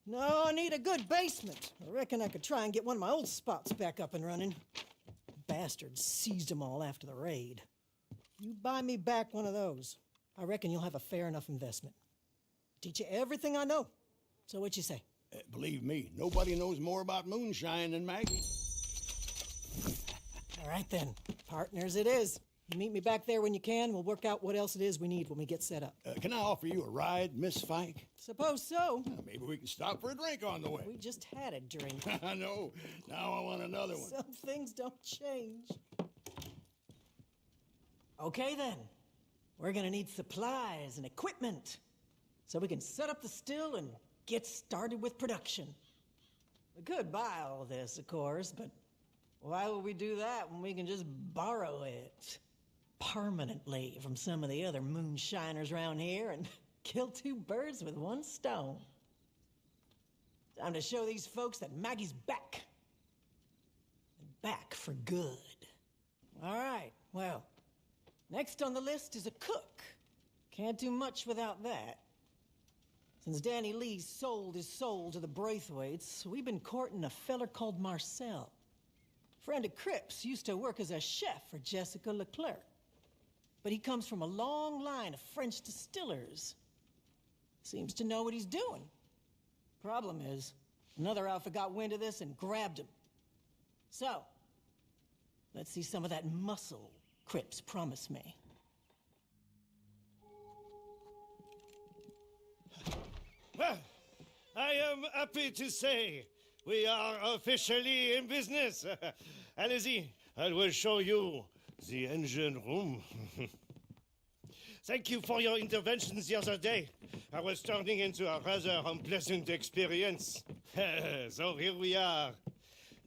No, I need a good basement. I reckon I could try and get one of my old spots back up and running. Bastards seized them all after the raid. You buy me back one of those, I reckon you'll have a fair enough investment. Teach you everything I know. So what you say? Believe me, nobody knows more about moonshine than Maggie. All right then, partners it is. You meet me back there when you can. We'll work out what else it is we need when we get set up. Can I offer you a ride, Miss Fike? Suppose so. Maybe we can stop for a drink on the way. We just had a drink. I know. Now I want another one. Some things don't change. Okay then. We're gonna need supplies and equipment so we can set up the still and get started with production. We could buy all this, of course, but why would we do that when we can just borrow it permanently from some of the other moonshiners around here and kill 2 birds with 1 stone? Time to show these folks that Maggie's back. And back for good. All right, well, next on the list is a cook. Can't do much without that. Since Danny Lee sold his soul to the Braithwaites, we've been courting a feller called Marcel. Friend of Cripps used to work as a chef for Jessica Leclerc. But he comes from a long line of French distillers. Seems to know what he's doing. Problem is, another outfit got wind of this and grabbed him. So, let's see some of that muscle Cripps promised me. Well, I am happy to say we are officially in business. Allez-y, I will show you the engine room. Thank you for your interventions the other day. I was turning into a rather unpleasant experience. So here we are.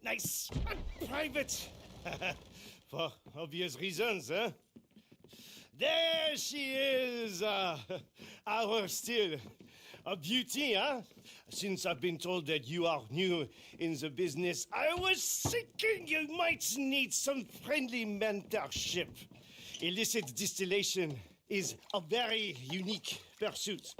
Nice and private. For obvious reasons, huh? There she is, our still. A beauty, huh? Since I've been told that you are new in the business, I was thinking you might need some friendly mentorship. Illicit distillation is a very unique pursuit.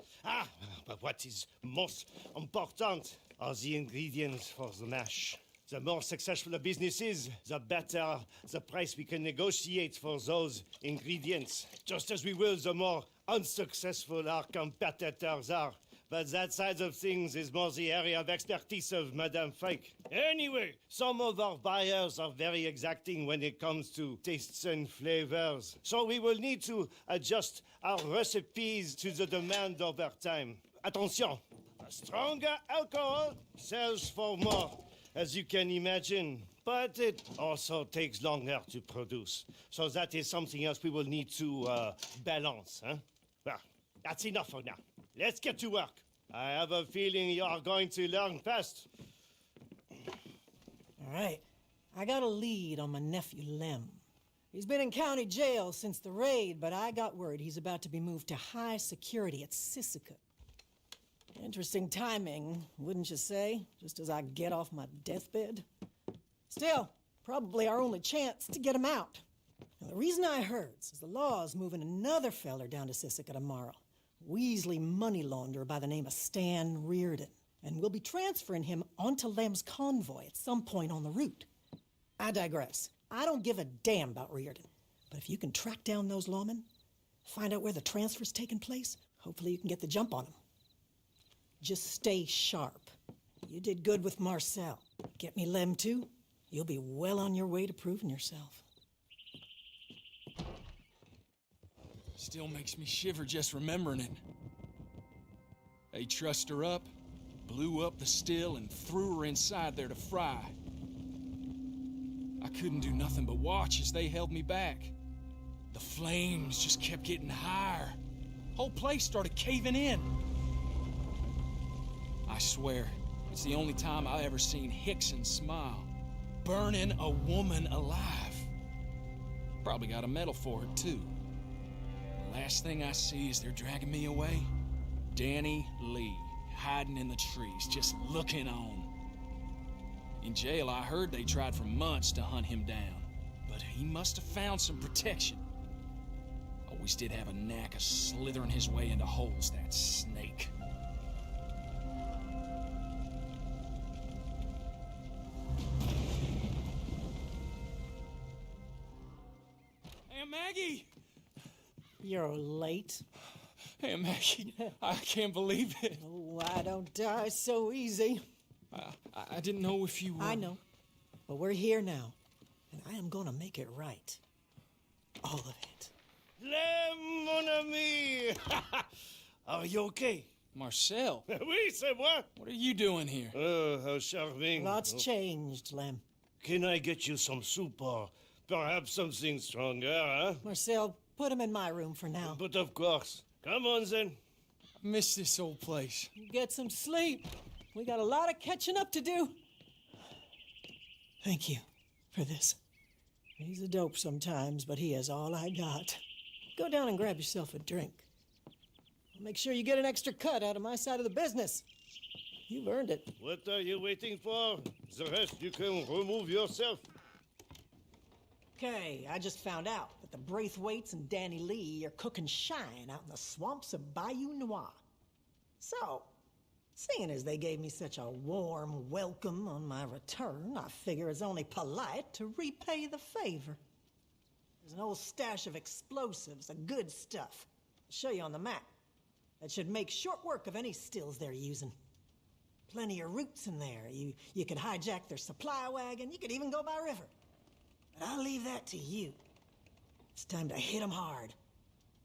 But what is most important are the ingredients for the mash. The more successful a business is, the better the price we can negotiate for those ingredients. Just as we will, the more unsuccessful our competitors are. But that side of things is more the area of expertise of Madame Fike. Anyway, some of our buyers are very exacting when it comes to tastes and flavors. So we will need to adjust our recipes to the demand over time. Attention, a stronger alcohol sells for more, as you can imagine. But it also takes longer to produce. So that is something else we will need to balance, huh? Well, that's enough for now. Let's get to work. I have a feeling you are going to learn fast. All right. I got a lead on my nephew, Lem. He's been in county jail since the raid, but I got word he's about to be moved to high security at Sisika. Interesting timing, wouldn't you say? Just as I get off my deathbed. Still, probably our only chance to get him out. Now, the reason I heard is the law's moving another feller down to Sisika tomorrow. Weasley money launderer by the name of Stan Reardon. And we'll be transferring him onto Lem's convoy at some point on the route. I digress. I don't give a damn about Reardon. But if you can track down those lawmen, find out where the transfer's taking place, hopefully you can get the jump on them. Just stay sharp. You did good with Marcel. Get me Lem too, you'll be well on your way to proving yourself. Still makes me shiver just remembering it. They trussed her up, blew up the still, and threw her inside there to fry. I couldn't do nothing but watch as they held me back. The flames just kept getting higher. Whole place started caving in. I swear, it's the only time I've ever seen Hickson smile. Burning a woman alive. Probably got a medal for it, too. The last thing I see as they're dragging me away, Danny Lee, hiding in the trees, just looking on. In jail, I heard they tried for months to hunt him down, but he must have found some protection. Always did have a knack of slithering his way into holes, that snake. Aunt Maggie! You're late. Aunt Maggie, I can't believe it. Oh, I don't die so easy. I didn't know if you were... I know. But we're here now, and I am gonna make it right. All of it. Lem, mon ami! Are you okay? Marcel? Oui, c'est moi! What are you doing here? Oh, how charming. Lots changed, Lem. Can I get you some soup or perhaps something stronger, huh? Marcel, put him in my room for now. But of course. Come on, then. I miss this old place. Get some sleep. We got a lot of catching up to do. Thank you for this. He's a dope sometimes, but he is all I got. Go down and grab yourself a drink. Make sure you get an extra cut out of my side of the business. You've earned it. What are you waiting for? The rest you can remove yourself. Okay, I just found out that the Braithwaites and Danny Lee are cooking shine out in the swamps of Bayou Noir. So, seeing as they gave me such a warm welcome on my return, I figure it's only polite to repay the favor. There's an old stash of explosives, the good stuff. I'll show you on the map. That should make short work of any stills they're using. Plenty of routes in there. You could hijack their supply wagon. You could even go by river. But I'll leave that to you. It's time to hit them hard,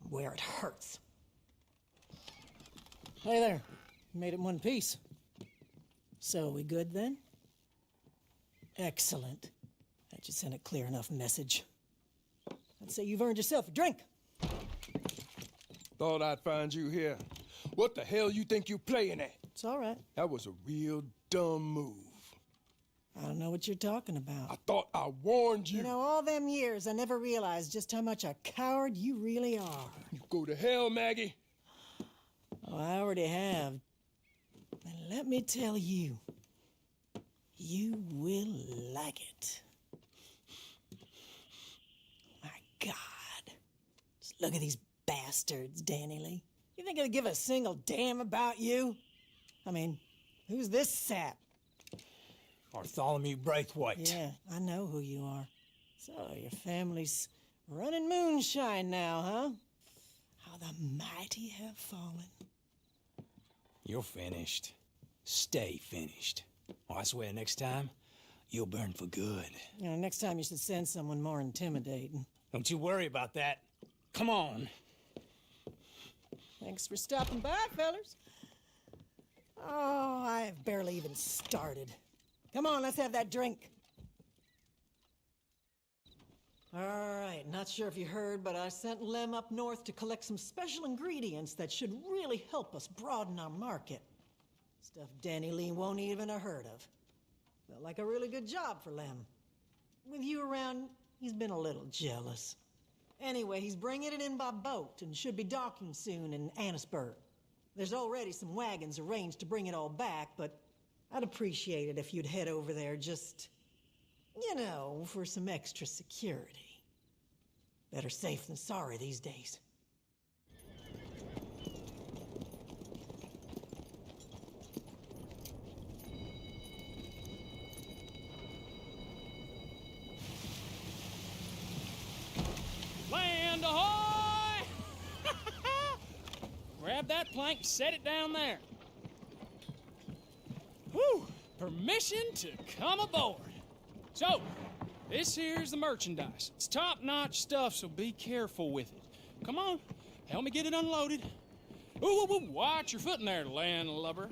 where it hurts. Hey there. Made it in one piece. So, we good then? Excellent. That should send a clear enough message. I'd say you've earned yourself a drink. Thought I'd find you here. What the hell you think you playing at? It's all right. That was a real dumb move. I don't know what you're talking about. I thought I warned you. You know, all them years, I never realized just how much a coward you really are. You go to hell, Maggie. Oh, I already have. And let me tell you, you will like it. My God. Just look at these bastards, Danny Lee. You think they'd give a single damn about you? I mean, who's this sap? Bartholomew Braithwaite. Yeah, I know who you are. So, your family's running moonshine now, huh? How the mighty have fallen. You're finished. Stay finished. Well, I swear next time, you'll burn for good. You know, next time you should send someone more intimidating. Don't you worry about that. Come on. Thanks for stopping by, fellas. Oh, I have barely even started. Come on, let's have that drink. All right, not sure if you heard, but I sent Lem up north to collect some special ingredients that should really help us broaden our market. Stuff Danny Lee won't even have heard of. Felt like a really good job for Lem. With you around, he's been a little jealous. Anyway, he's bringing it in by boat and should be docking soon in Annisburg. There's already some wagons arranged to bring it all back, but I'd appreciate it if you'd head over there just, you know, for some extra security. Better safe than sorry these days. Land ahoy! Grab that plank and set it down there. Whew! Permission to come aboard. So, this here's the merchandise. It's top-notch stuff, so be careful with it. Come on, help me get it unloaded. Ooh, watch your footing there, landlubber.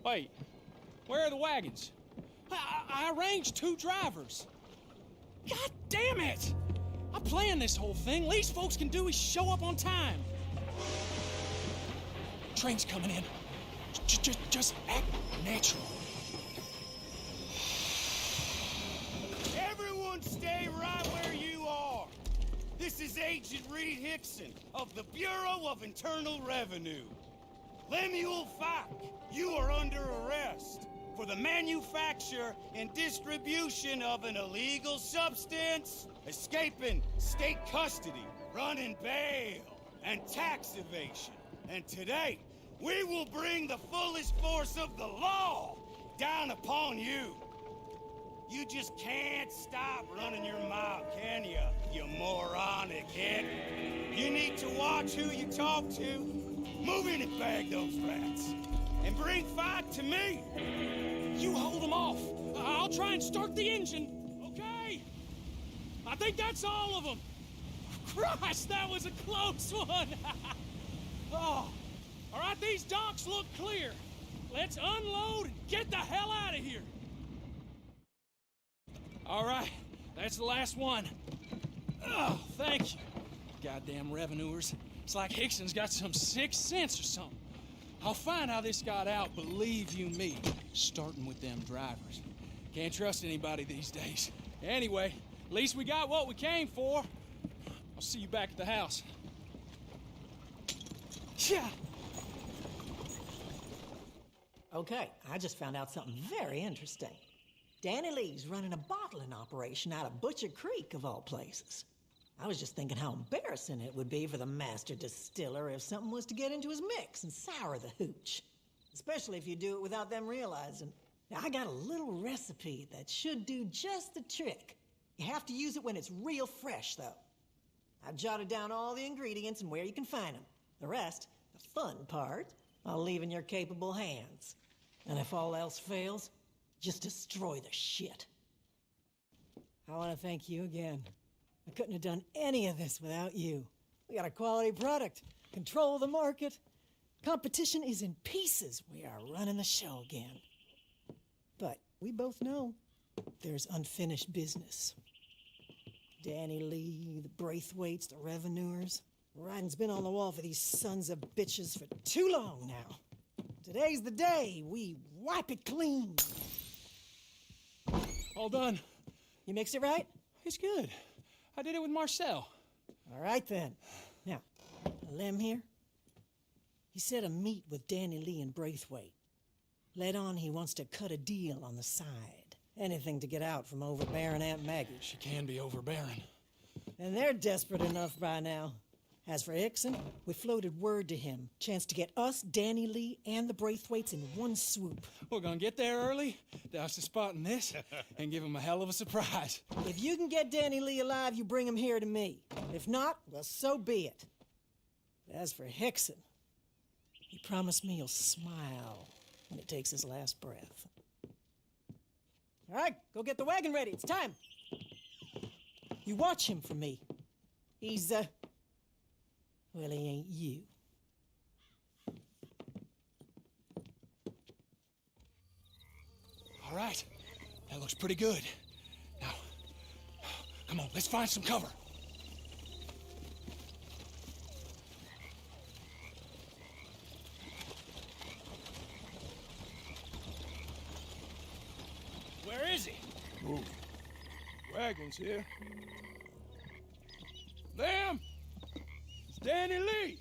Wait, where are the wagons? I arranged 2 drivers. God damn it! I planned this whole thing. Least folks can do is show up on time. Train's coming in. Just act natural. Everyone stay right where you are. This is Agent Reed Hickson of the Bureau of Internal Revenue. Lemuel Falk, you are under arrest for the manufacture and distribution of an illegal substance, escaping state custody, running bail, and tax evasion. And today, we will bring the fullest force of the law down upon you. You just can't stop running your mouth, can you, you moronic head? You need to watch who you talk to. Move in and bag those rats. And bring Falk to me. You hold them off. I'll try and start the engine. Okay? I think that's all of them. Christ, that was a close one. Oh, all right, these docks look clear. Let's unload and get the hell out of here. All right, that's the last one. Oh, thank you. Goddamn revenuers. It's like Hickson's got some sixth sense or something. I'll find how this got out, believe you me, starting with them drivers. Can't trust anybody these days. Anyway, at least we got what we came for. I'll see you back at the house. Yeah. Okay, I just found out something very interesting. Danny Lee's running a bottling operation out of Butcher Creek, of all places. I was just thinking how embarrassing it would be for the master distiller if something was to get into his mix and sour the hooch. Especially if you do it without them realizing. Now, I got a little recipe that should do just the trick. You have to use it when it's real fresh, though. I've jotted down all the ingredients and where you can find them. The rest, the fun part, I'll leave in your capable hands. And if all else fails, just destroy the shit. I want to thank you again. I couldn't have done any of this without you. We got a quality product, control the market. Competition is in pieces. We are running the show again. But we both know there's unfinished business. Danny Lee, the Braithwaites, the Revenuers. Writing's been on the wall for these sons of bitches for too long now. Today's the day we wipe it clean. All done. You mixed it right? It's good. I did it with Marcel. All right, then. Now, Lem here, he set a meet with Danny Lee and Braithwaite. Let on he wants to cut a deal on the side. Anything to get out from overbearing Aunt Maggie. She can be overbearing. And they're desperate enough by now. As for Hickson, we floated word to him. Chance to get us, Danny Lee, and the Braithwaites in one swoop. We're gonna get there early, douse the spot in this, and give him a hell of a surprise. If you can get Danny Lee alive, you bring him here to me. If not, well, so be it. As for Hickson, he promised me he'll smile when he takes his last breath. All right, go get the wagon ready. It's time. You watch him for me. He's, well, he ain't you. All right, that looks pretty good. Now, come on, let's find some cover. Where is he? Move. Wagons here. Them! It's Danny Lee!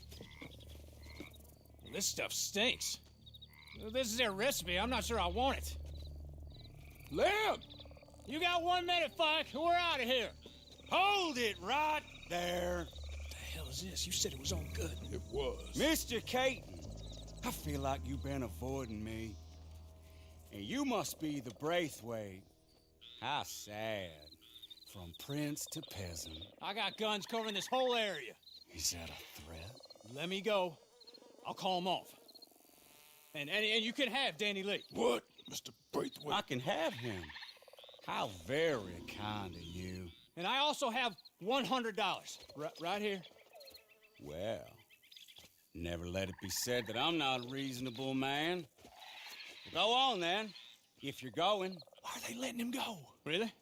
This stuff stinks. This is their recipe. I'm not sure I want it. Lamb! You got 1 minute, Fike. We're out of here. Hold it right there. What the hell is this? You said it was on good. It was. Mr. Caton, I feel like you've been avoiding me. And you must be the Braithwaite. How sad. From prince to peasant. I got guns covering this whole area. Is that a threat? Let me go. I'll call him off. And you can have Danny Lee. What, Mr. Braithwaite? I can have him. How very kind of you. And I also have $100. Right here. Well, never let it be said that I'm not a reasonable man. Go on, then, if you're going. Why are they letting him go? Really?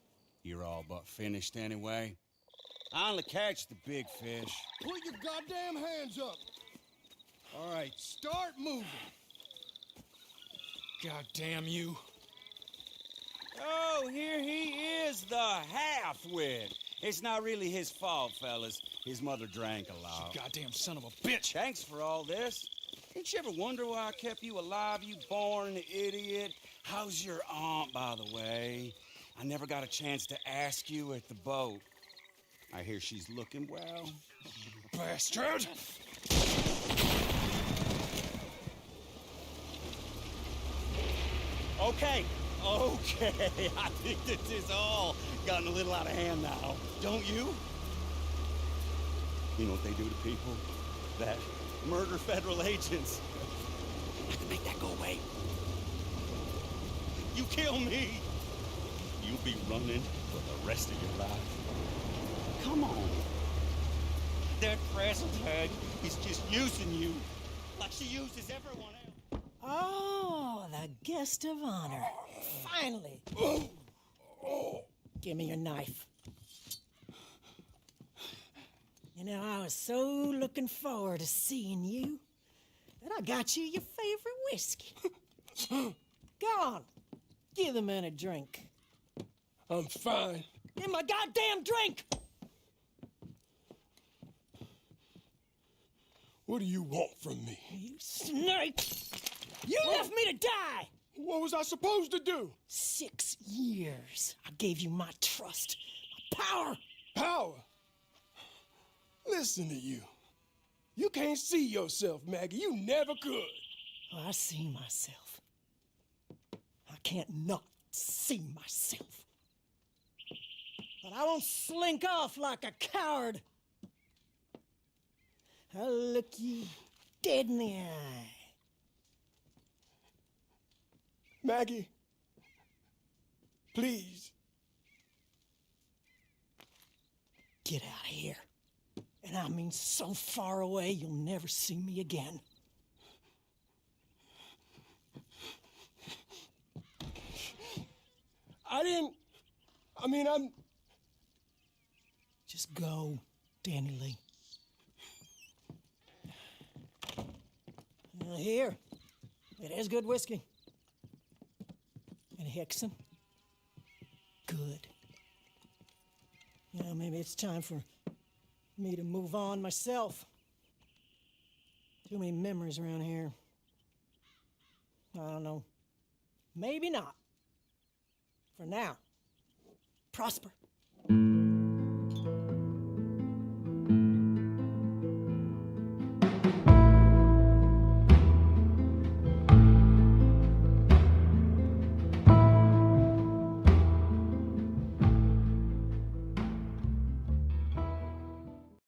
You're all but finished anyway. I only catch the big fish. Put your goddamn hands up. All right, start moving. God damn you. Oh, here he is, the half-wit. It's not really his fault, fellas. His mother drank a lot. You goddamn son of a bitch. Thanks for all this. Didn't you ever wonder why I kept you alive, you born idiot? How's your aunt, by the way? I never got a chance to ask you at the boat. I hear she's looking well. Bastard! Okay. I think this is all gotten a little out of hand now. Don't you? You know what they do to people? That murder federal agents. I can make that go away. You kill me, you'll be running for the rest of your life. Come on. That present tag is just using you like she uses everyone else. Oh, the guest of honor. Finally. Give me your knife. You know, I was so looking forward to seeing you that I got you your favorite whiskey. Go on. Give the man a drink. I'm fine. Give him a goddamn drink! What do you want from me? You snake! You left me to die! What was I supposed to do? 6 years. I gave you my trust, my power. Power? Listen to you. You can't see yourself, Maggie. You never could. Oh, I see myself. I can't not see myself. But I won't slink off like a coward. I'll look you dead in the eye. Maggie, please. Get out of here. And I mean so far away you'll never see me again. I'm... Just go, Danny Lee. Here. It is good whiskey. And Hickson. Good. Yeah, maybe it's time for me to move on myself. Too many memories around here. I don't know. Maybe not. For now. Prosper.